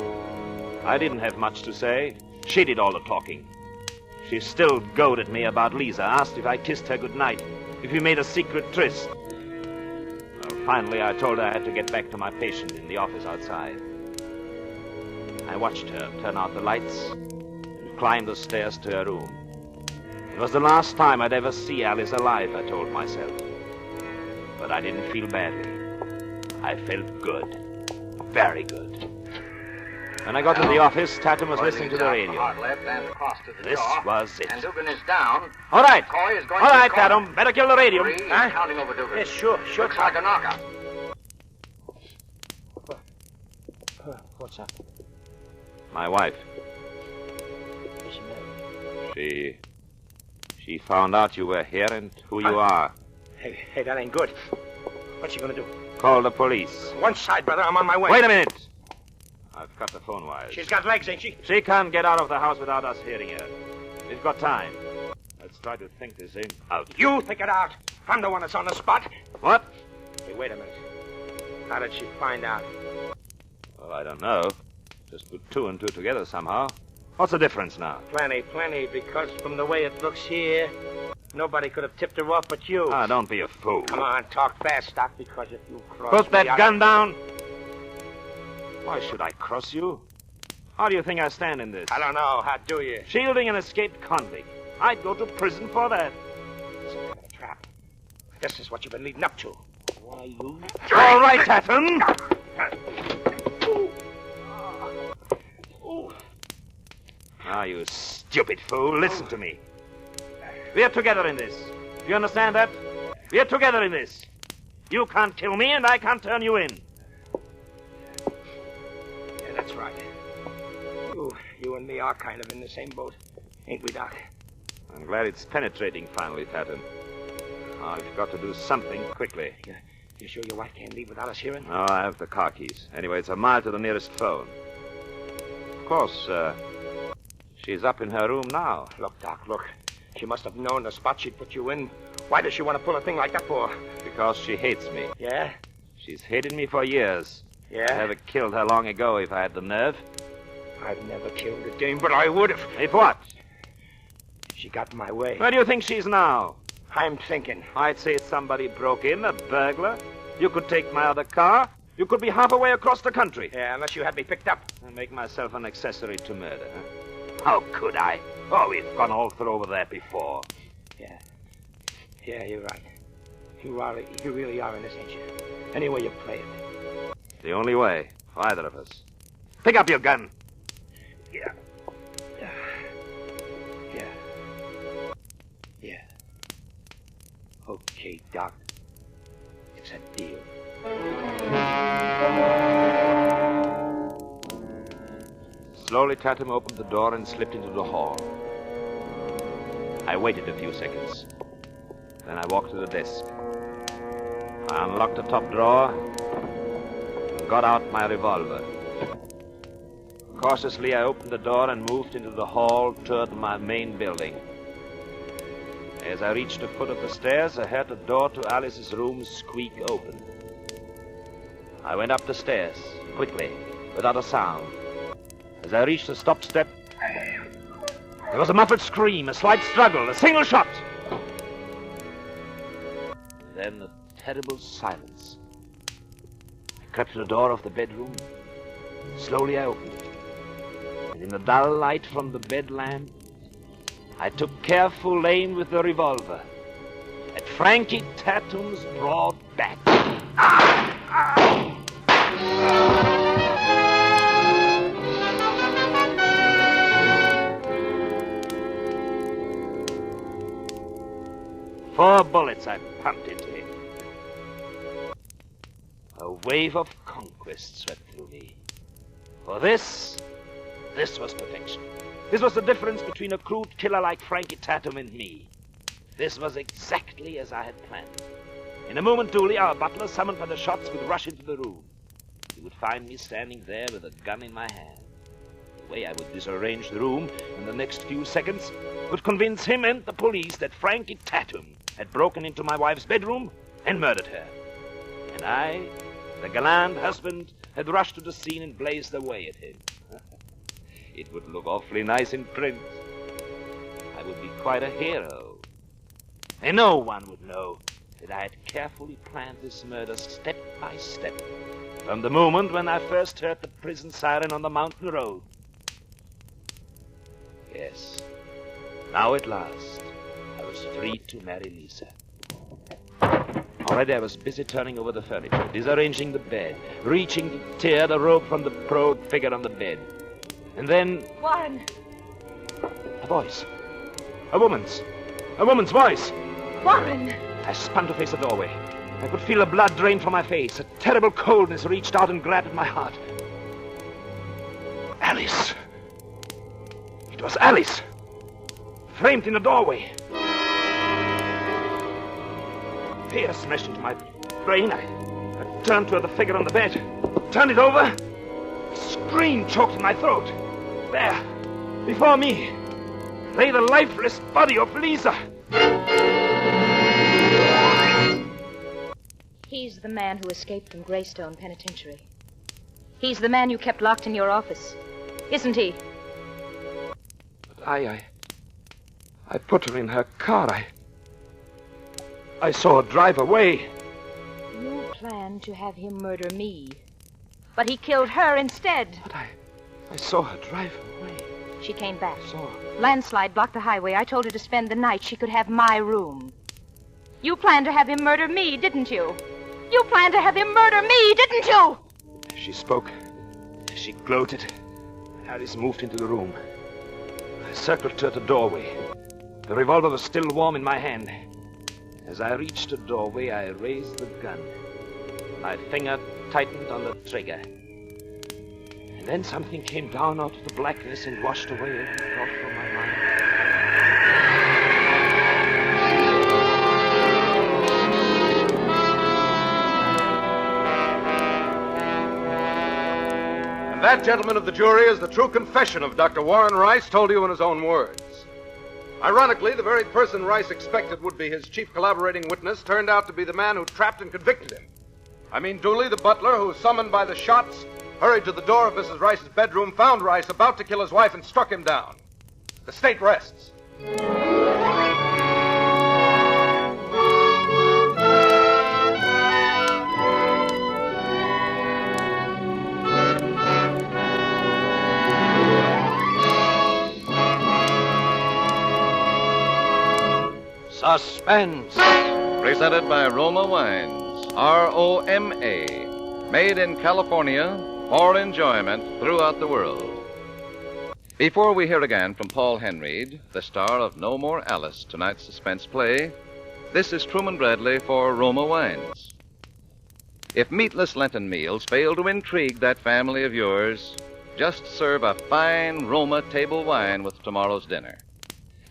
I didn't have much to say. She did all the talking. She still goaded me about Lisa, asked if I kissed her goodnight, if we made a secret tryst. Well, finally, I told her I had to get back to my patient in the office outside. I watched her turn out the lights and climb the stairs to her room. It was the last time I'd ever see Alice alive, I told myself. But I didn't feel badly. I felt good. Very good. When I got to the office, Tatum was listening to the radio. This was it. And Dugan is down. All right. McCoy is going All to right, call Tatum. Better kill the radio. He's Huh? counting over Dugan. Yes, sure. Looks like a knockout. What's up? My wife. She found out you were here and who you are. Hey, that ain't good. What's she gonna do? Call the police. One side, brother. I'm on my way. Wait a minute. I've cut the phone wires. She's got legs, ain't she? She can't get out of the house without us hearing her. We've got time. Let's try to think this thing out. You think it out. I'm the one that's on the spot. What? Hey, wait a minute. How did she find out? Well, I don't know. Just put two and two together somehow. What's the difference now? Plenty, because from the way it looks here, nobody could have tipped her off but you. Ah, don't be a fool. Come on, talk fast, Doc, because if you cross Put that me, gun down. Why should I cross you? How do you think I stand in this? I don't know. How do you? Shielding an escaped convict. I'd go to prison for that. Some kind of trap. This is what you've been leading up to. Why, you... All right, Tatum. Now, you stupid fool, listen to me. We're together in this. Do you understand that? We're together in this. You can't kill me, and I can't turn you in. Yeah, that's right. You and me are kind of in the same boat, ain't we, Doc? I'm glad it's penetrating finally, Tatum. Now, I've got to do something quickly. You sure your wife can't leave without us hearing? No, I have the car keys. Anyway, it's a mile to the nearest phone. Of course, She's up in her room now. Look, Doc, look. She must have known the spot she'd put you in. Why does she want to pull a thing like that for? Because she hates me. Yeah? She's hated me for years. Yeah? I'd have killed her long ago if I had the nerve. I've never killed a dame, but I would have. If what? She got in my way. Where do you think she's now? I'm thinking. I'd say somebody broke in, a burglar. You could take my other car. You could be halfway across the country. Yeah, unless you had me picked up. And make myself an accessory to murder, huh? How could I? Oh, we've gone all through over that before. Yeah. Yeah, you're right. You really are in this, ain't you? Any way you play it. The only way for either of us. Pick up your gun. Yeah. Yeah. Okay, Doc. It's a deal. Slowly, Tatum opened the door and slipped into the hall. I waited a few seconds. Then I walked to the desk. I unlocked the top drawer and got out my revolver. Cautiously, I opened the door and moved into the hall toward my main building. As I reached the foot of the stairs, I heard the door to Alice's room squeak open. I went up the stairs, quickly, without a sound. As I reached the stop step, there was a muffled scream, a slight struggle, a single shot. Then a terrible silence. I crept to the door of the bedroom. Slowly I opened it. And in the dull light from the bed lamp, I took careful aim with the revolver at Frankie Tatum's broad back. Four bullets I pumped into him. A wave of conquest swept through me. For this was perfection. This was the difference between a crude killer like Frankie Tatum and me. This was exactly as I had planned. In a moment, Dooley, our butler, summoned by the shots, would rush into the room. He would find me standing there with a gun in my hand. The way I would disarrange the room in the next few seconds would convince him and the police that Frankie Tatum had broken into my wife's bedroom and murdered her. And I, the gallant husband, had rushed to the scene and blazed away at him. It would look awfully nice in print. I would be quite a hero. And no one would know that I had carefully planned this murder step by step, from the moment when I first heard the prison siren on the mountain road. Yes, now at last, I was free to marry Lisa. Already I was busy turning over the furniture, disarranging the bed, reaching to tear the rope from the prone figure on the bed. And then... Warren! A voice. A woman's voice! Warren! I spun to face the doorway. I could feel the blood drain from my face. A terrible coldness reached out and grabbed at my heart. Alice! It was Alice! Framed in the doorway. Fear smashed into my brain. I turned toward the figure on the bed. Turned it over. A scream choked in my throat. There, before me, lay the lifeless body of Lisa. He's the man who escaped from Greystone Penitentiary. He's the man you kept locked in your office, isn't he? But I put her in her car. I saw her drive away. You planned to have him murder me, but he killed her instead. But I saw her drive away. She came back. Saw her. Landslide blocked the highway. I told her to spend the night. She could have my room. You planned to have him murder me, didn't you? You planned to have him murder me, didn't you? She spoke. She gloated. Alice moved into the room. I circled toward the doorway. The revolver was still warm in my hand. As I reached the doorway, I raised the gun. My finger tightened on the trigger. And then something came down out of the blackness and washed away every thought from my mind. That, gentlemen of the jury, is the true confession of Dr. Warren Rice, told you in his own words. Ironically, the very person Rice expected would be his chief collaborating witness turned out to be the man who trapped and convicted him. I mean Dooley, the butler, who, summoned by the shots, hurried to the door of Mrs. Rice's bedroom, found Rice about to kill his wife, and struck him down. The state rests. Suspense. Presented by Roma Wines, ROMA, made in California for enjoyment throughout the world. Before we hear again from Paul Henreid, the star of No More Alice, tonight's suspense play, this is Truman Bradley for Roma Wines. If meatless Lenten meals fail to intrigue that family of yours, just serve a fine Roma table wine with tomorrow's dinner.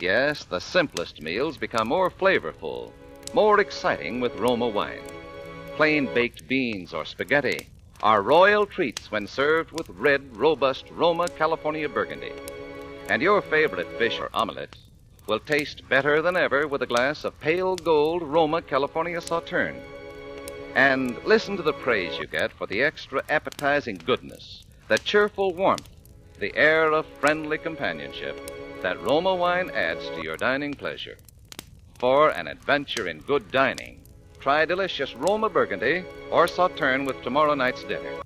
Yes, the simplest meals become more flavorful, more exciting with Roma wine. Plain baked beans or spaghetti are royal treats when served with red, robust Roma California Burgundy. And your favorite fish or omelet will taste better than ever with a glass of pale gold Roma California Sauterne. And listen to the praise you get for the extra appetizing goodness, the cheerful warmth, the air of friendly companionship that Roma wine adds to your dining pleasure. For an adventure in good dining, try delicious Roma Burgundy or Sauterne with tomorrow night's dinner.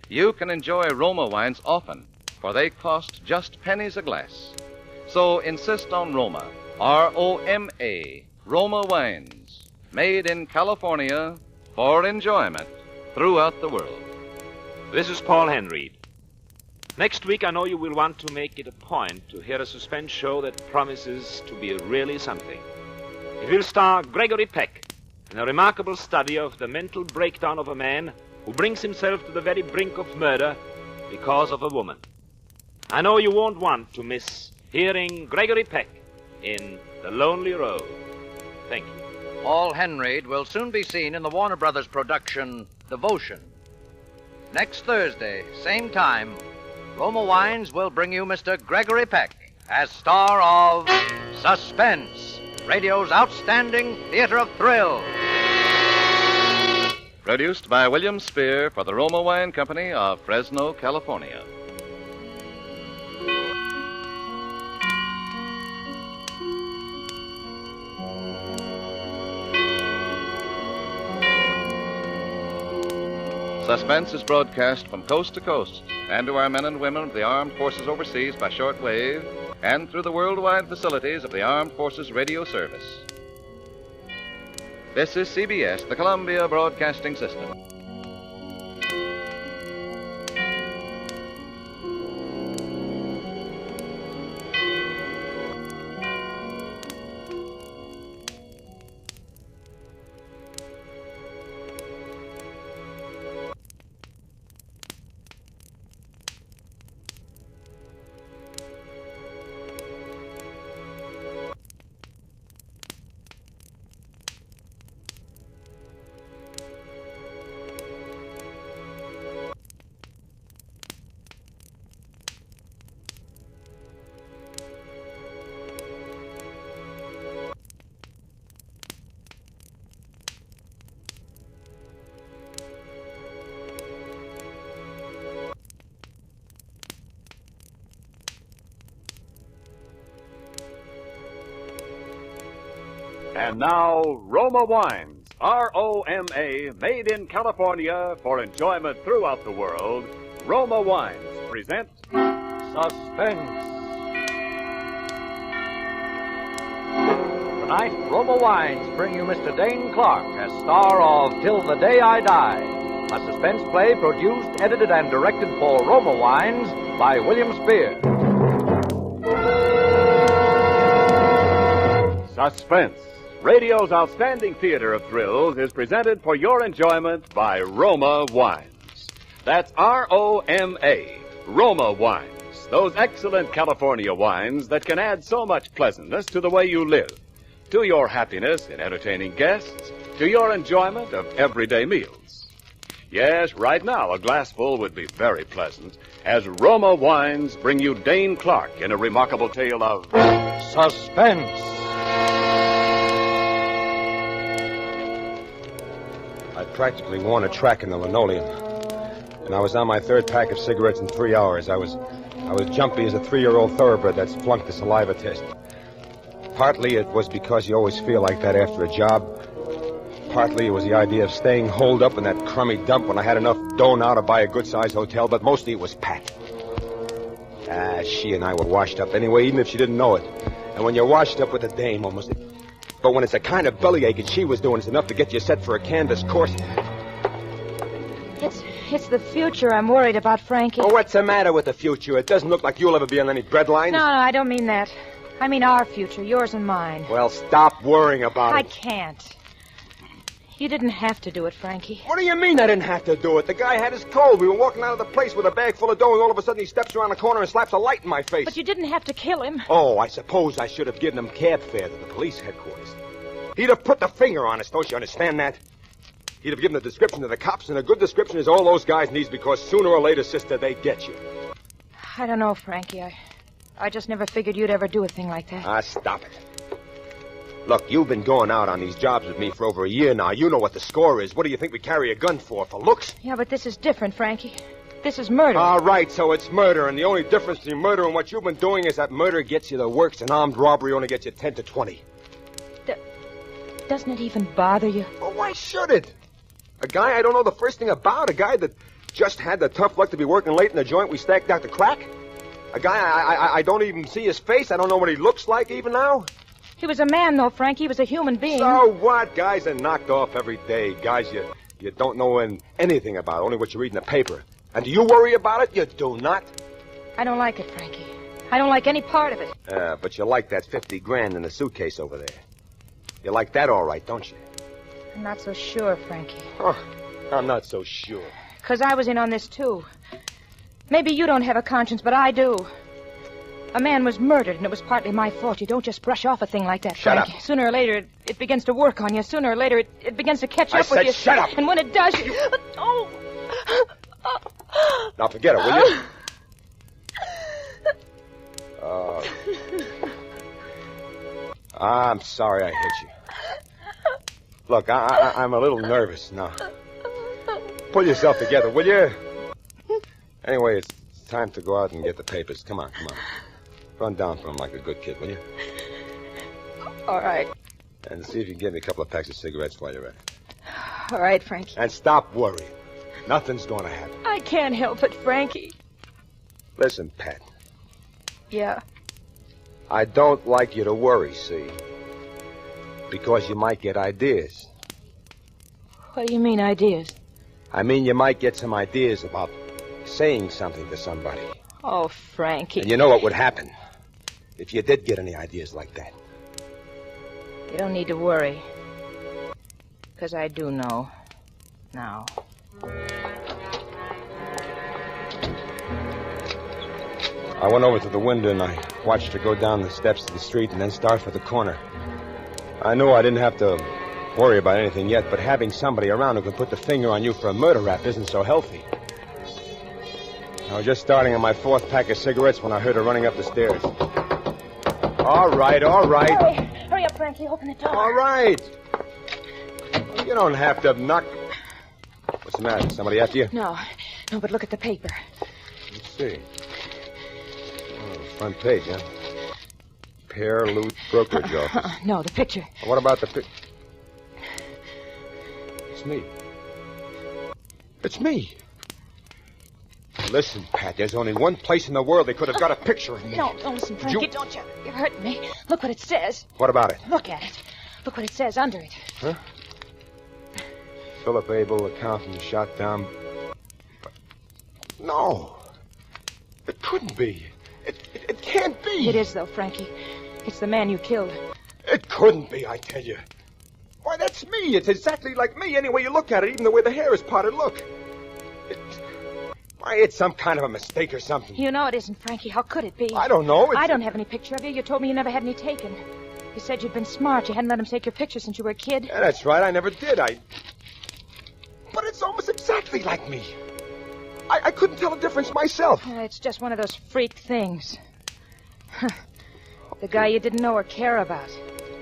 You can enjoy Roma wines often, for they cost just pennies a glass. So insist on Roma, R-O-M-A, Roma wines, made in California for enjoyment throughout the world. This is Paul Henreid. Next week, I know you will want to make it a point to hear a suspense show that promises to be really something. It will star Gregory Peck in a remarkable study of the mental breakdown of a man who brings himself to the very brink of murder because of a woman. I know you won't want to miss hearing Gregory Peck in The Lonely Road. Thank you. Paul Henreid will soon be seen in the Warner Brothers production, Devotion. Next Thursday, same time, Roma Wines will bring you Mr. Gregory Peck as star of Suspense, radio's outstanding theater of thrill. Produced by William Spear for the Roma Wine Company of Fresno, California. Suspense is broadcast from coast to coast and to our men and women of the armed forces overseas by shortwave and through the worldwide facilities of the Armed Forces Radio Service. This is CBS, the Columbia Broadcasting System. And now, Roma Wines, R-O-M-A, made in California for enjoyment throughout the world. Roma Wines present Suspense. Tonight, Roma Wines bring you Mr. Dane Clark as star of Till the Day I Die, a suspense play produced, edited, and directed for Roma Wines by William Spear. Suspense, radio's outstanding theater of thrills, is presented for your enjoyment by Roma Wines. That's R-O-M-A, Roma Wines, those excellent California wines that can add so much pleasantness to the way you live, to your happiness in entertaining guests, to your enjoyment of everyday meals. Yes, right now, a glassful would be very pleasant, as Roma Wines bring you Dane Clark in a remarkable tale of suspense. I practically worn a track in the linoleum. And I was on my third pack of cigarettes in 3 hours. I was jumpy as a 3-year-old thoroughbred that's flunked the saliva test. Partly it was because you always feel like that after a job. Partly it was the idea of staying holed up in that crummy dump when I had enough dough now to buy a good-sized hotel, but mostly it was Pat. She and I were washed up anyway, even if she didn't know it. And when you're washed up with a dame, almost... But when it's a kind of bellyache that she was doing, it's enough to get you set for a canvas course. It's the future I'm worried about, Frankie. Oh, what's the matter with the future? It doesn't look like you'll ever be on any breadlines. No, I don't mean that. I mean our future, yours and mine. Well, stop worrying about I it. can't. You didn't have to do it, Frankie. What do you mean I didn't have to do it? The guy had his cold. We were walking out of the place with a bag full of dough, and all of a sudden he steps around the corner and slaps a light in my face. But you didn't have to kill him. Oh, I suppose I should have given him cab fare to the police headquarters. He'd have put the finger on us, don't you understand that? He'd have given the description to the cops, and a good description is all those guys need, because sooner or later, sister, they get you. I don't know, Frankie. I just never figured you'd ever do a thing like that. Stop it. Look, you've been going out on these jobs with me for over a year now. You know what the score is. What do you think we carry a gun for looks? Yeah, but this is different, Frankie. This is murder. All right, so it's murder, and the only difference between murder and what you've been doing is that murder gets you the works, and armed robbery only gets you 10 to 20. Doesn't it even bother you? Well, why should it? A guy I don't know the first thing about, a guy that just had the tough luck to be working late in the joint we stacked out the crack. A guy I don't even see his face. I don't know what he looks like even now. He was a man, though, Frankie. He was a human being. So what? Guys are knocked off every day. Guys you don't know anything about, only what you read in the paper. And do you worry about it? You do not. I don't like it, Frankie. I don't like any part of it. But you like that 50 grand in the suitcase over there. You like that all right, don't you? I'm not so sure, Frankie. Oh, I'm not so sure. Because I was in on this, too. Maybe you don't have a conscience, but I do. A man was murdered, and it was partly my fault. You don't just brush off a thing like that, Shut Frankie. up. Sooner or later, it begins to work on you. Sooner or later, it begins to catch up with you. I said shut up! And when it does, you... Oh! Now forget it, will you? I'm sorry I hit you. Look, I'm a little nervous now. Pull yourself together, will you? Anyway, it's time to go out and get the papers. Come on. Run down for him like a good kid, will you? All right. And see if you can get me a couple of packs of cigarettes while you're at it. All right, Frankie. And stop worrying. Nothing's going to happen. I can't help it, Frankie. Listen, Pat. Yeah. I don't like you to worry, see? Because you might get ideas. What do you mean, ideas? I mean, you might get some ideas about saying something to somebody. Oh, Frankie. And you know what would happen if you did get any ideas like that. You don't need to worry. Because I do know. Now. I went over to the window and I watched her go down the steps to the street and then start for the corner. I knew I didn't have to worry about anything yet, but having somebody around who can put the finger on you for a murder rap isn't so healthy. I was just starting on my fourth pack of cigarettes when I heard her running up the stairs. All right. Hurry up, Frankie. Open the door. All right. You don't have to knock. What's the matter? Somebody after you? No, but look at the paper. Let's see. Oh, front page, huh? Pear Loot Brokerage Office. No, the picture. What about the picture? It's me. It's me. Listen, Pat, there's only one place in the world they could have got a picture of me. No, don't listen, Frankie. Don't you? You're hurting me. Look what it says. What about it? Look at it. Look what it says under it. Huh? Philip Abel, accountant, shot down. No. It couldn't be. It can't be. It is, though, Frankie. It's the man you killed. It couldn't be, I tell you. Why, that's me. It's exactly like me any way you look at it, even the way the hair is parted. Look. Why, it's some kind of a mistake or something. You know it isn't, Frankie. How could it be? I don't know. I don't have any picture of you. You told me you never had any taken. You said you'd been smart. You hadn't let him take your picture since you were a kid. Yeah, that's right. I never did. But it's almost exactly like me. I couldn't tell the difference myself. It's just one of those freak things. The guy you didn't know or care about.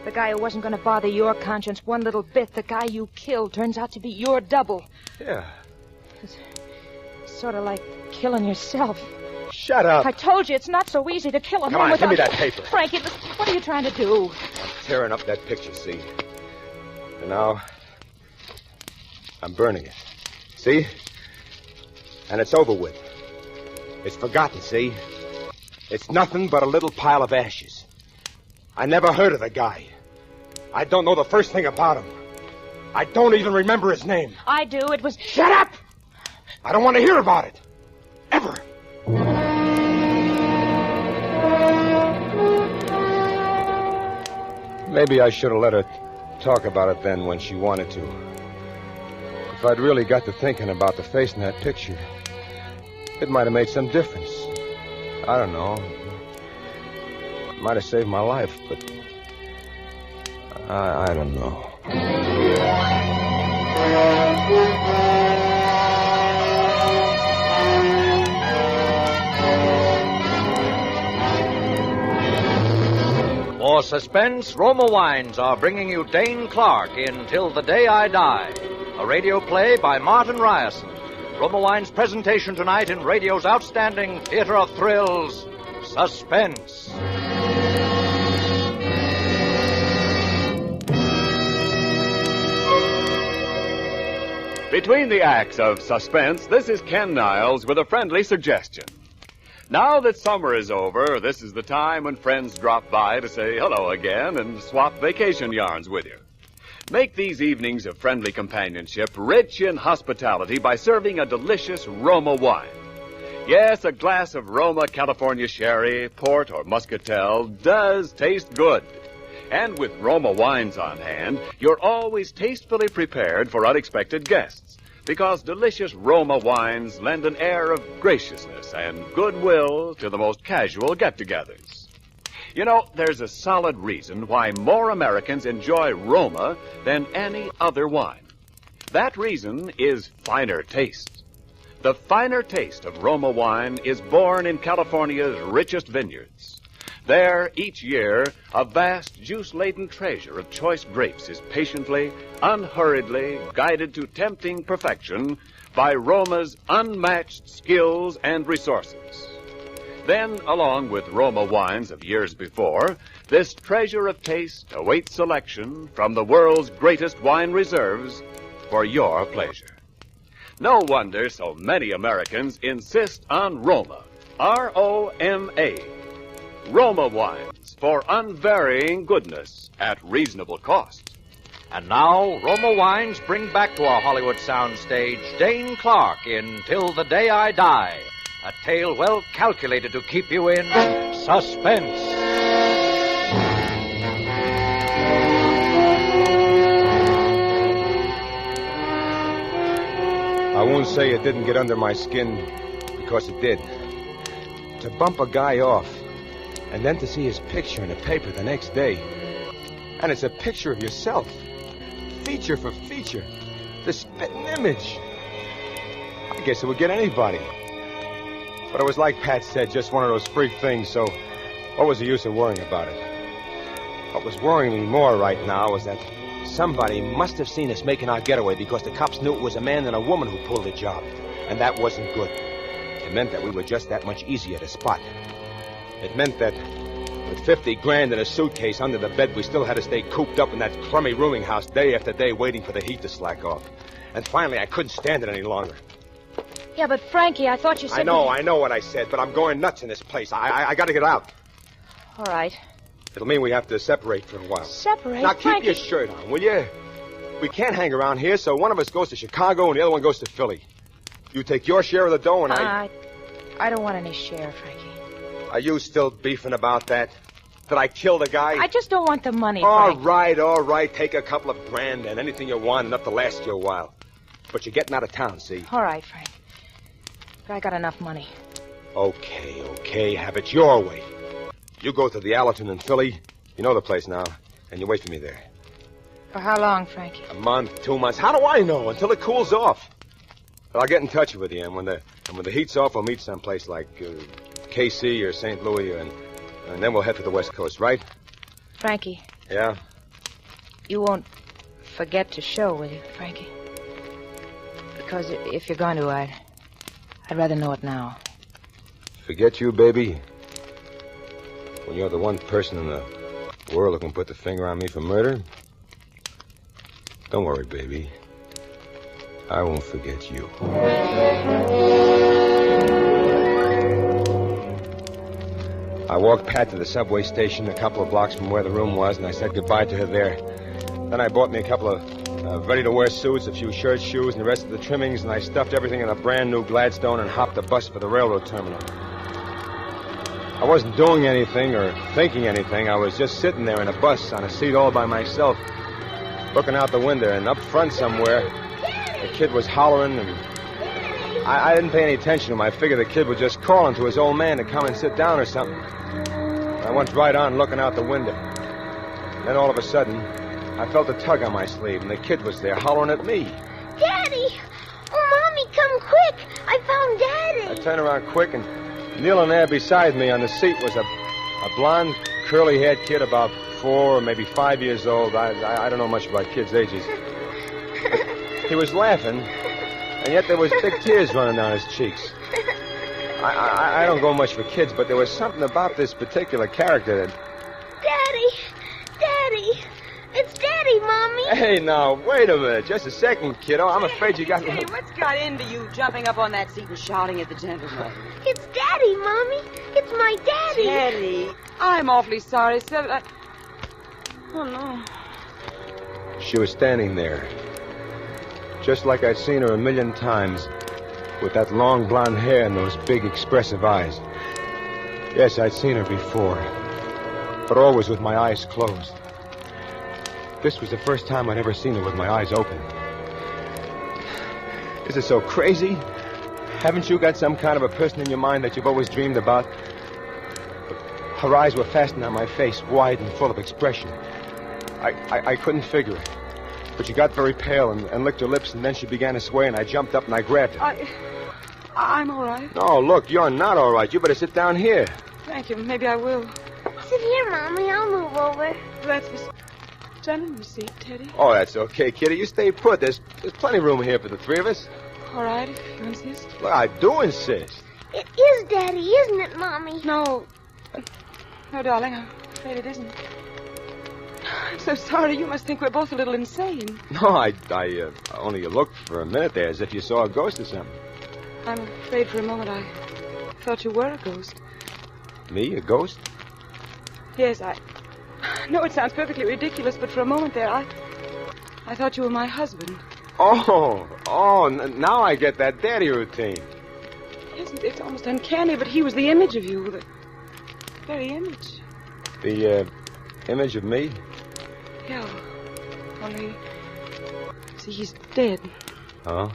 The guy who wasn't going to bother your conscience one little bit. The guy you killed turns out to be your double. Yeah. It's sort of like killing yourself. Shut up. I told you, it's not so easy to kill a Come man on, without... give me that paper. Frankie, what are you trying to do? I'm tearing up that picture, see? And now, I'm burning it. See? And it's over with. It's forgotten, see? It's nothing but a little pile of ashes. I never heard of the guy. I don't know the first thing about him. I don't even remember his name. I do. It was... Shut up! I don't want to hear about it. Ever. Maybe I should have let her talk about it then when she wanted to. If I'd really got to thinking about the face in that picture, it might have made some difference. I don't know. It might have saved my life, but I don't know. For Suspense, Roma Wines are bringing you Dane Clark in Till the Day I Die, a radio play by Martin Ryerson. Roma Wines' presentation tonight in radio's outstanding theater of thrills, Suspense. Between the acts of Suspense, this is Ken Niles with a friendly suggestion. Now that summer is over, this is the time when friends drop by to say hello again and swap vacation yarns with you. Make these evenings of friendly companionship rich in hospitality by serving a delicious Roma wine. Yes, a glass of Roma California sherry, port, or muscatel does taste good. And with Roma wines on hand, you're always tastefully prepared for unexpected guests, because delicious Roma wines lend an air of graciousness and goodwill to the most casual get-togethers. You know, there's a solid reason why more Americans enjoy Roma than any other wine. That reason is finer taste. The finer taste of Roma wine is born in California's richest vineyards. There, each year, a vast, juice-laden treasure of choice grapes is patiently, unhurriedly guided to tempting perfection by Roma's unmatched skills and resources. Then, along with Roma wines of years before, this treasure of taste awaits selection from the world's greatest wine reserves for your pleasure. No wonder so many Americans insist on Roma, R-O-M-A. Roma wines for unvarying goodness at reasonable cost. And now, Roma Wines bring back to our Hollywood soundstage Dane Clark in Till the Day I Die, a tale well calculated to keep you in suspense. I won't say it didn't get under my skin, because it did. To bump a guy off, and then to see his picture in the paper the next day. And it's a picture of yourself. Feature for feature. The spitting image. I guess it would get anybody. But it was like Pat said, just one of those freak things, so what was the use of worrying about it? What was worrying me more right now was that somebody must have seen us making our getaway, because the cops knew it was a man and a woman who pulled the job. And that wasn't good. It meant that we were just that much easier to spot. It meant that with 50 grand in a suitcase under the bed, we still had to stay cooped up in that crummy rooming house day after day waiting for the heat to slack off. And finally, I couldn't stand it any longer. Yeah, but Frankie, I thought you said... I know what I said, but I'm going nuts in this place. I got to get out. All right. It'll mean we have to separate for a while. Separate? Now, Frankie... keep your shirt on, will you? We can't hang around here, so one of us goes to Chicago and the other one goes to Philly. You take your share of the dough and I don't want any share, Frankie. Are you still beefing about that? Did I kill the guy? I just don't want the money, All Frank. right. Take a couple of grand and anything you want enough to last you a while. But you're getting out of town, see? All right, Frank. But I got enough money. Okay. Have it your way. You go to the Allerton in Philly. You know the place now. And you wait for me there. For how long, Frankie? A month, 2 months. How do I know? Until it cools off. Well, I'll get in touch with you, and when the heat's off, we'll meet someplace like KC or St. Louis, and then we'll head to the West Coast, right? Frankie. Yeah? You won't forget to show, will you, Frankie? Because if you're going to, I'd rather know it now. Forget you, baby? When you're the one person in the world who can put the finger on me for murder? Don't worry, baby. I won't forget you. I walked Pat to the subway station a couple of blocks from where the room was, and I said goodbye to her there. Then I bought me a couple of ready-to-wear suits, a few shirts, shoes, and the rest of the trimmings, and I stuffed everything in a brand-new Gladstone and hopped the bus for the railroad terminal. I wasn't doing anything or thinking anything. I was just sitting there in a bus on a seat all by myself, looking out the window, and up front somewhere, the kid was hollering, and I didn't pay any attention to him. I figured the kid was just calling to his old man to come and sit down or something. I went right on looking out the window. Then all of a sudden, I felt a tug on my sleeve, and the kid was there hollering at me. Daddy! Oh, Mommy, come quick! I found Daddy! I turned around quick, and kneeling there beside me on the seat was a blonde, curly-haired kid about 4 or maybe 5 years old. I don't know much about kids' ages. But he was laughing, and yet there was big tears running down his cheeks. I don't go much for kids, but there was something about this particular character that... Daddy! It's Daddy, Mommy! Hey, now, wait a minute. Just a second, kiddo. I'm afraid you got... Hey, what's got into you jumping up on that seat and shouting at the gentleman? It's Daddy, Mommy! It's my Daddy! Daddy, I'm awfully sorry, sir, but Oh, no. She was standing there, just like I'd seen her a million times, with that long blonde hair and those big expressive eyes. Yes, I'd seen her before, but always with my eyes closed. This was the first time I'd ever seen her with my eyes open. Is it so crazy? Haven't you got some kind of a person in your mind that you've always dreamed about? Her eyes were fastened on my face, wide and full of expression. I couldn't figure it. But she got very pale and licked her lips, and then she began to sway, and I jumped up and I grabbed her. I'm all right. No, look, you're not all right. You better sit down here. Thank you. Maybe I will. Sit here, Mommy. I'll move over. That's the gentleman's seat, Teddy. Oh, that's okay, kitty. You stay put. There's plenty of room here for the three of us. All right, if you insist. Well, I do insist. It is Daddy, isn't it, Mommy? No. No, darling, I'm afraid it isn't. I'm so sorry. You must think we're both a little insane. No, I only looked for a minute there as if you saw a ghost or something. I'm afraid for a moment I thought you were a ghost. Me, a ghost? Yes, I know it sounds perfectly ridiculous, but for a moment there, I thought you were my husband. Now I get that daddy routine. Yes, it's almost uncanny, but he was the image of you, the very image. The image of me? Yeah, only, see, he's dead. Oh?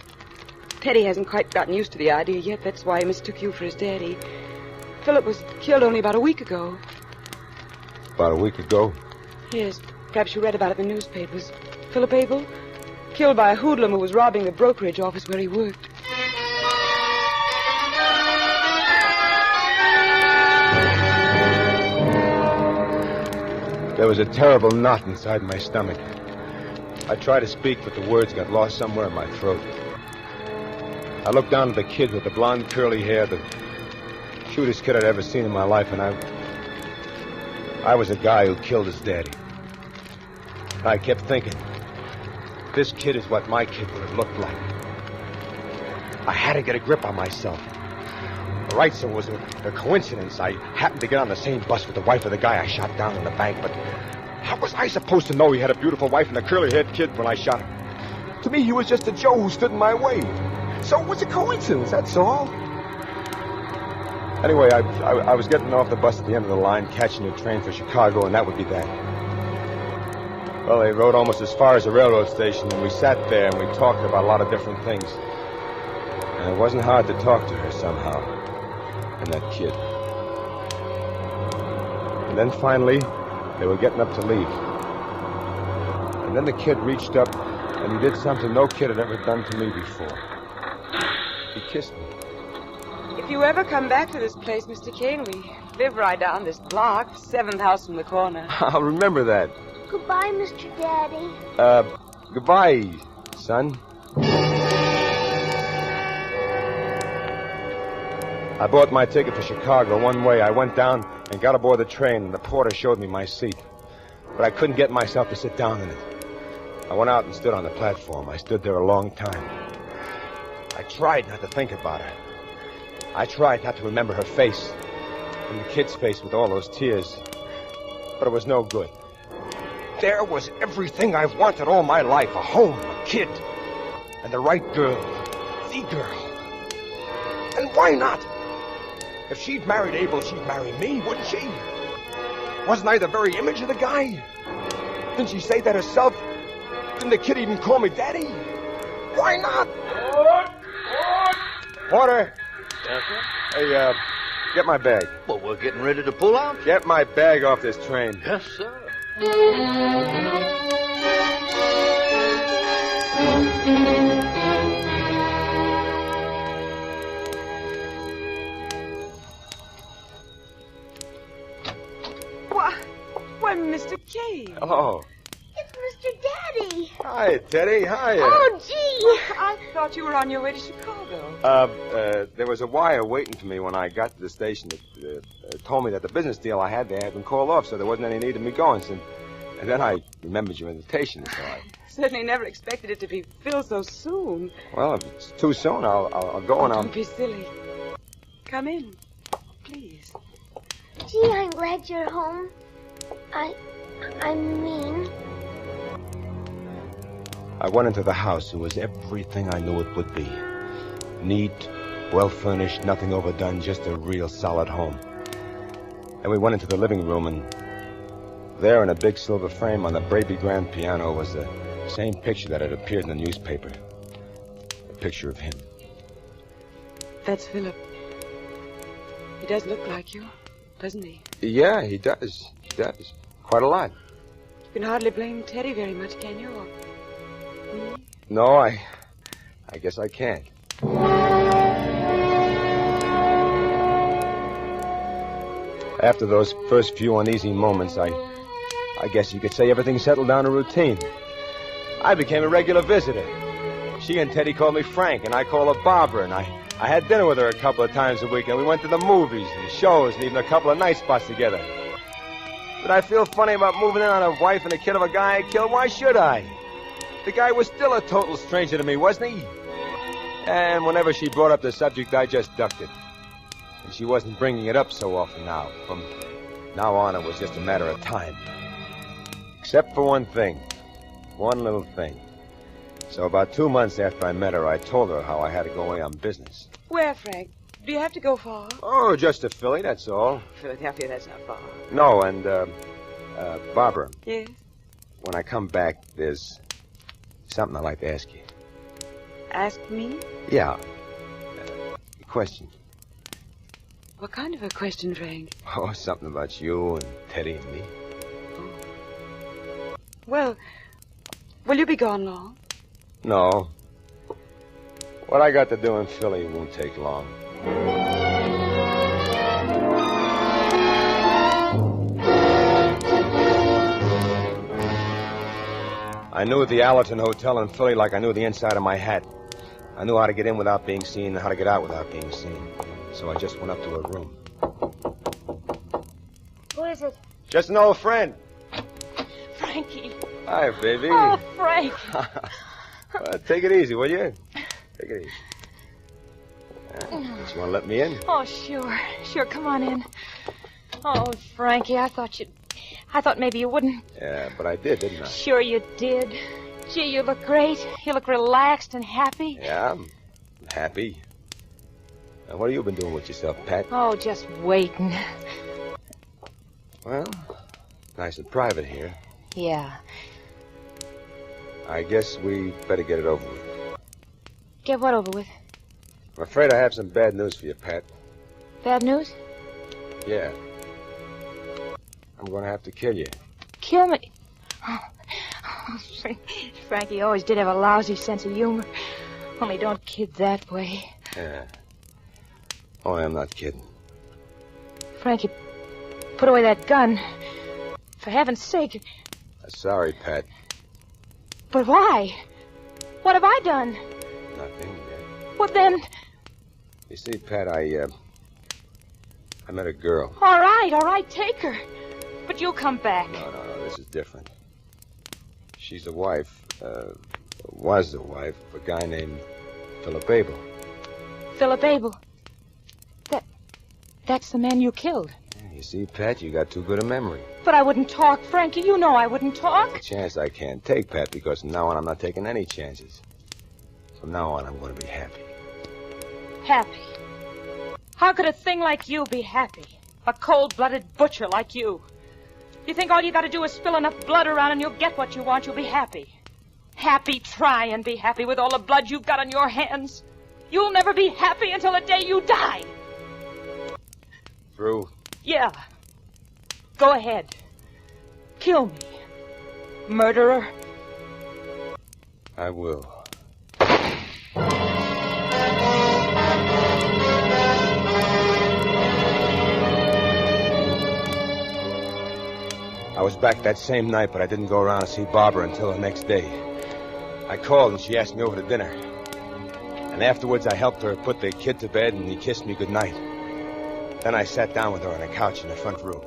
Teddy hasn't quite gotten used to the idea yet. That's why he mistook you for his daddy. Philip was killed only about a week ago. About a week ago? Yes, perhaps you read about it in the newspapers. Philip Abel, killed by a hoodlum who was robbing the brokerage office where he worked. There was a terrible knot inside my stomach. I tried to speak, but the words got lost somewhere in my throat. I looked down at the kid with the blonde curly hair, the cutest kid I'd ever seen in my life, and I was a guy who killed his daddy. I kept thinking, this kid is what my kid would have looked like. I had to get a grip on myself. All right, so it was a coincidence. I happened to get on the same bus with the wife of the guy I shot down in the bank, but how was I supposed to know he had a beautiful wife and a curly-haired kid when I shot him? To me, he was just a Joe who stood in my way. So it was a coincidence, that's all. Anyway, I was getting off the bus at the end of the line, catching a train for Chicago, and that would be that. Well, they rode almost as far as the railroad station, and we sat there and we talked about a lot of different things. And it wasn't hard to talk to her somehow, and that kid. And then finally, they were getting up to leave. And And then the kid reached up, and he did something no kid had ever done to me before. He kissed me. If you ever come back to this place, Mr. Kane, we live right down this block, 7th house from the corner. I'll remember that. Goodbye, Mr. Daddy. Goodbye, son. I bought my ticket for Chicago one way. I went down and got aboard the train, and the porter showed me my seat. But I couldn't get myself to sit down in it. I went out and stood on the platform. I stood there a long time. I tried not to think about her. I tried not to remember her face, and the kid's face with all those tears. But it was no good. There was everything I've wanted all my life. A home, a kid, and the right girl. The girl. And why not? If she'd married Abel, she'd marry me, wouldn't she? Wasn't I the very image of the guy? Didn't she say that herself? Didn't the kid even call me Daddy? Why not? Porter! Yes, sir? Hey, get my bag. Well, we're getting ready to pull out. Get my bag off this train. Yes, sir. Why, Mr. Kane. Hello. It's Mr. Daddy. Hi, Teddy. Hi. Oh, gee. I thought you were on your way to Chicago. There was a wire waiting for me when I got to the station that told me that the business deal I had there had been called off, so there wasn't any need of me going. And then I remembered your invitation, so I... Certainly never expected it to be filled so soon. Well, if it's too soon, I'll go and I'll... Don't be silly. Come in, please. Gee, I'm glad you're home. I mean... I went into the house. It was everything I knew it would be. Neat, well-furnished, nothing overdone, just a real solid home. Then we went into the living room, and there in a big silver frame on the baby grand piano was the same picture that had appeared in the newspaper. A picture of him. That's Philip. He does look like you, doesn't he? Yeah, he does. He does. Quite a lot. You can hardly blame Teddy very much, can you? Or me? No, I guess I can't. After those first few uneasy moments, I guess you could say everything settled down to routine. I became a regular visitor. She and Teddy called me Frank, and I called her Barbara, and I had dinner with her a couple of times a week, and we went to the movies and shows and even a couple of night spots together. Did I feel funny about moving in on a wife and a kid of a guy I killed? Why should I? The guy was still a total stranger to me, wasn't he? And whenever she brought up the subject, I just ducked it. And she wasn't bringing it up so often now. From now on, it was just a matter of time. Except for one thing. One little thing. So about 2 months after I met her, I told her how I had to go away on business. Where, Frank? Do you have to go far? Oh, just to Philly, that's all. Philadelphia, that's not far. No, and, Barbara. Yes? When I come back, there's something I'd like to ask you. Ask me? Yeah. A question. What kind of a question, Frank? Oh, something about you and Teddy and me. Well, will you be gone long? No. What I got to do in Philly won't take long. I knew the Allerton Hotel in Philly like I knew the inside of my hat. I knew how to get in without being seen and how to get out without being seen. So I just went up to her room. Who is it? Just an old friend. Frankie. Hi, baby. Oh, Frank. Well, take it easy, will you? Take it easy. Just want to let me in? Oh, sure. Sure, come on in. Oh, Frankie, I thought maybe you wouldn't. Yeah, but I did, didn't I? Sure you did. Gee, you look great. You look relaxed and happy. Yeah, I'm happy. Now, what have you been doing with yourself, Pat? Oh, just waiting. Well, nice and private here. Yeah. I guess we better get it over with. Get what over with? I'm afraid I have some bad news for you, Pat. Bad news? Yeah. I'm going to have to kill you. Kill me? Oh, Frankie always did have a lousy sense of humor. Only don't kid that way. Yeah. Oh, I'm not kidding. Frankie, put away that gun. For heaven's sake. Sorry, Pat. But why? What have I done? Nothing yet. Well, then... You see, Pat, I met a girl. All right, take her. But you'll come back. No, this is different. She's the wife, was the wife of a guy named Philip Abel. Philip Abel. That's the man you killed. You see, Pat, you got too good a memory. But I wouldn't talk, Frankie. You know I wouldn't talk. A chance I can't take, Pat, because from now on I'm not taking any chances. From now on I'm going to be happy. Happy? How could a thing like you be happy? A cold-blooded butcher like you. You think all you got to do is spill enough blood around and you'll get what you want, you'll be happy. Happy? Try and be happy with all the blood you've got on your hands. You'll never be happy until the day you die. Through? Yeah. Go ahead. Kill me. Murderer. I will. I was back that same night, but I didn't go around to see Barbara until the next day. I called and she asked me over to dinner. And afterwards I helped her put the kid to bed and he kissed me goodnight. Then I sat down with her on a couch in the front room.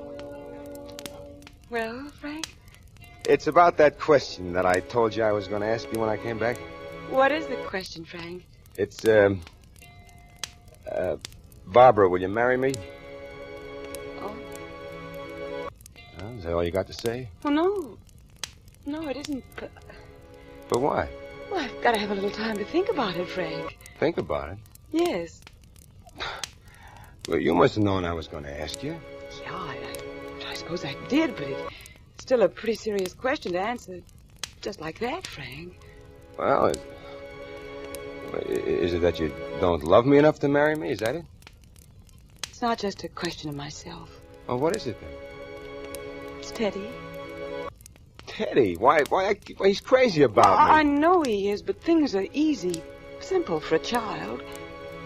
Well, Frank? It's about that question that I told you I was going to ask you when I came back. What is the question, Frank? It's, Barbara, will you marry me? Oh. Is that all you got to say? Well, no. No, it isn't. But why? Well, I've got to have a little time to think about it, Frank. Think about it. Yes. Well, you must have known I was going to ask you. Yeah, I suppose I did, but it's still a pretty serious question to answer just like that, Frank. Well, is it that you don't love me enough to marry me? Is that it? It's not just a question of myself. Well, what is it then? It's Teddy. Teddy? Why he's crazy about me. I know he is, but things are easy, simple for a child.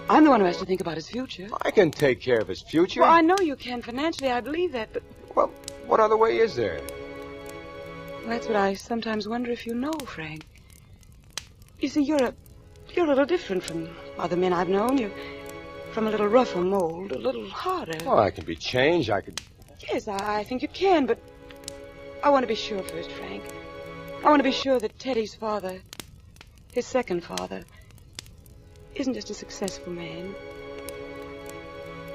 I'm the one who has to think about his future. I can take care of his future. Well, I know you can financially. I believe that, but... Well, what other way is there? Well, that's what I sometimes wonder if you know, Frank. You see, you're a little different from other men I've known. You're from a little rougher mold, a little harder. Well, I can be changed. I could... Yes, I think you can, but I want to be sure first, Frank. I want to be sure that Teddy's father, his second father, isn't just a successful man,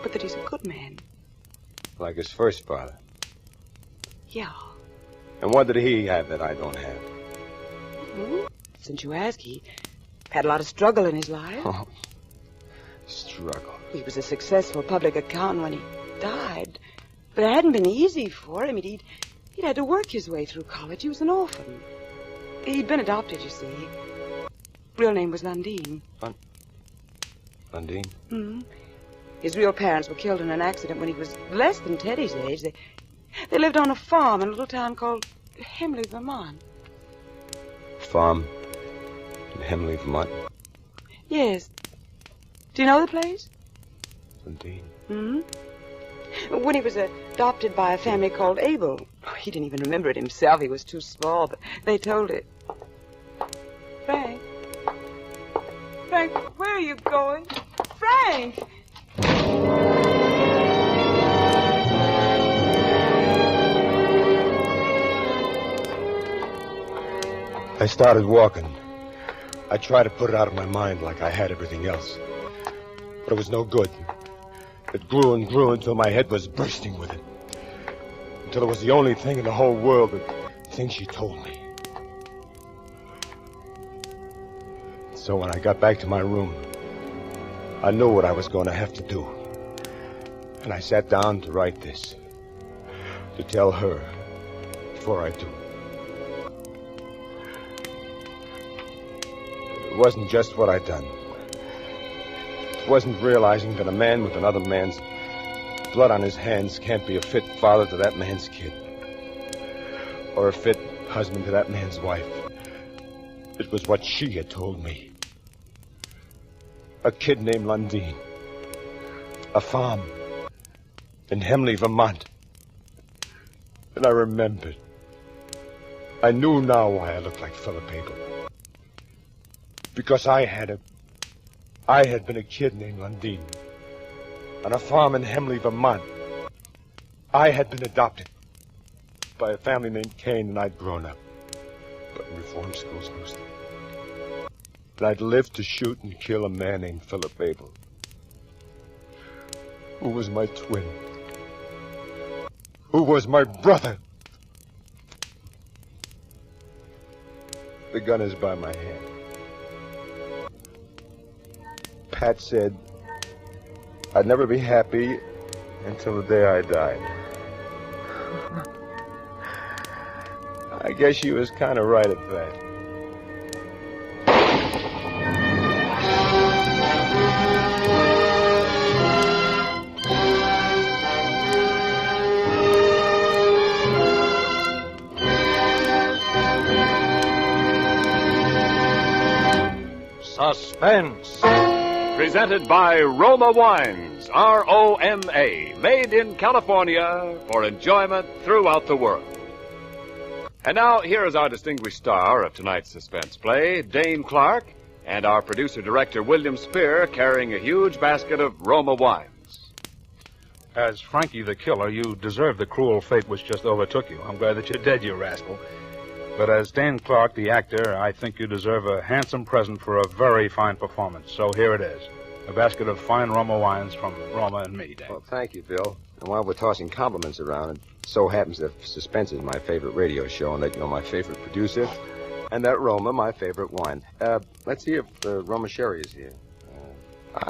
but that he's a good man. Like his first father. Yeah. And what did he have that I don't have? Hmm? Since you ask, he had a lot of struggle in his life. Oh, struggle. He was a successful public accountant when he died, but it hadn't been easy for him. He'd had to work his way through college. He was an orphan. He'd been adopted, you see. Real name was Lundeen. Lundeen? Hmm. His real parents were killed in an accident when he was less than Teddy's age. They lived on a farm in a little town called Hemley, Vermont. Farm in Hemley, Vermont? Yes. Do you know the place? Lundeen. Hmm. When he was adopted by a family called Abel. He didn't even remember it himself. He was too small, but they told it. Frank? Frank, where are you going? Frank! I started walking. I tried to put it out of my mind like I had everything else. But it was no good. It grew and grew until my head was bursting with it. Until it was the only thing in the whole world, the thing she told me. So when I got back to my room, I knew what I was going to have to do. And I sat down to write this. To tell her before I do. It wasn't just what I'd done. It wasn't realizing that a man with another man's blood on his hands can't be a fit father to that man's kid. Or a fit husband to that man's wife. It was what she had told me. A kid named Lundeen. A farm in Hemley, Vermont. And I remembered. I knew now why I looked like Philip Abel. Because I had been a kid named Lundeen on a farm in Hemley, Vermont. I had been adopted by a family named Kane, and I'd grown up. But in reform schools mostly. And I'd lived to shoot and kill a man named Philip Abel, who was my twin, who was my brother. The gun is by my hand. Pat said I'd never be happy until the day I died. I guess she was kind of right at that. Suspense. Presented by Roma Wines, R-O-M-A, made in California for enjoyment throughout the world. And now, here is our distinguished star of tonight's suspense play, Dane Clark, and our producer-director, William Spear, carrying a huge basket of Roma Wines. As Frankie the Killer, you deserve the cruel fate which just overtook you. I'm glad that you're dead, you rascal. But as Dane Clark, the actor, I think you deserve a handsome present for a very fine performance. So here it is. A basket of fine Roma wines from Roma and me, Dane. Well, thank you, Bill. And while we're tossing compliments around, it so happens that Suspense is my favorite radio show, and that you're my favorite producer, and that Roma, my favorite wine. Let's see if Roma Sherry is here.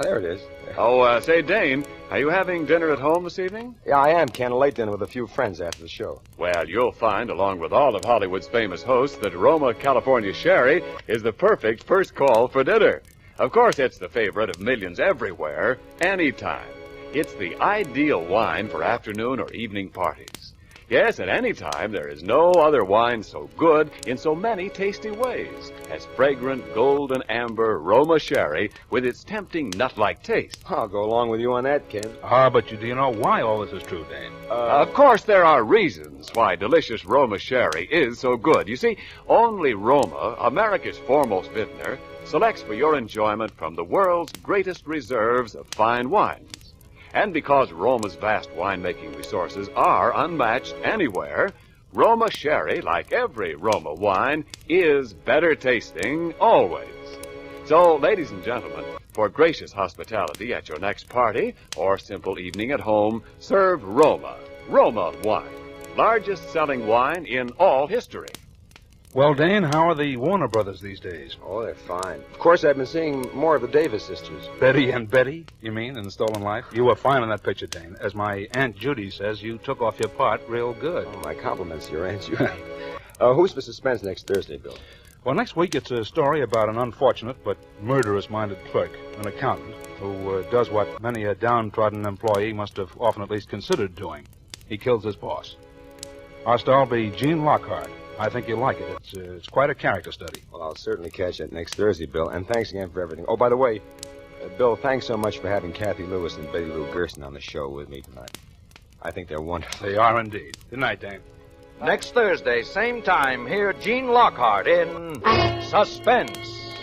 There it is. Oh, say, Dane, are you having dinner at home this evening? Yeah, I am. Candlelight dinner with a few friends after the show. Well, you'll find, along with all of Hollywood's famous hosts, that Roma California Sherry is the perfect first call for dinner. Of course, it's the favorite of millions everywhere, anytime. It's the ideal wine for afternoon or evening parties. Yes, at any time, there is no other wine so good in so many tasty ways as fragrant golden amber Roma Sherry with its tempting nut-like taste. I'll go along with you on that, Ken. But do you know why all this is true, Dane? Of course, there are reasons why delicious Roma Sherry is so good. You see, only Roma, America's foremost vintner, selects for your enjoyment from the world's greatest reserves of fine wines. And because Roma's vast winemaking resources are unmatched anywhere, Roma Sherry, like every Roma wine, is better tasting always. So, ladies and gentlemen, for gracious hospitality at your next party or simple evening at home, serve Roma wine, largest selling wine in all history. Well, Dane, how are the Warner brothers these days? Oh, they're fine. Of course, I've been seeing more of the Davis sisters. Betty and Betty, you mean, in Stolen Life? You were fine in that picture, Dane. As my Aunt Judy says, you took off your part real good. Oh, my compliments to your Aunt Judy. Who's for Suspense next Thursday, Bill? Well, next week it's a story about an unfortunate but murderous-minded clerk, an accountant, who does what many a downtrodden employee must have often at least considered doing. He kills his boss. Our star will be Gene Lockhart. I think you'll like it. It's quite a character study. Well, I'll certainly catch it next Thursday, Bill. And thanks again for everything. Oh, by the way, Bill, thanks so much for having Kathy Lewis and Betty Lou Gerson on the show with me tonight. I think they're wonderful. They are indeed. Good night, Dane. Next Thursday, same time, hear Gene Lockhart in Suspense.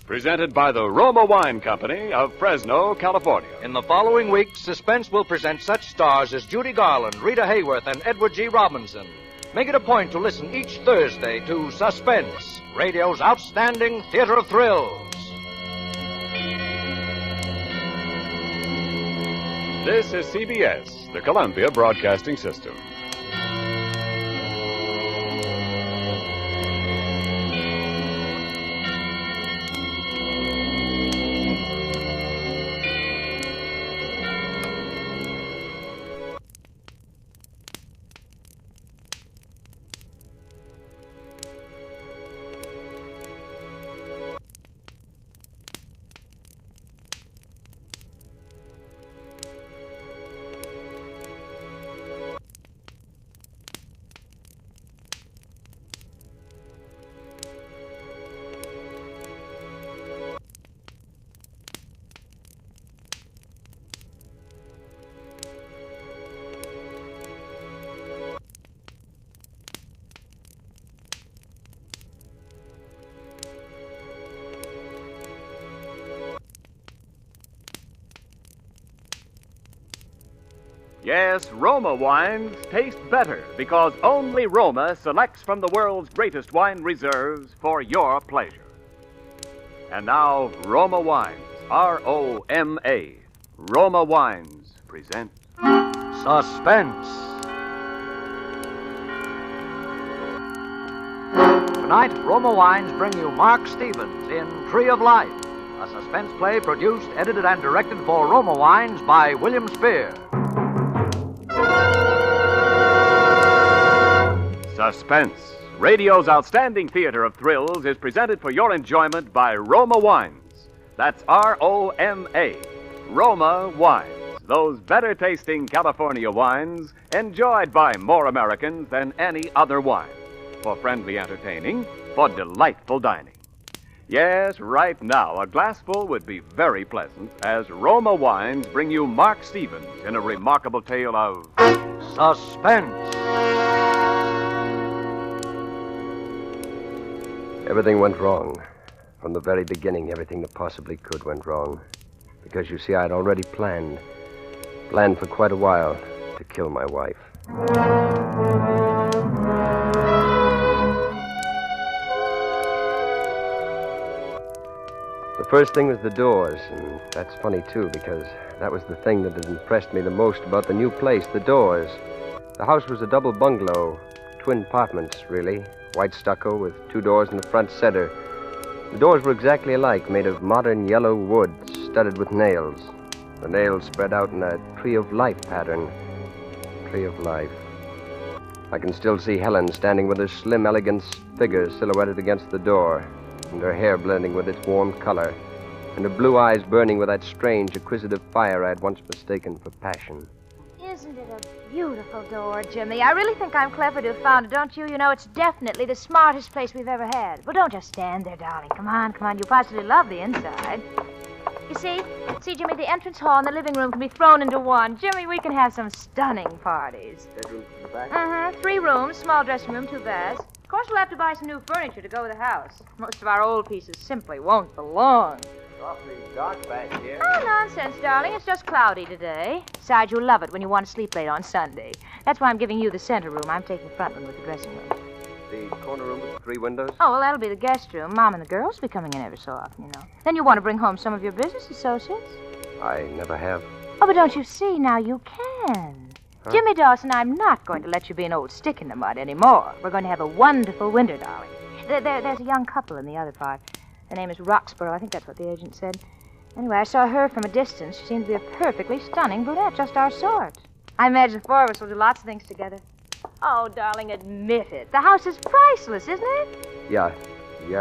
Presented by the Roma Wine Company of Fresno, California. In the following week, Suspense will present such stars as Judy Garland, Rita Hayworth, and Edward G. Robinson. Make it a point to listen each Thursday to Suspense, radio's outstanding theater of thrills. This is CBS, the Columbia Broadcasting System. Yes, Roma wines taste better because only Roma selects from the world's greatest wine reserves for your pleasure. And now, Roma Wines, R-O-M-A, Roma Wines present Suspense. Tonight, Roma Wines bring you Mark Stevens in Tree of Life, a suspense play produced, edited, and directed for Roma Wines by William Spear. Suspense, radio's outstanding theater of thrills, is presented for your enjoyment by Roma Wines. That's R-O-M-A, Roma Wines. Those better-tasting California wines enjoyed by more Americans than any other wine. For friendly entertaining, for delightful dining. Yes, right now, a glassful would be very pleasant as Roma Wines bring you Mark Stevens in a remarkable tale of Suspense. Everything went wrong. From the very beginning, everything that possibly could went wrong. Because, you see, I'd already planned for quite a while to kill my wife. The first thing was the doors, and that's funny, too, because that was the thing that had impressed me the most about the new place, the doors. The house was a double bungalow, twin apartments, really, white stucco with two doors in the front center. The doors were exactly alike, made of modern yellow wood, studded with nails. The nails spread out in a Tree of Life pattern. Tree of Life. I can still see Helen standing with her slim, elegant figure silhouetted against the door, and her hair blending with its warm color, and her blue eyes burning with that strange, acquisitive fire I had once mistaken for passion. Isn't it a beautiful door, Jimmy? I really think I'm clever to have found it, don't you? You know, it's definitely the smartest place we've ever had. Well, don't just stand there, darling. Come on. You positively love the inside. You see, Jimmy, the entrance hall and the living room can be thrown into one. Jimmy, we can have some stunning parties. Bedroom in the back? 3 rooms, small dressing room, 2 baths. Of course, we'll have to buy some new furniture to go with the house. Most of our old pieces simply won't belong. It's awfully dark back here. Oh, nonsense, darling. It's just cloudy today. Besides, you'll love it when you want to sleep late on Sunday. That's why I'm giving you the center room. I'm taking the front one with the dressing room. The corner room with 3 windows? Oh, well, that'll be the guest room. Mom and the girls will be coming in every so often, you know. Then you want to bring home some of your business associates. I never have. Oh, but don't you see? Now you can. Huh? Jimmy Dawson, I'm not going to let you be an old stick in the mud anymore. We're going to have a wonderful winter, darling. There's a young couple in the other part. Her name is Roxborough. I think that's what the agent said. Anyway, I saw her from a distance. She seemed to be a perfectly stunning brunette, just our sort. I imagine the 4 of us will do lots of things together. Oh, darling, admit it. The house is priceless, isn't it? Yeah,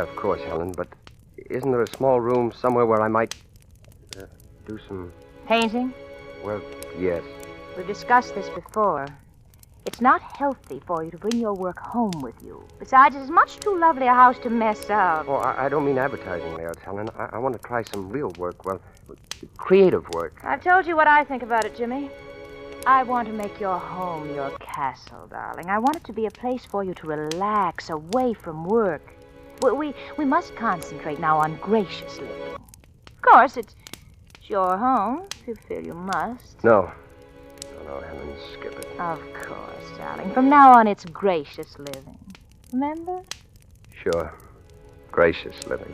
of course, Helen, but isn't there a small room somewhere where I might do some... Painting? Well, yes. We've discussed this before. It's not healthy for you to bring your work home with you. Besides, it's much too lovely a house to mess up. Oh, I don't mean advertising layouts, Helen. I want to try some real work, well, creative work. I've told you what I think about it, Jimmy. I want to make your home your castle, darling. I want it to be a place for you to relax away from work. We must concentrate now on gracious living. Of course, it's your home, if you feel you must. No, Helen, skip it. Of course, darling. From now on, it's gracious living. Remember? Sure. Gracious living.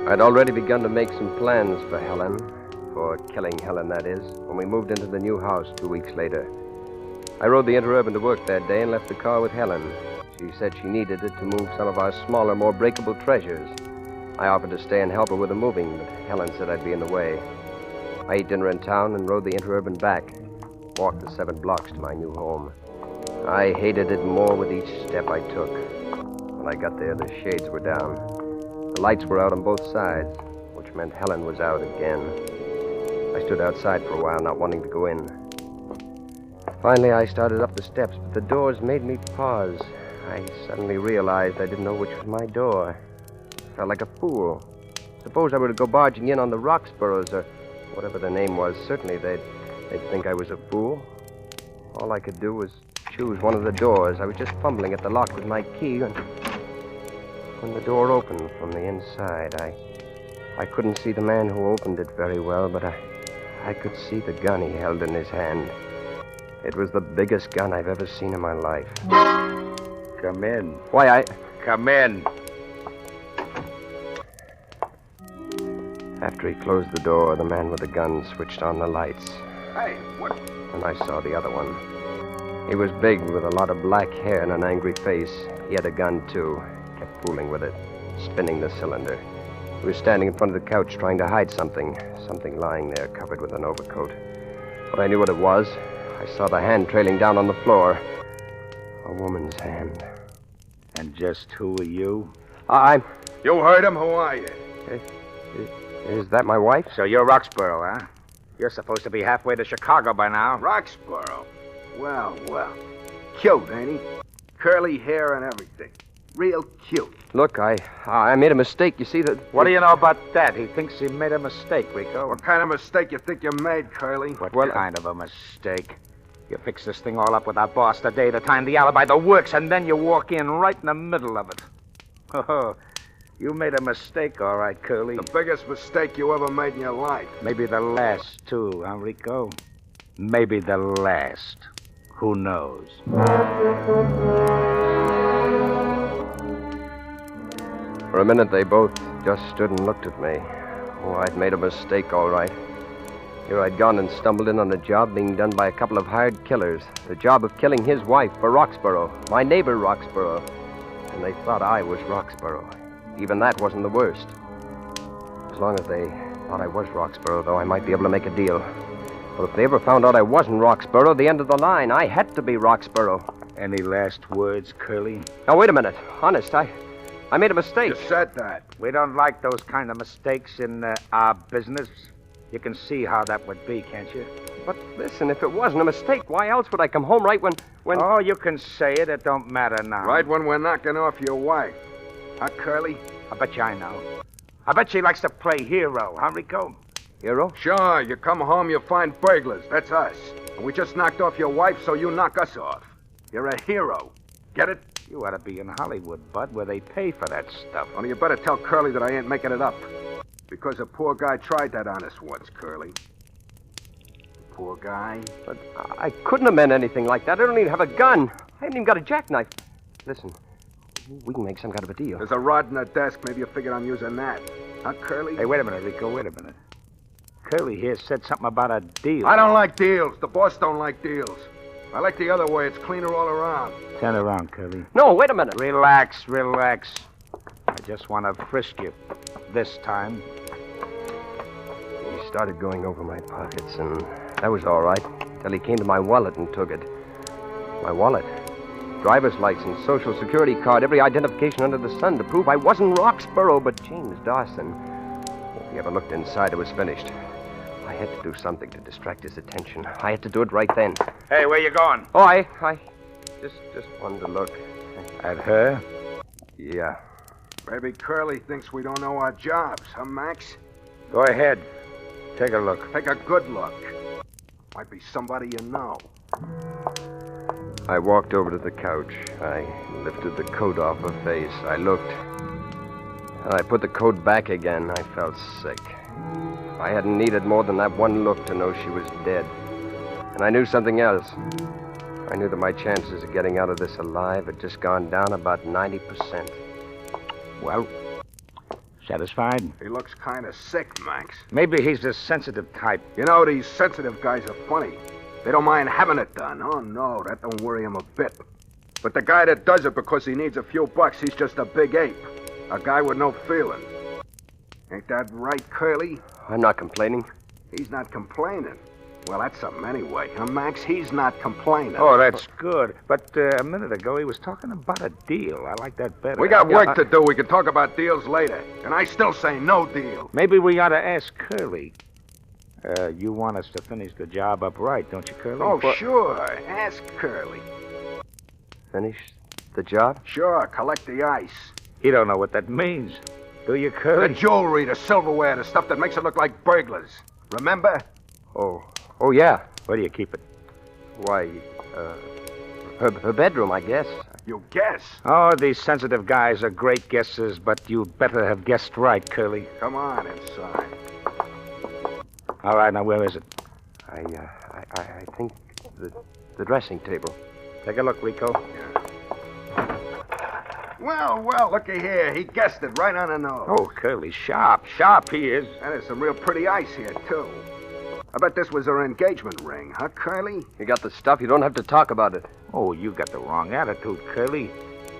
I'd already begun to make some plans for Helen, for killing Helen, that is, when we moved into the new house 2 weeks later. I rode the Interurban to work that day and left the car with Helen. She said she needed it to move some of our smaller, more breakable treasures. I offered to stay and help her with the moving, but Helen said I'd be in the way. I ate dinner in town and rode the Interurban back, walked the 7 blocks to my new home. I hated it more with each step I took. When I got there, the shades were down. The lights were out on both sides, which meant Helen was out again. I stood outside for a while, not wanting to go in. Finally, I started up the steps, but the doors made me pause. I suddenly realized I didn't know which was my door. I felt like a fool. Suppose I were to go barging in on the Roxboroughs, or whatever their name was. Certainly they'd think I was a fool. All I could do was choose one of the doors. I was just fumbling at the lock with my key, and when the door opened from the inside. I couldn't see the man who opened it very well, but I could see the gun he held in his hand. It was the biggest gun I've ever seen in my life. Come in. Why, Come in. After he closed the door, the man with the gun switched on the lights. Hey, what? And I saw the other one. He was big with a lot of black hair and an angry face. He had a gun, too. Kept fooling with it, spinning the cylinder. He was standing in front of the couch trying to hide something. Something lying there covered with an overcoat. But I knew what it was. I saw the hand trailing down on the floor. A woman's hand. And just who are you? I'm... You heard him. Who are you? Is that my wife? So you're Roxborough, huh? You're supposed to be halfway to Chicago by now. Roxborough. Well. Cute, ain't he? Curly hair and everything. Real cute. Look, I made a mistake. You see that... What do you know about that? He thinks he made a mistake, Rico. What kind of mistake you think you made, Curly? What kind of a mistake? You fix this thing all up with our boss the day, the time, the alibi, the works, and then you walk in right in the middle of it. Oh, you made a mistake, all right, Curly. The biggest mistake you ever made in your life. Maybe the last, too, huh, Rico? Maybe the last. Who knows? For a minute, they both just stood and looked at me. Oh, I'd made a mistake, all right. Here I'd gone and stumbled in on a job being done by a couple of hired killers. The job of killing his wife for Roxborough, my neighbor Roxborough. And they thought I was Roxborough. Even that wasn't the worst. As long as they thought I was Roxborough, though, I might be able to make a deal. But if they ever found out I wasn't Roxborough, the end of the line, I had to be Roxborough. Any last words, Curly? Now, wait a minute. Honest, I made a mistake. You said that. We don't like those kind of mistakes in our business. You can see how that would be, can't you? But listen, if it wasn't a mistake, why else would I come home right when... Oh, you can say it. It don't matter now. Right when we're knocking off your wife. Huh, Curly? I bet you I know. I bet she likes to play hero, huh, Rico? Hero? Sure. You come home, you find burglars. That's us. And we just knocked off your wife, so you knock us off. You're a hero. Get it? You ought to be in Hollywood, Bud, where they pay for that stuff. Only you better tell Curly that I ain't making it up. Because a poor guy tried that on us once, Curly. Poor guy. But I couldn't have meant anything like that. I don't even have a gun. I haven't even got a jackknife. Listen, we can make some kind of a deal. There's a rod in the desk. Maybe you figured on using that. Huh, Curly? Hey, wait a minute, Rico. Wait a minute. Curly here said something about a deal. I don't like deals. The boss don't like deals. I like the other way. It's cleaner all around. Turn around, Curly. No, wait a minute. Relax. I just want to frisk you. This time. He started going over my pockets, and that was all right, till he came to my wallet and took it. My wallet? Driver's license, social security card, every identification under the sun to prove I wasn't Roxborough, but James Dawson. If he ever looked inside, it was finished. I had to do something to distract his attention. I had to do it right then. Hey, where you going? Oh, I just wanted to look. At her? Yeah. Maybe Curly thinks we don't know our jobs, huh, Max? Go ahead. Take a look. Take a good look. Might be somebody you know. I walked over to the couch. I lifted the coat off her face. I looked. And I put the coat back again. I felt sick. I hadn't needed more than that one look to know she was dead. And I knew something else. I knew that my chances of getting out of this alive had just gone down about 90%. Well, satisfied? He looks kind of sick, Max. Maybe he's the sensitive type. You know, these sensitive guys are funny. They don't mind having it done. Oh, no, that don't worry him a bit. But the guy that does it because he needs a few bucks, he's just a big ape. A guy with no feelings. Ain't that right, Curly? I'm not complaining. He's not complaining. Well, that's something anyway, huh, Max? He's not complaining. Oh, that's good. But a minute ago, he was talking about a deal. I like that better. We got work to do. We can talk about deals later. And I still say no deal. Maybe we ought to ask Curly. You want us to finish the job up right, don't you, Curly? Oh, sure. Ask Curly. Finish the job? Sure. Collect the ice. You don't know what that means. Do you, Curly? The jewelry, the silverware, the stuff that makes it look like burglars. Remember? Oh, yeah. Where do you keep it? Why, her bedroom, I guess. You guess. Oh, these sensitive guys are great guessers, but you'd better have guessed right, Curly. Come on inside. All right, now where is it? I think the dressing table. Take a look, Rico. Well, looky here. He guessed it right on the nose. Oh, Curly, sharp he is. And there's some real pretty ice here, too. I bet this was her engagement ring, huh, Curly? You got the stuff. You don't have to talk about it. Oh, you got the wrong attitude, Curly.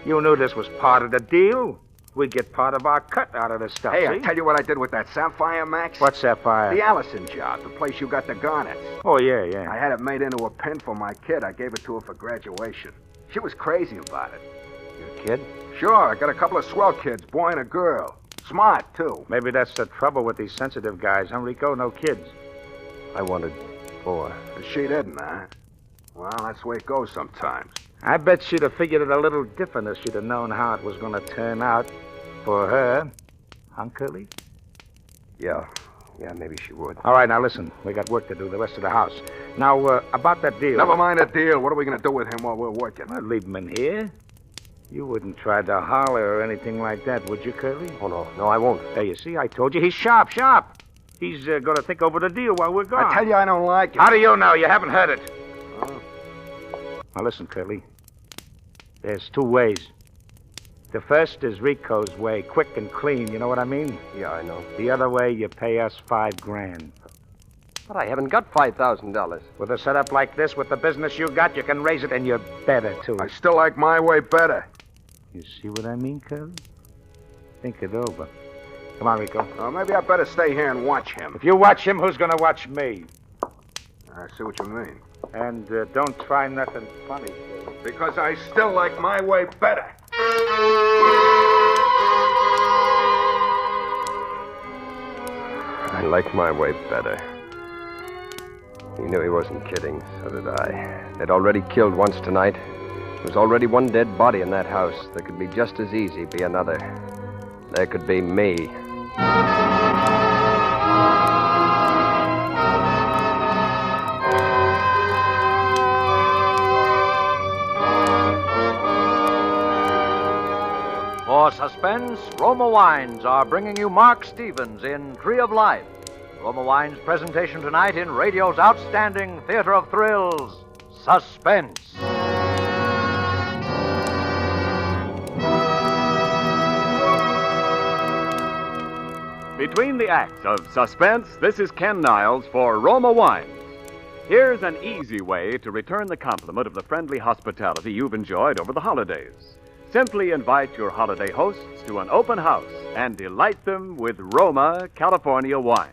You knew this was part of the deal. We get part of our cut out of this stuff, Hey, see? I tell you what I did with that sapphire, Max. What's sapphire? The Allison job, the place you got the garnets. Oh, yeah. I had it made into a pin for my kid. I gave it to her for graduation. She was crazy about it. Your kid? Sure, I got a couple of swell kids, boy and a girl. Smart, too. Maybe that's the trouble with these sensitive guys, huh, Rico? No kids. I wanted 4. She didn't, huh? Well, that's the way it goes sometimes. I bet she'd have figured it a little different if she'd have known how it was going to turn out for her. Huh, Curly? Yeah, maybe she would. All right, now listen. We got work to do, the rest of the house. Now, about that deal. Never mind the deal. What are we going to do with him while we're working? I'd leave him in here. You wouldn't try to holler or anything like that, would you, Curly? Oh, no, I won't. There, you see, I told you. He's sharp. He's going to think over the deal while we're gone. I tell you I don't like it. How do you know? You haven't heard it. Oh. Now, listen, Curly. There's 2 ways. The first is Rico's way, quick and clean, you know what I mean? Yeah, I know. The other way, you pay us $5,000. But I haven't got $5,000. With a setup like this, with the business you got, you can raise it, and you're better, too. I still like my way better. You see what I mean, Curly? Think it over. Come on, Rico. Maybe I better stay here and watch him. If you watch him, who's going to watch me? I see what you mean. And don't try nothing funny. Because I still like my way better. I liked my way better. He knew he wasn't kidding, so did I. They'd already killed once tonight. There was already one dead body in that house. There could be just as easy be another. There could be me. For Suspense, Roma Wines are bringing you Mark Stevens in Tree of Life. Roma Wines' presentation tonight in radio's outstanding theater of thrills, Suspense. Between the acts of Suspense, this is Ken Niles for Roma Wines. Here's an easy way to return the compliment of the friendly hospitality you've enjoyed over the holidays. Simply invite your holiday hosts to an open house and delight them with Roma, California wines.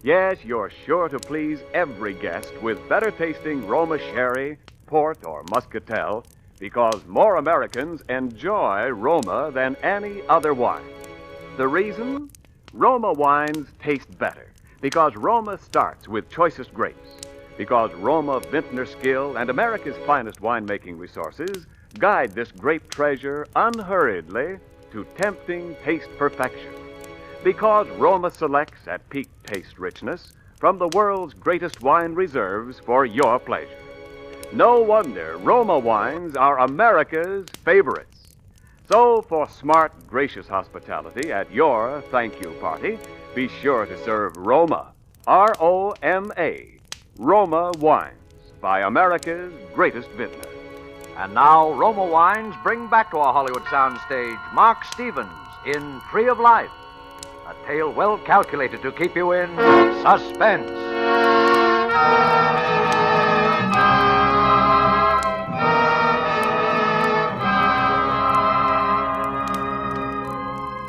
Yes, you're sure to please every guest with better-tasting Roma sherry, port, or muscatel, because more Americans enjoy Roma than any other wine. The reason? Roma wines taste better because Roma starts with choicest grapes, because Roma vintner skill and America's finest winemaking resources guide this grape treasure unhurriedly to tempting taste perfection, because Roma selects at peak taste richness from the world's greatest wine reserves for your pleasure. No wonder Roma wines are America's favorites. So, for smart, gracious hospitality at your thank you party, be sure to serve Roma, R-O-M-A, Roma wines, by America's greatest vintner. And now, Roma Wines bring back to our Hollywood soundstage Mark Stevens in Tree of Life, a tale well calculated to keep you in suspense.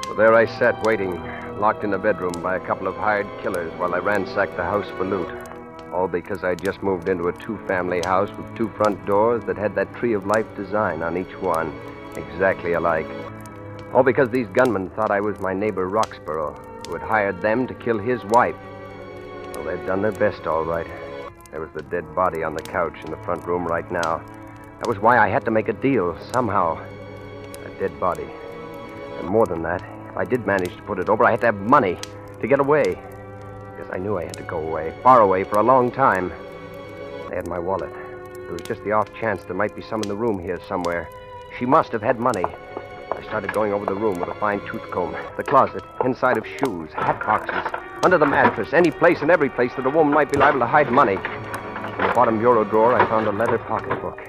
So there I sat waiting, locked in a bedroom by a couple of hired killers while I ransacked the house for loot. All because I just moved into a 2-family house with 2 front doors that had that Tree of Life design on each one, exactly alike. All because these gunmen thought I was my neighbor Roxborough, who had hired them to kill his wife. Well, they'd done their best, all right. There was the dead body on the couch in the front room right now. That was why I had to make a deal, somehow. A dead body. And more than that, if I did manage to put it over, I had to have money to get away. Because I knew I had to go away, far away, for a long time. They had my wallet. There was just the off chance there might be some in the room here somewhere. She must have had money. I started going over the room with a fine tooth comb, the closet, inside of shoes, hat boxes, under the mattress, any place and every place that a woman might be liable to hide money. In the bottom bureau drawer, I found a leather pocketbook.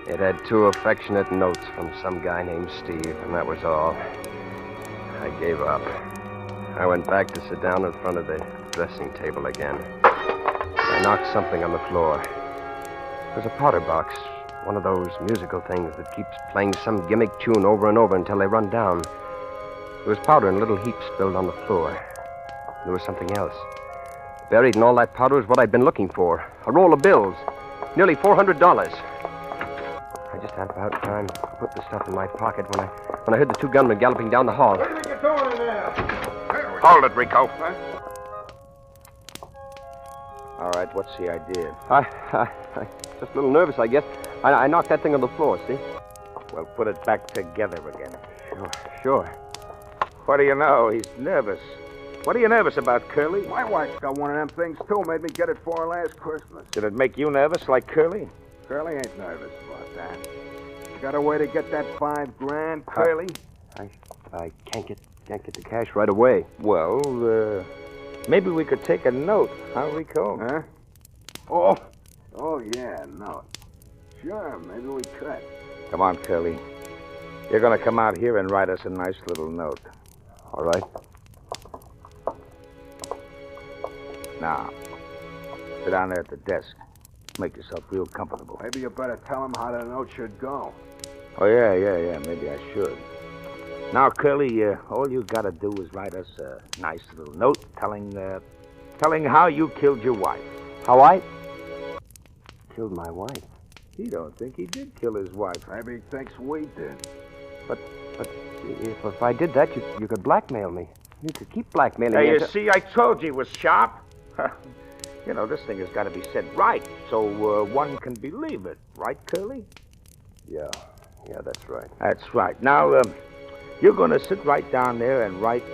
It had 2 affectionate notes from some guy named Steve, and that was all. I gave up. I went back to sit down in front of the dressing table again. I knocked something on the floor. It was a powder box, one of those musical things that keeps playing some gimmick tune over and over until they run down. There was powder in little heaps spilled on the floor. There was something else. Buried in all that powder was what I'd been looking for. A roll of bills. Nearly $400. I just had about time to put the stuff in my pocket when I heard the 2 gunmen galloping down the hall. What are you doing in there? Hold it, Rico. All right, what's the idea? I just a little nervous, I guess. I knocked that thing on the floor, see? Well, put it back together again. Sure. What do you know? He's nervous. What are you nervous about, Curly? My wife's got one of them things, too. Made me get it for her last Christmas. Did it make you nervous like Curly? Curly ain't nervous about that. You got a way to get that $5,000, Curly? I can't get the cash right away. Well, maybe we could take a note, huh, Rico? Huh? Oh, yeah, no. Sure, maybe we could. Come on, Curly. You're going to come out here and write us a nice little note. All right. Now, sit down there at the desk. Make yourself real comfortable. Maybe you better tell him how the note should go. Oh, yeah. Maybe I should. Now, Curly, all you got to do is write us a nice little note telling how you killed your wife. How I killed my wife? He don't think he did kill his wife. Maybe he thinks we did. But if I did that, you could blackmail me. You could keep blackmailing me. Hey, you see, I told you it was sharp. You know, this thing has got to be said right, so one can believe it. Right, Curly? Yeah, that's right. That's right. Now, you're going to sit right down there and write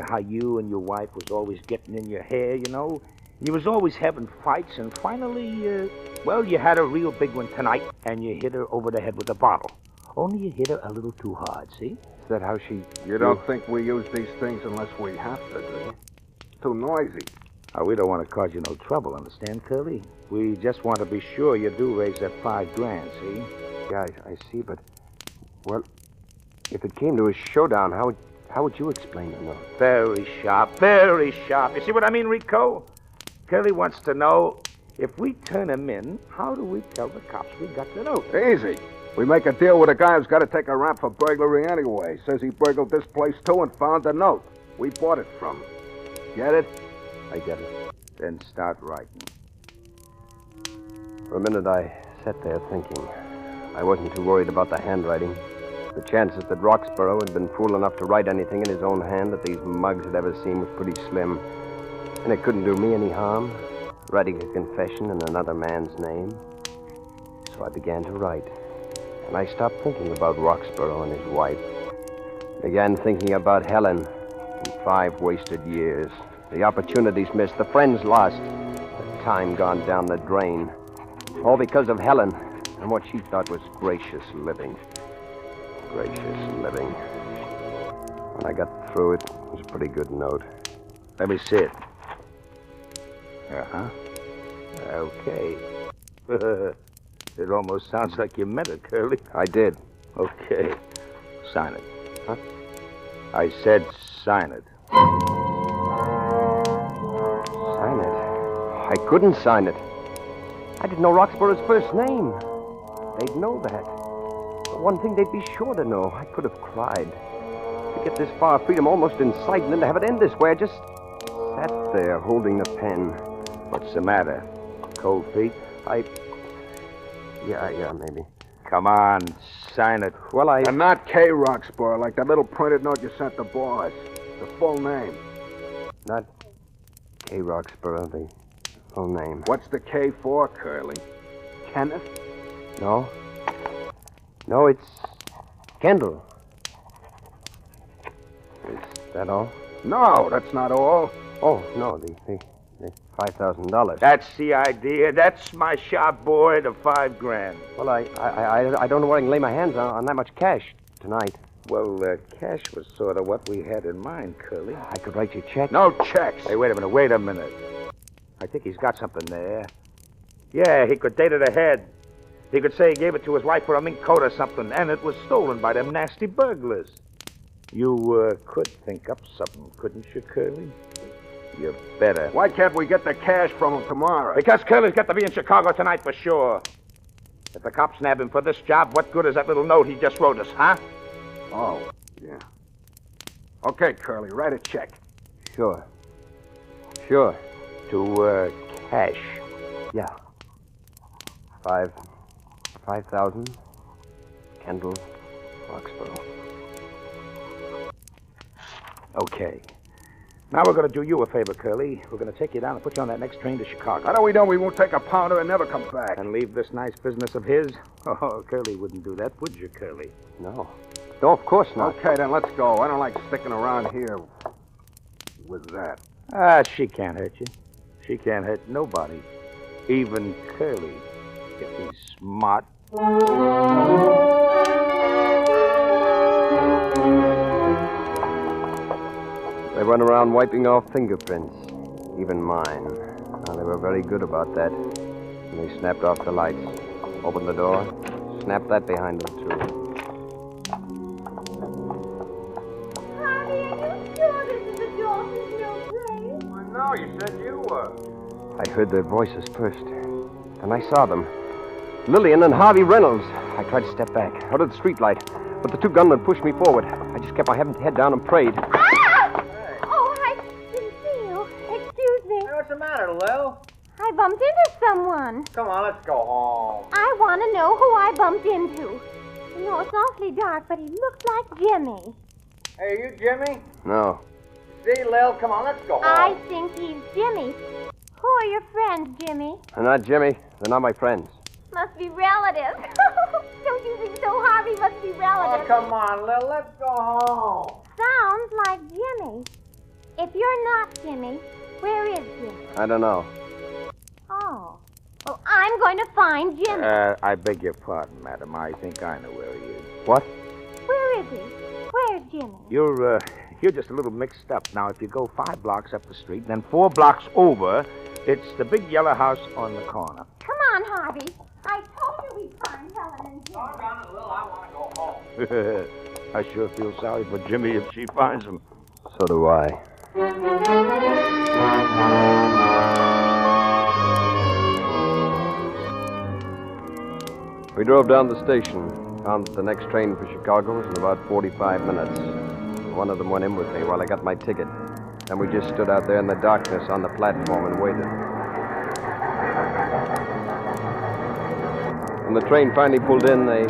how you and your wife was always getting in your hair, you know. You was always having fights, and finally, you had a real big one tonight, and you hit her over the head with a bottle. Only you hit her a little too hard, see? Is that how she... You don't think we use these things unless we have to, do you? Too noisy. We don't want to cause you no trouble, understand, Curly? We just want to be sure you do raise that $5,000, see? Yeah, I see, but... Well, if it came to a showdown, how would you explain it, no? Very sharp, very sharp. You see what I mean, Rico? Curly wants to know, if we turn him in, how do we tell the cops we got the note? Easy. We make a deal with a guy who's got to take a rap for burglary anyway. Says he burgled this place, too, and found the note. We bought it from him. Get it? I get it. Then start writing. For a minute, I sat there thinking. I wasn't too worried about the handwriting. The chances that Roxborough had been fool enough to write anything in his own hand that these mugs had ever seen was pretty slim. And it couldn't do me any harm, writing a confession in another man's name. So I began to write. And I stopped thinking about Roxborough and his wife. Began thinking about Helen and 5 wasted years. The opportunities missed, the friends lost, the time gone down the drain. All because of Helen and what she thought was gracious living. Gracious living. When I got through it, it was a pretty good note. Let me see it. Uh-huh. Okay. It almost sounds like you meant it, Curly. I did. Okay. Sign it. Huh? I said sign it. Sign it? I couldn't sign it. I didn't know Roxborough's first name. They'd know that. The one thing they'd be sure to know. I could have cried. To get this far, freedom almost in sight, and then to have it end this way, I just sat there holding the pen. What's the matter? Cold feet? Yeah, maybe. Come on, sign it. Well, And not K. Roxborough, like that little printed note you sent the boss. The full name. Not K. Roxborough, the full name. What's the K for, Curly? Kenneth? No. No, it's Kendall. Is that all? No, that's not all. Oh, no, the $5,000. That's the idea. That's my shop boy, the $5,000. Well, I don't know where I can lay my hands on that much cash tonight. Well, cash was sort of what we had in mind, Curly. I could write you a check. No checks. Hey, wait a minute. I think he's got something there. Yeah, he could date it ahead. He could say he gave it to his wife for a mink coat or something, and it was stolen by them nasty burglars. You could think up something, couldn't you, Curly? You better. Why can't we get the cash from him tomorrow? Because Curly's got to be in Chicago tonight for sure. If the cops nab him for this job, what good is that little note he just wrote us, huh? Oh, yeah. Okay, Curly, write a check. Sure. To, cash. Yeah. 5,000. Kendall, Roxborough. Okay. Now we're going to do you a favor, Curly. We're going to take you down and put you on that next train to Chicago. How do we know we won't take a pounder and never come back? And leave this nice business of his? Oh, Curly wouldn't do that, would you, Curly? No, of course not. Okay, then let's go. I don't like sticking around here with that. She can't hurt you. She can't hurt nobody. Even Curly, if he's smart. They run around wiping off fingerprints, even mine. Now, they were very good about that. And they snapped off the lights, opened the door, snapped that behind them, too. Harvey, are you sure this is the Dawson's Mill place? No, you said you were. I heard their voices first. Then I saw them. Lillian and Harvey Reynolds. I tried to step back, out of the streetlight, but the two gunmen pushed me forward. I just kept my head down and prayed. Oh, I didn't see you. Excuse me. Hey, what's the matter, Lil? I bumped into someone. Come on, let's go home. I want to know who I bumped into. You know, it's awfully dark, but he looked like Jimmy. Hey, are you Jimmy? No. See, Lil, come on, let's go home. I think he's Jimmy. Who are your friends, Jimmy? They're not Jimmy. They're not my friends. Must be relatives. Don't you think so, Harvey? Must be relatives. Oh, come on, Lil, let's go home. Sounds like Jimmy. If you're not Jimmy, where is Jimmy? I don't know. Oh. Well, I'm going to find Jimmy. I beg your pardon, madam. I think I know where he is. What? Where is he? Where's Jimmy? You're just a little mixed up. Now, if you go 5 blocks up the street, then 4 blocks over, it's the big yellow house on the corner. Come on, Harvey. I told you we'd find Helen and Jimmy. Oh, down it, Lil, I want to go home. I sure feel sorry for Jimmy if she finds him. So do I. We drove down the station, found that the next train for Chicago was in about 45 minutes. One of them went in with me while I got my ticket. Then we just stood out there in the darkness on the platform and waited. When the train finally pulled in, they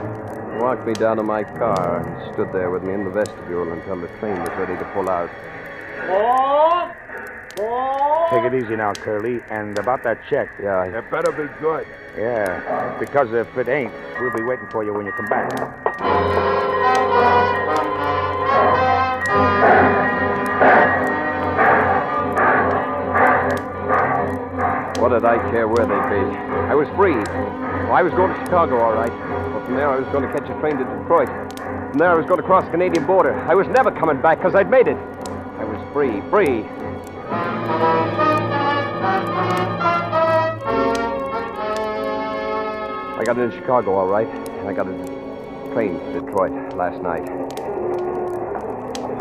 walked me down to my car and stood there with me in the vestibule until the train was ready to pull out. Take it easy now, Curly. And about that check. Yeah. It better be good. Yeah. Because if it ain't, we'll be waiting for you when you come back. What did I care where they'd be? I was free. Well, I was going to Chicago, all right. But from there, I was going to catch a train to Detroit. From there, I was going to cross the Canadian border. I was never coming back because I'd made it. I was free. I got into Chicago, all right. And I got a train to Detroit last night.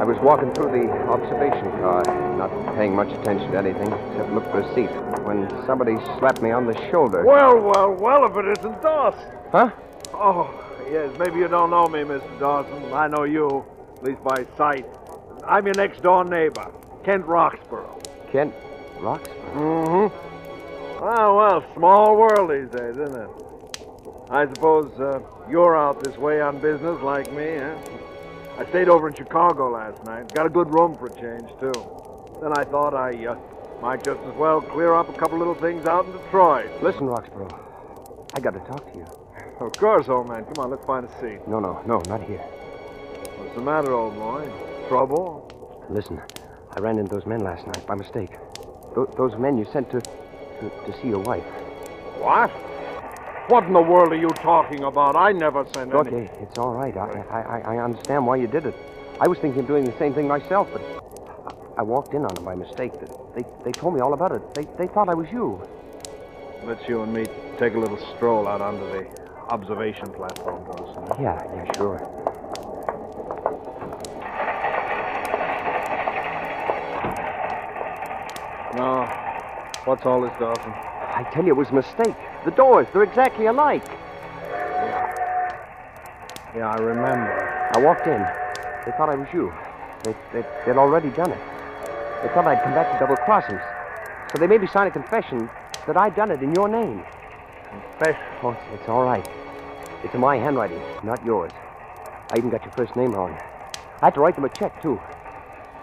I was walking through the observation car, not paying much attention to anything, except look for a seat, when somebody slapped me on the shoulder. Well, if it isn't Dawson. Huh? Oh, yes, maybe you don't know me, Mr. Dawson. I know you, at least by sight. I'm your next-door neighbor, Kent Roxborough. Kent Roxborough? Mm-hmm. Well, small world these days, isn't it? I suppose you're out this way on business like me, huh? I stayed over in Chicago last night. Got a good room for a change, too. Then I thought I might just as well clear up a couple little things out in Detroit. Listen, Roxborough, I got to talk to you. Of course, old man. Come on, let's find a seat. No, not here. What's the matter, old boy? Trouble? Listen, I ran into those men last night by mistake. Those men you sent to see your wife. What? What in the world are you talking about? I never sent Look, any... it's all right. I understand why you did it. I was thinking of doing the same thing myself, but I walked in on them by mistake. They told me all about it. They thought I was you. Let's you and me take a little stroll out onto the observation platform, Dawson. Yeah, sure. Now, what's all this, Dawson? I tell you, it was a mistake. The doors, they're exactly alike. Yeah, I remember. I walked in. They thought I was you. They'd already done it. They thought I'd come back to double-cross them. So they made me sign a confession that I'd done it in your name. Confession? Oh, it's all right. It's in my handwriting, not yours. I even got your first name wrong. I had to write them a check, too.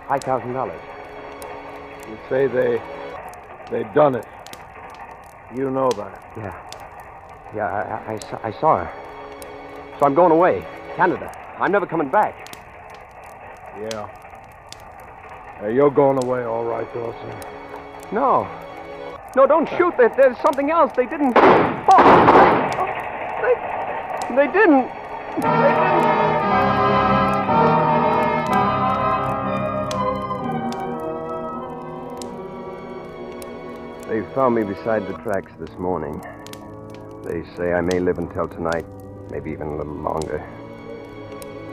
$5,000. You say they'd done it. You know that. Yeah, I saw her. So I'm going away. Canada. I'm never coming back. Yeah. You're going away, all right, Dawson. No, don't shoot. There's something else. They didn't... Oh! They didn't. They found me beside the tracks this morning. They say I may live until tonight, maybe even a little longer.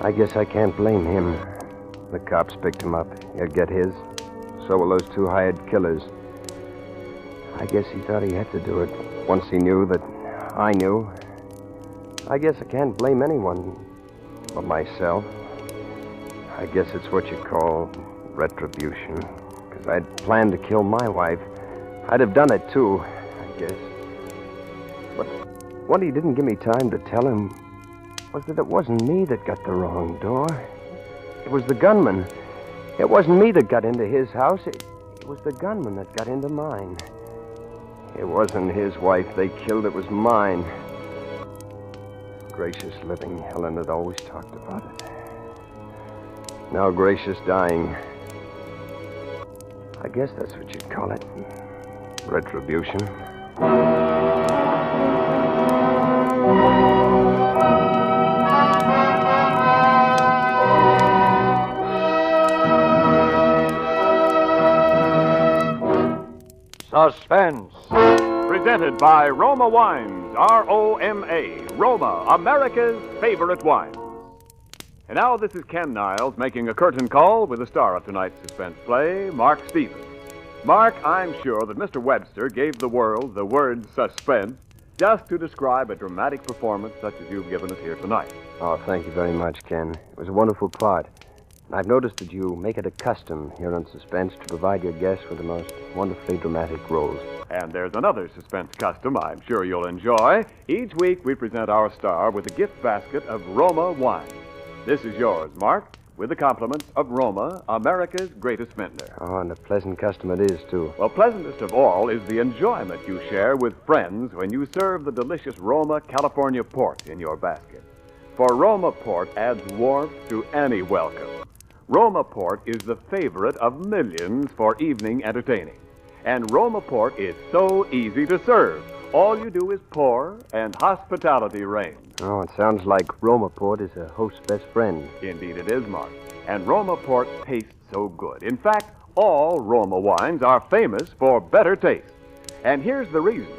I guess I can't blame him. The cops picked him up. He'll get his. So will those two hired killers. I guess he thought he had to do it. Once he knew that I knew. I guess I can't blame anyone but myself. I guess it's what you call retribution. Because I'd planned to kill my wife. I'd have done it, too, I guess. But what he didn't give me time to tell him was that it wasn't me that got the wrong door. It was the gunman. It wasn't me that got into his house. It was the gunman that got into mine. It wasn't his wife they killed. It was mine. Gracious living, Helen had always talked about it. Now Gracious dying. I guess that's what you'd call it. Retribution. Suspense. Presented by Roma Wines, R-O-M-A. Roma, America's favorite wine. And now this is Ken Niles making a curtain call with the star of tonight's suspense play, Mark Stevens. Mark, I'm sure that Mr. Webster gave the world the word suspense just to describe a dramatic performance such as you've given us here tonight. Oh, thank you very much, Ken. It was a wonderful part. And I've noticed that you make it a custom here on Suspense to provide your guests with the most wonderfully dramatic roles. And there's another suspense custom I'm sure you'll enjoy. Each week we present our star with a gift basket of Roma wine. This is yours, Mark, with the compliments of Roma, America's greatest vintner. Oh, and a pleasant custom it is, too. Well, pleasantest of all is the enjoyment you share with friends when you serve the delicious Roma California port in your basket. For Roma port adds warmth to any welcome. Roma port is the favorite of millions for evening entertaining. And Roma port is so easy to serve. All you do is pour, and hospitality reigns. Oh, it sounds like Roma Port is a host's best friend. Indeed it is, Mark. And Roma port tastes so good. In fact, all Roma wines are famous for better taste. And here's the reason.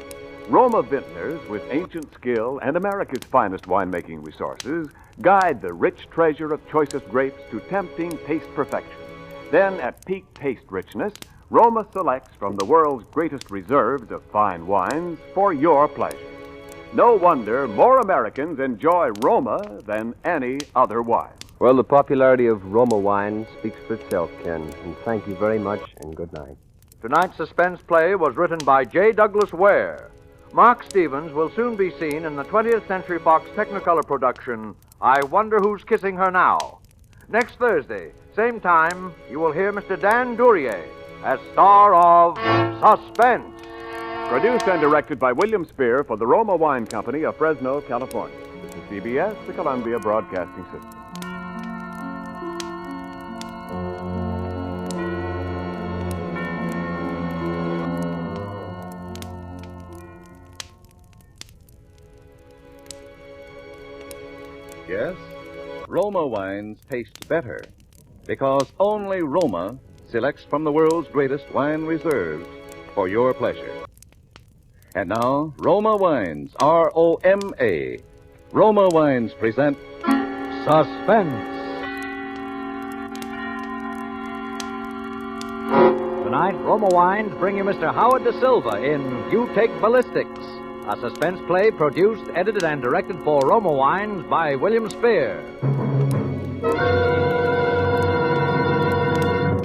Roma vintners, with ancient skill and America's finest winemaking resources, guide the rich treasure of choicest grapes to tempting taste perfection. Then, at peak taste richness, Roma selects from the world's greatest reserves of fine wines for your pleasure. No wonder more Americans enjoy Roma than any other wine. Well, the popularity of Roma wine speaks for itself, Ken. And thank you very much, and good night. Tonight's suspense play was written by J. Douglas Ware. Mark Stevens will soon be seen in the 20th Century Fox Technicolor production, I Wonder Who's Kissing Her Now. Next Thursday, same time, you will hear Mr. Dan Duryea as star of Suspense. Produced and directed by William Spear for the Roma Wine Company of Fresno, California. This is CBS, the Columbia Broadcasting System. Roma wines taste better because only Roma selects from the world's greatest wine reserves for your pleasure. And now, Roma Wines, R-O-M-A. Roma Wines present Suspense. Tonight, Roma Wines bring you Mr. Howard Da Silva in You Take Ballistics, a suspense play produced, edited, and directed for Roma Wines by William Spear.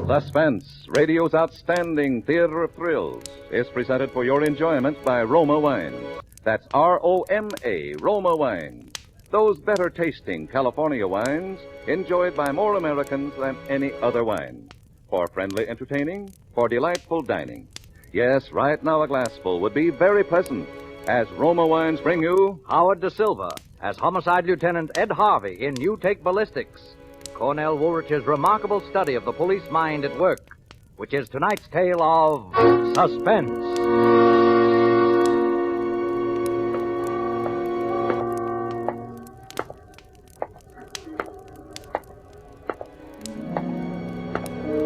Suspense, radio's outstanding theater of thrills, is presented for your enjoyment by Roma Wines. That's R-O-M-A, Roma Wines. Those better tasting California wines enjoyed by more Americans than any other wine. For friendly entertaining, for delightful dining. Yes, right now a glassful would be very pleasant as Roma Wines bring you Howard Da Silva as Homicide Lieutenant Ed Harvey in You Take Ballistics, Cornell Woolrich's remarkable study of the police mind at work, which is tonight's tale of Suspense.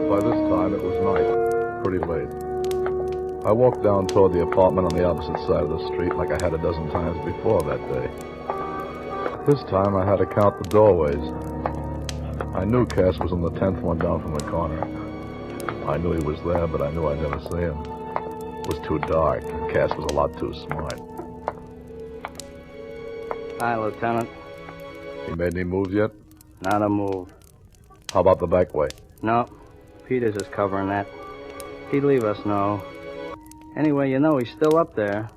By this time, it was night, pretty late. I walked down toward the apartment on the opposite side of the street like I had a dozen times before that day. This time, I had to count the doorways. I knew Cass was on the 10th one down from the corner. I knew he was there, but I knew I'd never see him. It was too dark. Cass was a lot too smart. Hi, Lieutenant. He made any moves yet? Not a move. How about the back way? No. Peters is covering that. He'd leave us know. Anyway, you know he's still up there.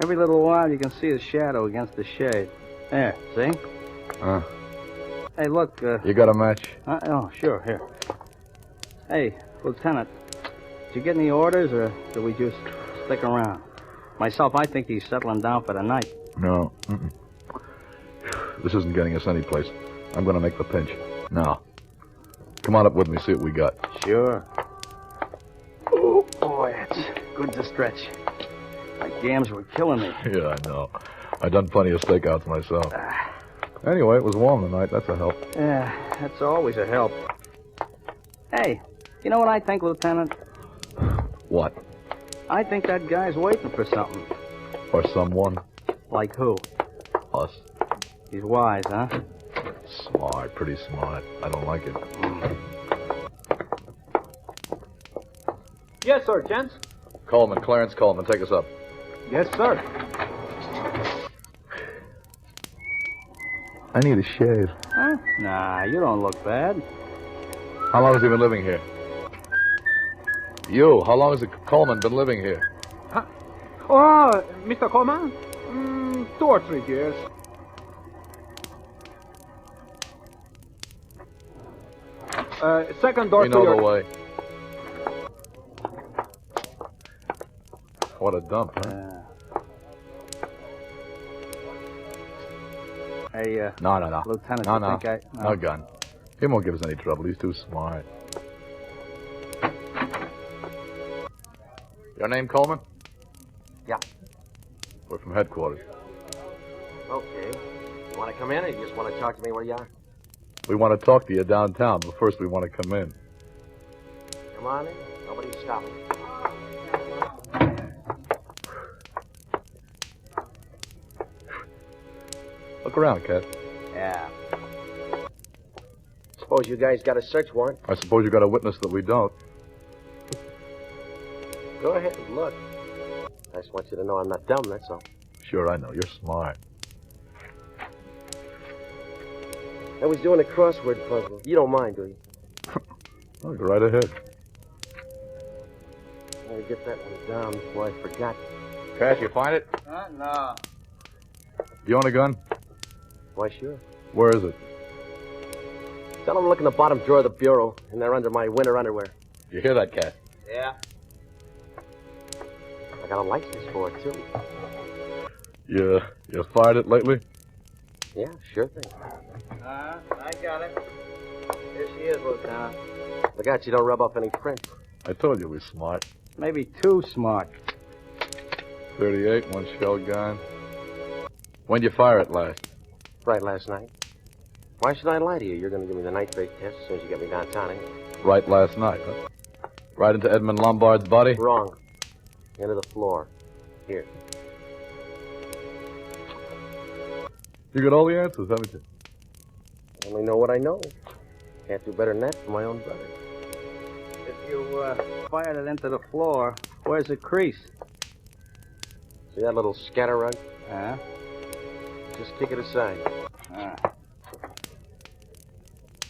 Every little while you can see his shadow against the shade. There, see? Hey, look, You got a match? Oh, sure, here. Hey, Lieutenant, did you get any orders, or did we just stick around? Myself, I think he's settling down for the night. No. Mm-mm. This isn't getting us anyplace. I'm going to make the pinch. Now. Come on up with me, see what we got. Sure. Oh, boy, it's good to stretch. My gams were killing me. Yeah, I know. I done plenty of stakeouts myself. Anyway, it was warm tonight. That's a help. Yeah, that's always a help. Hey, you know what I think, Lieutenant? What? I think that guy's waiting for something. Or someone. Like who? Us. He's wise, huh? Smart, pretty smart. I don't like it. Yes, sir, gents. Coleman, Clarence Coleman, take us up. Yes, sir. I need a shave. Huh? Nah, you don't look bad. How long has he been living here? You, how long has Coleman been living here? Oh, Mr. Coleman? 2 or 3 years. Second door we to know your... the way. What a dump, huh? Hey, No. Lieutenant, No, you no. think No gun. He won't give us any trouble. He's too smart. Your name, Coleman? Yeah. We're from headquarters. Okay. You want to come in, or you just want to talk to me where you are? We want to talk to you downtown, but first we want to come in. Come on in. Nobody's stopping. Look around, Cat. Yeah. Suppose you guys got a search warrant. I suppose you got a witness that we don't. Go ahead and look. I just want you to know I'm not dumb, that's all. Sure, I know. You're smart. I was doing a crossword puzzle. You don't mind, do you? Oh, go right ahead. I'll get that one down before I forgot. Cash, you find it? No. You own a gun? Why, sure. Where is it? Tell them to look in the bottom drawer of the bureau, and they're under my winter underwear. You hear that, Cat? Yeah. I got a license for it, too. You fired it lately? Yeah, sure thing. I got it. Here she is, Lieutenant. Look out, you don't rub off any prints. I told you we're smart. Maybe too smart. 38, one shell gun. When'd you fire it last? Right last night. Why should I lie to you? You're going to give me the night-face test as soon as you get me downtown, ain't you? Right last night, huh? Right into Edmund Lombard's body? Wrong. The end of the floor. Here. You got all the answers, haven't you? I only know what I know. Can't do better than that for my own brother. If you fired it into the floor, where's the crease? See that little scatter rug? Just kick it aside.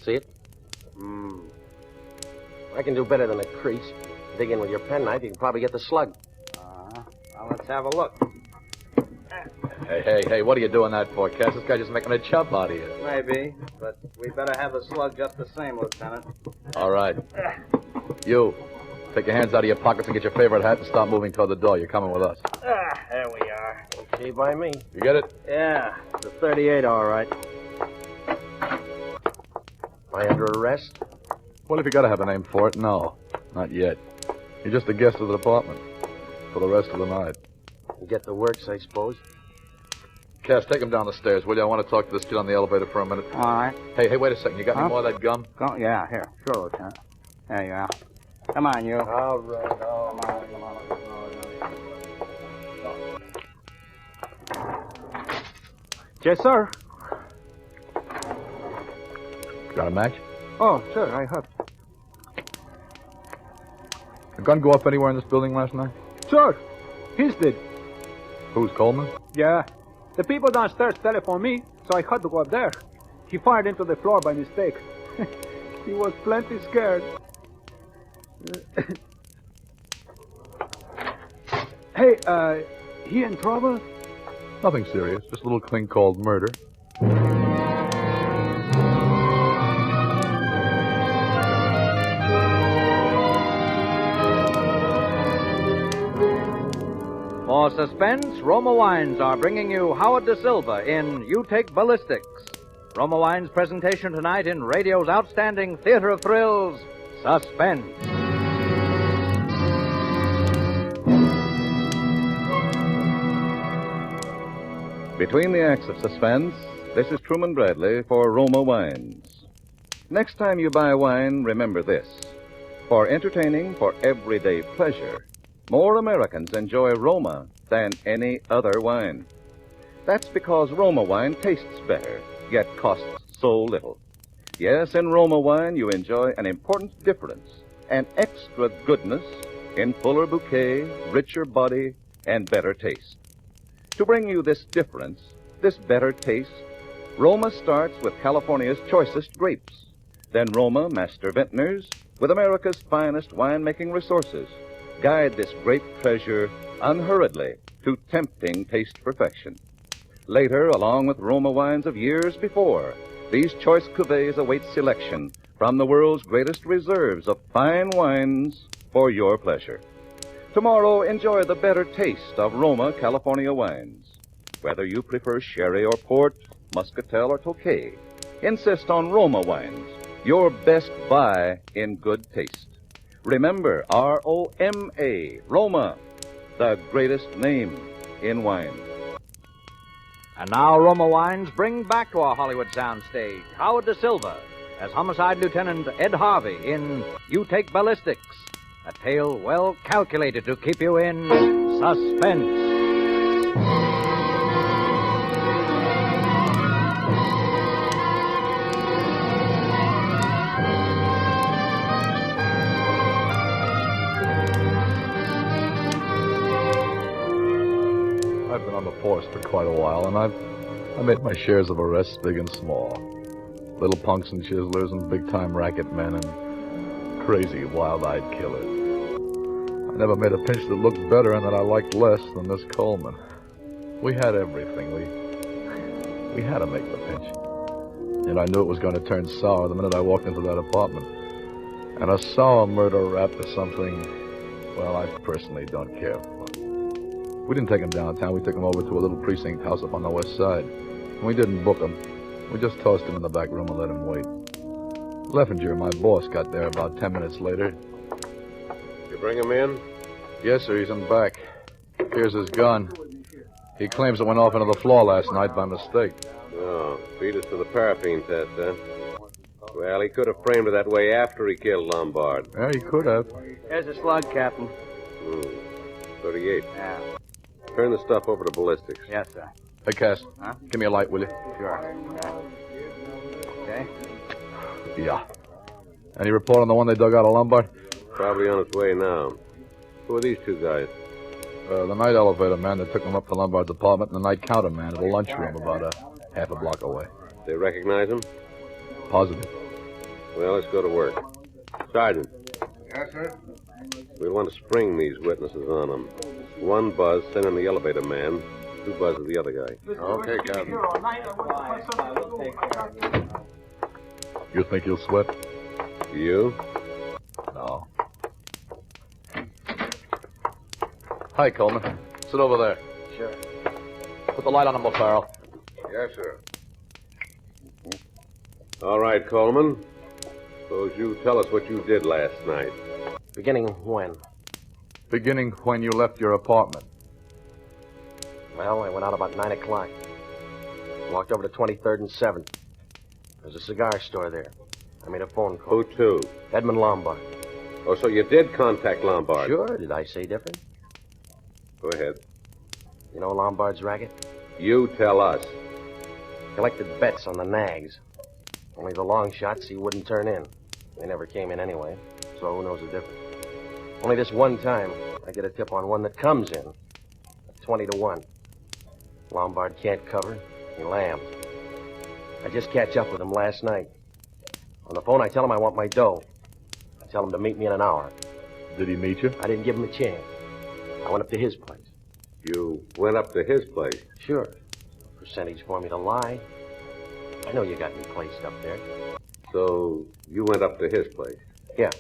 See it? I can do better than a crease. Dig in with your penknife, you can probably get the slug. Well, let's have a look. Hey, what are you doing that for, Cass? This guy's just making a chump out of you. Maybe, but we better have the slug just the same, Lieutenant. All right. You, take your hands out of your pockets and get your favorite hat and start moving toward the door. You're coming with us. There we are. Okay by me. You get it? Yeah, it's a 38, all right. Am I under arrest? Well, if you gotta have a name for it, no. Not yet. You're just a guest of the department. For the rest of the night. You get the works, I suppose. Cass, take him down the stairs, will you? I want to talk to this kid on the elevator for a minute. All right. Hey, wait a second. You got any more of that gum? Yeah, here. Sure, Lieutenant. There you are. Come on, you. All right. Yes, sir. Got a match? Oh, sure, I have. A gun go off anywhere in this building last night? Sure. His did. Who's, Coleman? Yeah. The people downstairs telephoned me, so I had to go up there. He fired into the floor by mistake. He was plenty scared. Hey, he in trouble? Nothing serious. Just a little thing called murder. For Suspense, Roma Wines are bringing you Howard Da Silva in You Take Ballistics. Roma Wines' presentation tonight in radio's outstanding theater of thrills, Suspense. Between the acts of Suspense, this is Truman Bradley for Roma Wines. Next time you buy wine, remember this. For entertaining, for everyday pleasure, more Americans enjoy Roma than any other wine. That's because Roma wine tastes better, yet costs so little. Yes, in Roma wine you enjoy an important difference, an extra goodness in fuller bouquet, richer body, and better taste. To bring you this difference, this better taste, Roma starts with California's choicest grapes. Then Roma master vintners, with America's finest winemaking resources, guide this grape treasure unhurriedly to tempting taste perfection. Later, along with Roma wines of years before, these choice cuvées await selection from the world's greatest reserves of fine wines for your pleasure. Tomorrow, enjoy the better taste of Roma California wines. Whether you prefer sherry or port, muscatel or tokay, insist on Roma wines, your best buy in good taste. Remember, R-O-M-A, Roma, the greatest name in wine. And now Roma Wines bring back to our Hollywood soundstage Howard Da Silva as Homicide Lieutenant Ed Harvey in You Take Ballistics, a tale well calculated to keep you in suspense. I've been on the force for quite a while, and I made my shares of arrests big and small. Little punks and chiselers and big-time racket men and crazy, wild-eyed killers. I never made a pinch that looked better and that I liked less than this Coleman. We had everything. We had to make the pinch. And I knew it was going to turn sour the minute I walked into that apartment. And a sour murder rap is something, well, I personally don't care for. We didn't take him downtown. We took him over to a little precinct house up on the west side. And we didn't book him. We just tossed him in the back room and let him wait. Leffinger, my boss, got there about 10 minutes later. You bring him in? Yes, sir, he's in back. Here's his gun. He claims it went off into the floor last night by mistake. Oh, beat us to the paraffin test, huh? Well, he could have framed it that way after he killed Lombard. Yeah, he could have. Here's a slug, Captain. 38. Yeah. Turn the stuff over to ballistics. Yes, sir. Hey, Cass. Huh? Give me a light, will you? Sure. Okay. Yeah. Any report on the one they dug out of Lombard? Probably on its way now. Who are these two guys? The night elevator man that took them up to Lombard's apartment and the night counter man at a lunchroom about a half a block away. They recognize him? Positive. Well, let's go to work. Sergeant. Yes, sir? We want to spring these witnesses on them. One buzz, send in the elevator man. Two buzzes the other guy. Okay, Captain. You think you'll sweat? You? No. Hi, Coleman. Sit over there. Sure. Put the light on him, O'Farrell. Yes, sir. All right, Coleman. Suppose you tell us what you did last night. Beginning when? Beginning when you left your apartment. Well, I went out about 9 o'clock. Walked over to 23rd and 7th. There's a cigar store there. I made a phone call. Who to? Edmund Lombard. Oh, so you did contact Lombard? Sure. Did I say different? Go ahead. You know Lombard's racket? You tell us. Collected bets on the nags. Only the long shots he wouldn't turn in. They never came in anyway, so who knows the difference? Only this one time, I get a tip on one that comes in. 20 to 1. Lombard can't cover. He lambs. I just catch up with him last night. On the phone, I tell him I want my dough. I tell him to meet me in an hour. Did he meet you? I didn't give him a chance. I went up to his place. You went up to his place? Sure. Percentage for me to lie. I know you got me placed up there. So you went up to his place? Yeah.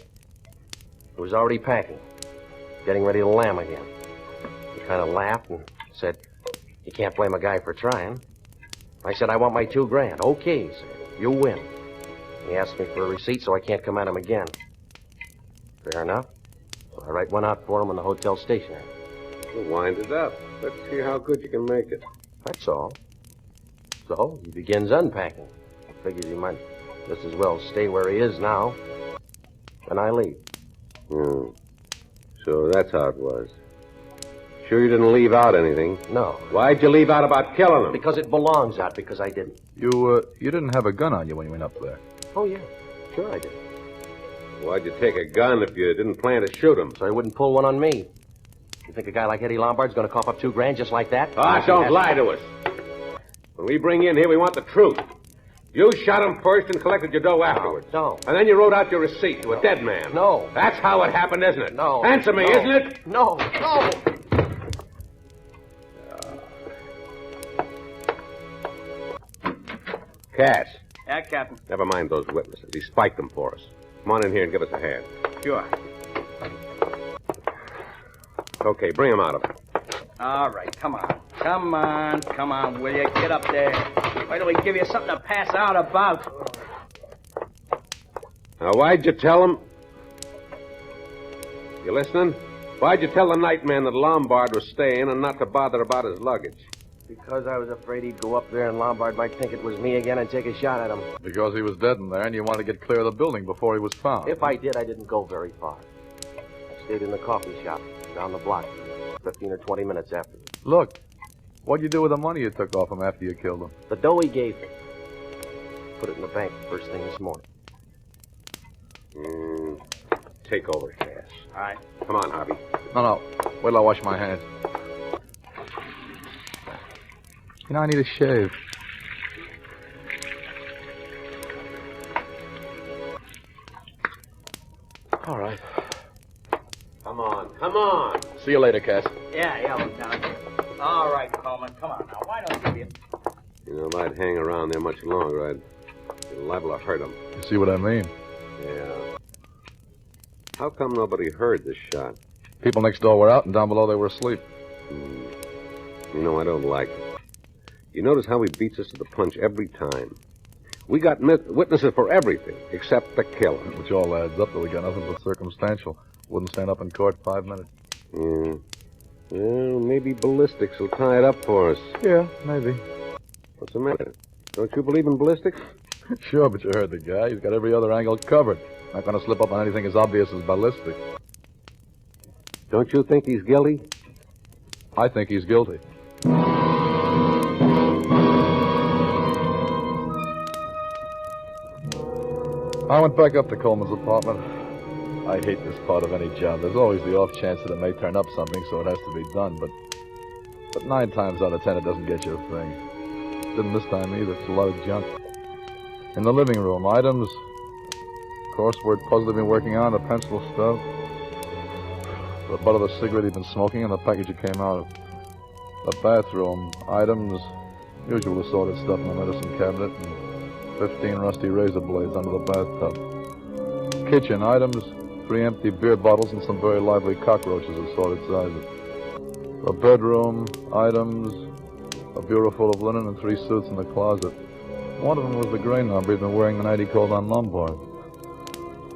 He was already packing. Getting ready to lamb again. He kind of laughed and said, "You can't blame a guy for trying." I said, "I want my $2,000. Okay," he said. "You win." He asked me for a receipt so I can't come at him again. Fair enough. So I write one out for him in the hotel stationery. Well, wind it up. Let's see how good you can make it. That's all. So he begins unpacking. I figures he might just as well stay where he is now. Then I leave. So that's how it was. Sure you didn't leave out anything? No. Why'd you leave out about killing him? Because it belongs out, because I didn't. You didn't have a gun on you when you went up there. Oh, yeah. Sure I did. Why'd you take a gun if you didn't plan to shoot him? So he wouldn't pull one on me. You think a guy like Eddie Lombard's going to cough up $2,000 just like that? Don't lie to us. When we bring you in here, we want the truth. You shot him first and collected your dough afterwards. No. And then you wrote out your receipt to a dead man. No. That's how it happened, isn't it? No. Answer me, No. isn't it? No. No. Cash. Yeah, Captain. Never mind those witnesses. He spiked them for us. Come on in here and give us a hand. Sure. Okay, bring him out of it. All right, come on. Come on, will you? Get up there. Why don't we give you something to pass out about? Now, why'd you tell him? You listening? Why'd you tell the night man that Lombard was staying and not to bother about his luggage? Because I was afraid he'd go up there and Lombard might think it was me again and take a shot at him. Because he was dead in there and you wanted to get clear of the building before he was found. If I did, I didn't go very far. I stayed in the coffee shop down the block, 15 or 20 minutes after. Look, what'd you do with the money you took off him after you killed him? The dough he gave me. Put it in the bank first thing this morning. Take over, Cass. All right. Come on, Harvey. No. Wait till I wash my hands. You know, I need a shave. All right. Come on. See you later, Cass. Yeah, Lieutenant. All right, Coleman, come on now. Why don't you... You know, if I'd hang around there much longer, I'd be liable to hurt him. You see what I mean? Yeah. How come nobody heard the shot? People next door were out, and down below they were asleep. You know, I don't like it. You notice how he beats us to the punch every time. We got witnesses for everything, except the killer. Which all adds up that we got nothing but circumstantial. Wouldn't stand up in court 5 minutes. Yeah. Well, maybe ballistics will tie it up for us. Yeah, maybe. What's the matter? Don't you believe in ballistics? Sure, but you heard the guy. He's got every other angle covered. Not going to slip up on anything as obvious as ballistic. Don't you think he's guilty? I think he's guilty. I went back up to Coleman's apartment. I hate this part of any job. There's always the off chance that it may turn up something, so it has to be done. But 9 times out of 10, it doesn't get you a thing. Didn't this time either. It's a lot of junk. In the living room, items, crossword puzzle he'd been working on, the pencil stuff, the butt of the cigarette he'd been smoking, and the package it came out of. The bathroom, items, usual assorted stuff in the medicine cabinet, and 15 rusty razor blades under the bathtub. Kitchen items, 3 empty beer bottles and some very lively cockroaches assorted sizes. The bedroom, items, a bureau full of linen, and 3 suits in the closet. One of them was the gray number he'd been wearing the night he called on Lombard.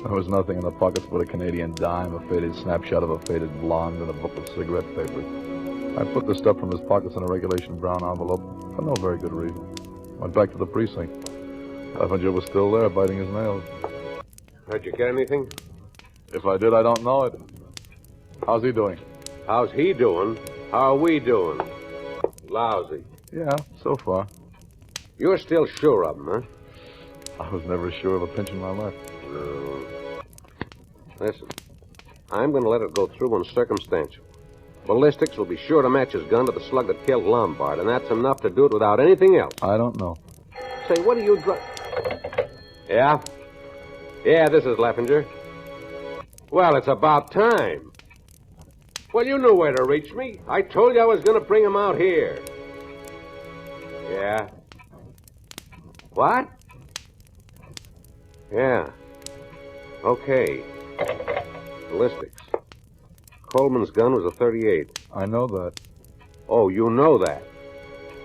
There was nothing in the pockets but a Canadian dime, a faded snapshot of a faded blonde, and a book of cigarette papers. I put the stuff from his pockets in a regulation brown envelope for no very good reason. Went back to the precinct. Clevenger was still there, biting his nails. Did you get anything? If I did, I don't know it. How's he doing? How's he doing? How are we doing? Lousy. Yeah, so far. You're still sure of him, huh? I was never sure of a pinch in my life. No. Listen, I'm going to let it go through on circumstantial. Ballistics will be sure to match his gun to the slug that killed Lombard, and that's enough to do it without anything else. I don't know. Say, what are you Yeah? Yeah, this is Leffinger. Well, it's about time. Well, you knew where to reach me. I told you I was going to bring him out here. Yeah? What? Yeah. Okay. Ballistics. Coleman's gun was a .38. I know that. Oh, you know that.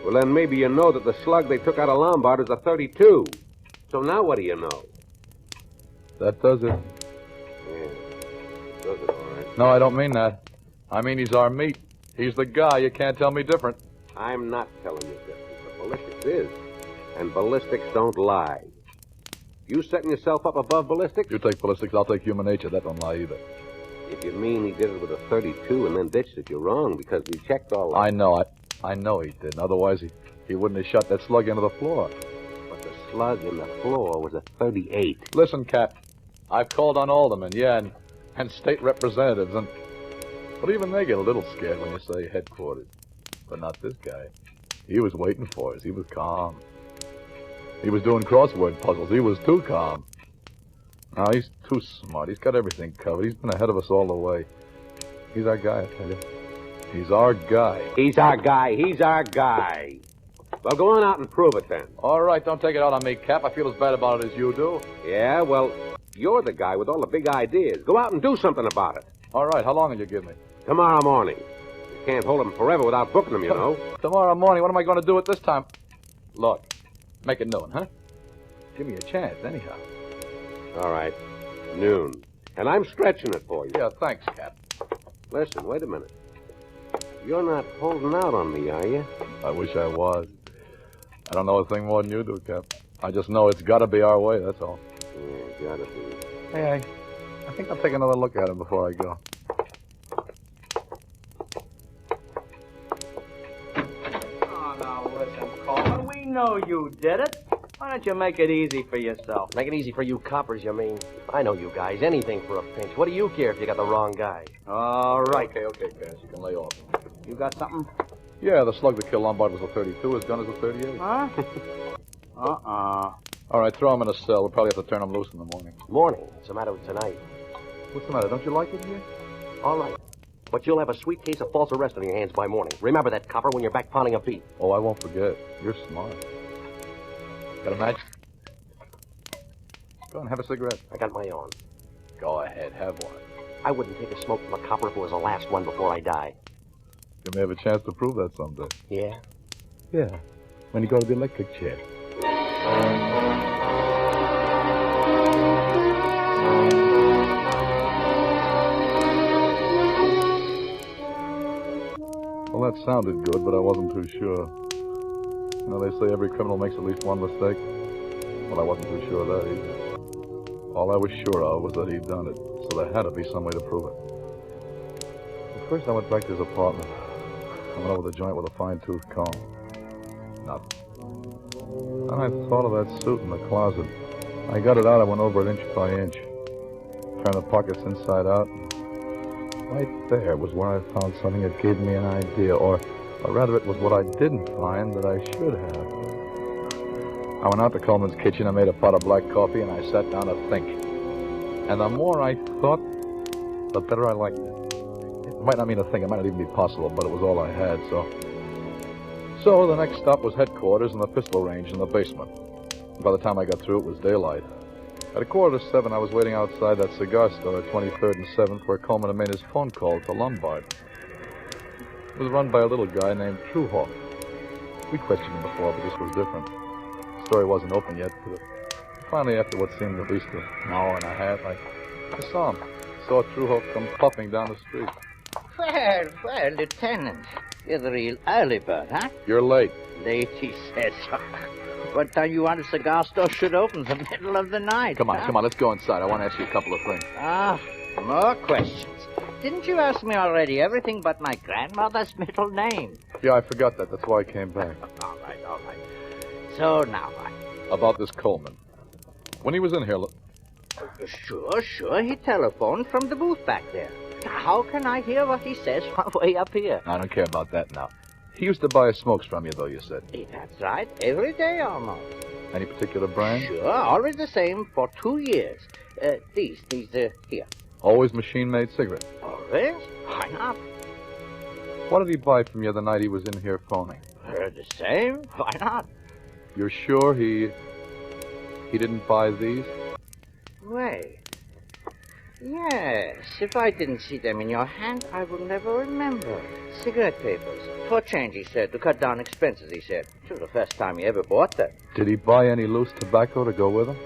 Well, then maybe you know that the slug they took out of Lombard is a .32. So now what do you know? That does it. Yeah. Does it, all right. No, I don't mean that. I mean he's our meat. He's the guy. You can't tell me different. I'm not telling you different. But ballistics is. And ballistics don't lie. You setting yourself up above ballistics? You take ballistics, I'll take human nature. That don't lie either. If you mean he did it with a .32 and then ditched it, you're wrong, because we checked all that. I know he didn't. Otherwise, he wouldn't have shot that slug into the floor. But the slug in the floor was a .38. Listen, Cap, I've called on aldermen, yeah, and state representatives, but even they get a little scared when you say headquarters. But not this guy. He was waiting for us. He was calm. He was doing crossword puzzles. He was too calm. No, he's too smart. He's got everything covered. He's been ahead of us all the way. He's our guy, I tell you. He's our guy. He's our guy. He's our guy. Well, go on out and prove it then. All right, don't take it out on me, Cap. I feel as bad about it as you do. Yeah, well, you're the guy with all the big ideas. Go out and do something about it. All right, how long will you give me? Tomorrow morning. You can't hold them forever without booking them, you know. Tomorrow morning? What am I going to do at this time? Look, make it noon, huh? Give me a chance, anyhow. All right, noon. And I'm stretching it for you. Yeah, thanks, Cap. Listen, wait a minute. You're not holding out on me, are you? I wish I was. I don't know a thing more than you do, Cap. I just know it's got to be our way, that's all. Yeah, gotta be. Hey, I think I'll take another look at him before I go. Oh, now listen, Coleman. We know you did it. Why don't you make it easy for yourself? Make it easy for you coppers, you mean? I know you guys. Anything for a pinch. What do you care if you got the wrong guy? All right. Okay, Cass. You can lay off. You got something? Yeah, the slug that killed Lombard was a .32. His gun is a .38. Huh? All right, throw him in a cell. We'll probably have to turn him loose in the morning. Morning? What's the matter with tonight? What's the matter? Don't you like it here? All right. But you'll have a sweet case of false arrest on your hands by morning. Remember that, copper, when you're back pounding a beat. Oh, I won't forget. You're smart. Got a match? Go and have a cigarette. I got my own. Go ahead, have one. I wouldn't take a smoke from a copper if it was the last one before I die. You may have a chance to prove that someday. Yeah? Yeah. When you go to the electric chair. Well, that sounded good, but I wasn't too sure. You know, they say every criminal makes at least one mistake. Well, I wasn't too sure of that either. All I was sure of was that he'd done it, so there had to be some way to prove it. But first, I went back to his apartment. I went over the joint with a fine-tooth comb. Nothing. Then I thought of that suit in the closet. I got it out. I went over it inch by inch. Turned the pockets inside out. Right there was where I found something that gave me an idea, or rather, it was what I didn't find that I should have. I went out to Coleman's kitchen, I made a pot of black coffee, and I sat down to think. And the more I thought, the better I liked it. It might not mean a thing, it might not even be possible, but it was all I had, So the next stop was headquarters in the pistol range in the basement. By the time I got through, it was daylight. At 6:45, I was waiting outside that cigar store at 23rd and 7th, where Coleman had made his phone call to Lombard. It was run by a little guy named Truhoff. We questioned him before, but this was different. The story wasn't open yet, but finally, after what seemed at least an hour and a half, I saw him. Saw Truhoff come puffing down the street. Well, Lieutenant, you're the real early bird, huh? You're late. Late, he says. What time you want a cigar store should open? The middle of the night. Come on, let's go inside. I want to ask you a couple of things. More questions. Didn't you ask me already everything but my grandmother's middle name? Yeah, I forgot that. That's why I came back. All right. So now what? About this Coleman. When he was in here... Sure. He telephoned from the booth back there. How can I hear what he says from way up here? I don't care about that now. He used to buy smokes from you, though, you said. That's right. Every day almost. Any particular brand? Sure. Always the same for 2 years. These, here. Always machine-made cigarettes? Always? Why not? What did he buy from you the night he was in here phoning? The same. Why not? You're sure he didn't buy these? Wait. Yes. If I didn't see them in your hand, I would never remember. Cigarette papers. For change, he said. To cut down expenses, he said. It was the first time he ever bought them. Did he buy any loose tobacco to go with them?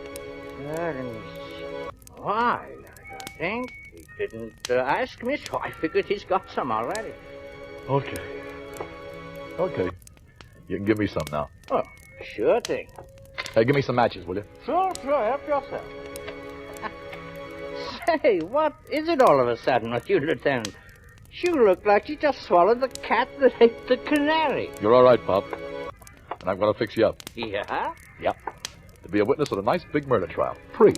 Let me see. Why? I don't think. He didn't ask me, so I figured he's got some already. Okay. You can give me some now. Oh, sure thing. Hey, give me some matches, will you? Sure. Help yourself. Say, what is it all of a sudden with you, Lieutenant? You look like you just swallowed the cat that ate the canary. You're all right, Pop. And I'm going to fix you up. Yeah? Yep. To be a witness at a nice big murder trial. Free.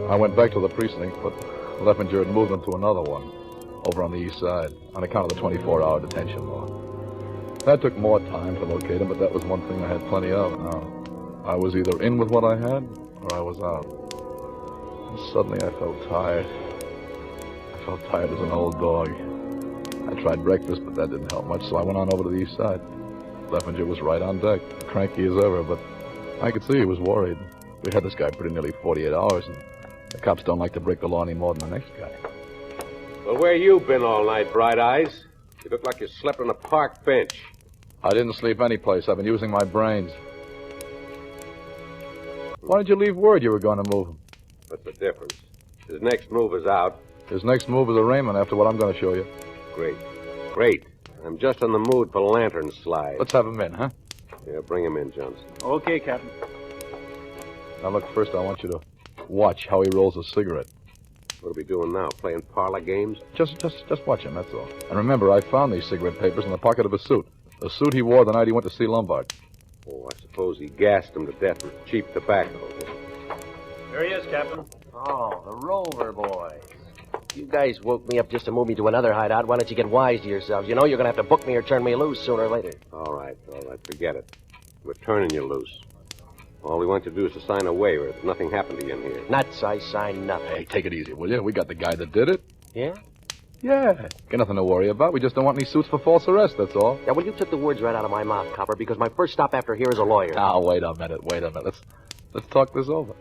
I went back to the precinct, but Leffinger had moved him to another one, over on the east side, on account of the 24-hour detention law. That took more time to locate him, but that was one thing I had plenty of now. I was either in with what I had, or I was out. And suddenly I felt tired. I felt tired as an old dog. I tried breakfast, but that didn't help much, so I went on over to the east side. Leffinger was right on deck, cranky as ever, but I could see he was worried. We had this guy pretty nearly 48 hours, and the cops don't like to break the law any more than the next guy. Well, where you been all night, Bright Eyes? You look like you slept on a park bench. I didn't sleep anyplace. I've been using my brains. Why did you leave word you were going to move him? What's the difference? His next move is out. His next move is arraignment after what I'm going to show you. Great. I'm just in the mood for lantern slide. Let's have him in, huh? Yeah, bring him in, Johnson. Okay, Captain. Now, look, first I want you to watch how he rolls a cigarette. What are we doing now? Playing parlor games? Just watch him, that's all. And remember, I found these cigarette papers in the pocket of his suit. The suit he wore the night he went to see Lombard. Oh, I suppose he gassed him to death with cheap tobacco. Here he is, Captain. Oh, the Rover boys. You guys woke me up just to move me to another hideout. Why don't you get wise to yourselves? You know you're going to have to book me or turn me loose sooner or later. All right. Forget it. We're turning you loose. All we want you to do is to sign a waiver that nothing happened to you in here. Nuts, I sign nothing. Hey, take it easy, will you? We got the guy that did it. Yeah? Yeah. Got nothing to worry about. We just don't want any suits for false arrest, that's all. Yeah, well, you took the words right out of my mouth, Copper, because my first stop after here is a lawyer. Now, wait a minute. Let's talk this over.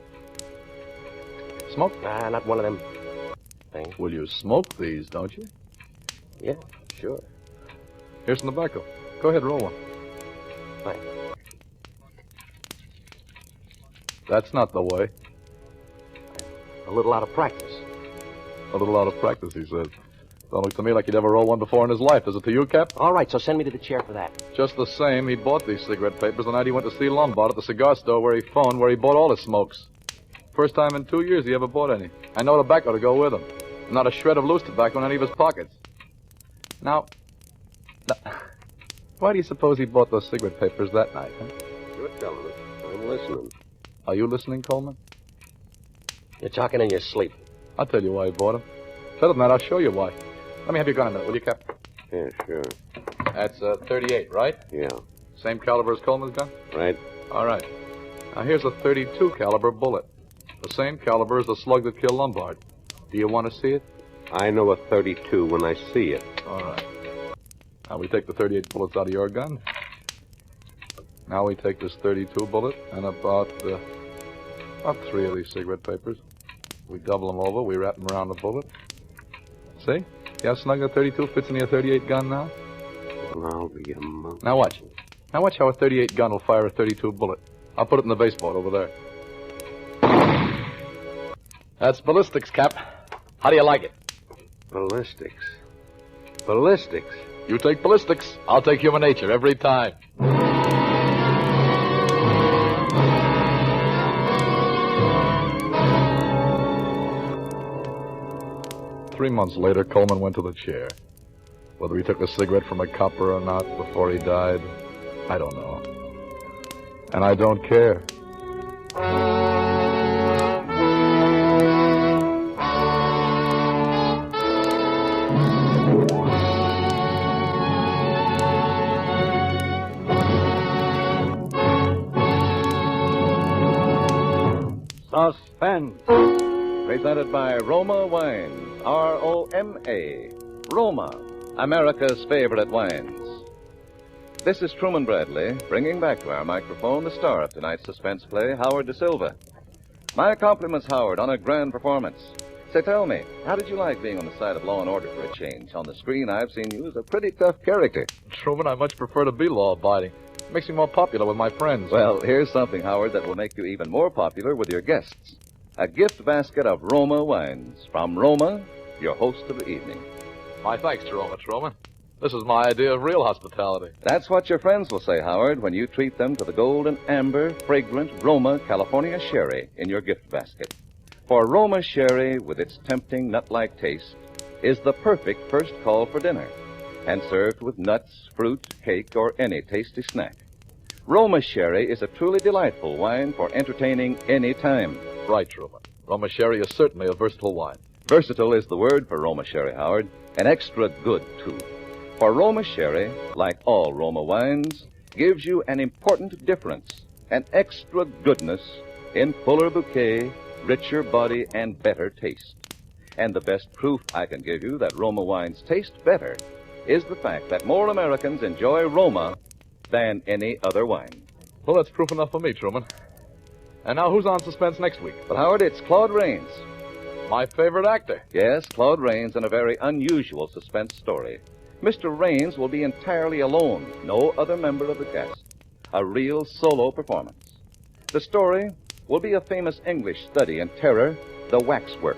Smoke? Nah, not one of them things. Well, you smoke these, don't you? Yeah, sure. Here's some tobacco. Go ahead, roll one. Thanks. That's not the way. A little out of practice. A little out of practice, he says. Don't look to me like he'd ever rolled one before in his life. Does it to you, Cap? All right, so send me to the chair for that. Just the same, he bought these cigarette papers the night he went to see Lombard at the cigar store where he phoned, where he bought all his smokes. First time in 2 years he ever bought any. And no tobacco to go with them. Not a shred of loose tobacco in any of his pockets. Now, why do you suppose he bought those cigarette papers that night, huh? You're telling it. I'm listening. Are you listening, Coleman? You're talking in your sleep. I'll tell you why he bought them. Better than that, I'll show you why. Let me have your gun a minute, will you, Cap? Yeah, sure. That's 38, right? Yeah. Same caliber as Coleman's gun? Right. All right. Now, here's a 32 caliber bullet. The same caliber as the slug that killed Lombard. Do you want to see it? I know a 32 when I see it. All right. Now, we take the 38 bullets out of your gun. Now we take this 32 bullet and about 3 of these cigarette papers. We double them over. We wrap them around the bullet. See? See how snug the 32 fits in your 38 gun now? I'll be a monk. Now watch. Now watch how a 38 gun will fire a 32 bullet. I'll put it in the baseboard over there. That's ballistics, Cap. How do you like it? Ballistics. Ballistics? You take ballistics, I'll take human nature every time. 3 months later, Coleman went to the chair. Whether he took a cigarette from a copper or not before he died, I don't know. And I don't care. Suspense. Presented by Roma Wines, R-O-M-A. Roma, America's favorite wines. This is Truman Bradley, bringing back to our microphone the star of tonight's suspense play, Howard Da Silva. My compliments, Howard, on a grand performance. Say, tell me, how did you like being on the side of Law and Order for a change? On the screen, I've seen you as a pretty tough character. Truman, I much prefer to be law-abiding. It makes me more popular with my friends. Well, here's something, Howard, that will make you even more popular with your guests. A gift basket of Roma wines. From Roma, your host of the evening. My thanks to Roma, Truman. This is my idea of real hospitality. That's what your friends will say, Howard, when you treat them to the golden amber, fragrant Roma California sherry in your gift basket. For Roma sherry, with its tempting nut-like taste, is the perfect first call for dinner, and served with nuts, fruit, cake, or any tasty snack. Roma sherry is a truly delightful wine for entertaining any time. Right, Truman. Roma sherry is certainly a versatile wine. Versatile is the word for Roma sherry, Howard, and extra good, too. For Roma sherry, like all Roma wines, gives you an important difference, an extra goodness in fuller bouquet, richer body, and better taste. And the best proof I can give you that Roma wines taste better is the fact that more Americans enjoy Roma than any other wine. Well, that's proof enough for me, Truman. And now, who's on Suspense next week? But, Howard, it's Claude Rains. My favorite actor. Yes, Claude Rains in a very unusual suspense story. Mr. Rains will be entirely alone, no other member of the cast. A real solo performance. The story will be a famous English study in terror, The Waxwork.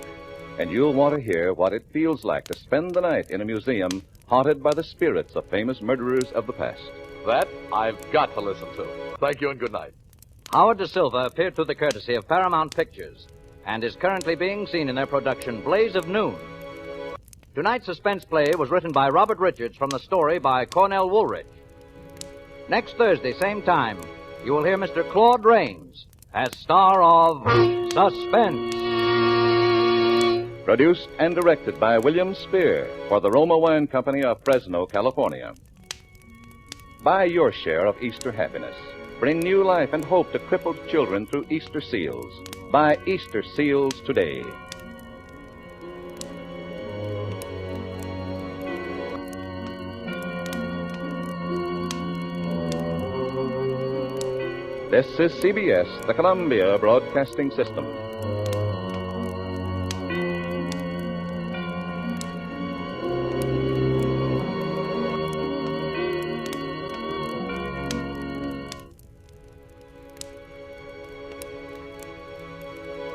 And you'll want to hear what it feels like to spend the night in a museum haunted by the spirits of famous murderers of the past. That I've got to listen to. Thank you and good night. Howard Da Silva appeared through the courtesy of Paramount Pictures and is currently being seen in their production Blaze of Noon. Tonight's suspense play was written by Robert Richards from the story by Cornell Woolrich. Next Thursday, same time, you will hear Mr. Claude Rains as star of Suspense. Produced and directed by William Spear for the Roma Wine Company of Fresno, California. Buy your share of Easter happiness. Bring new life and hope to crippled children through Easter seals. Buy Easter seals today. This is CBS, the Columbia Broadcasting System.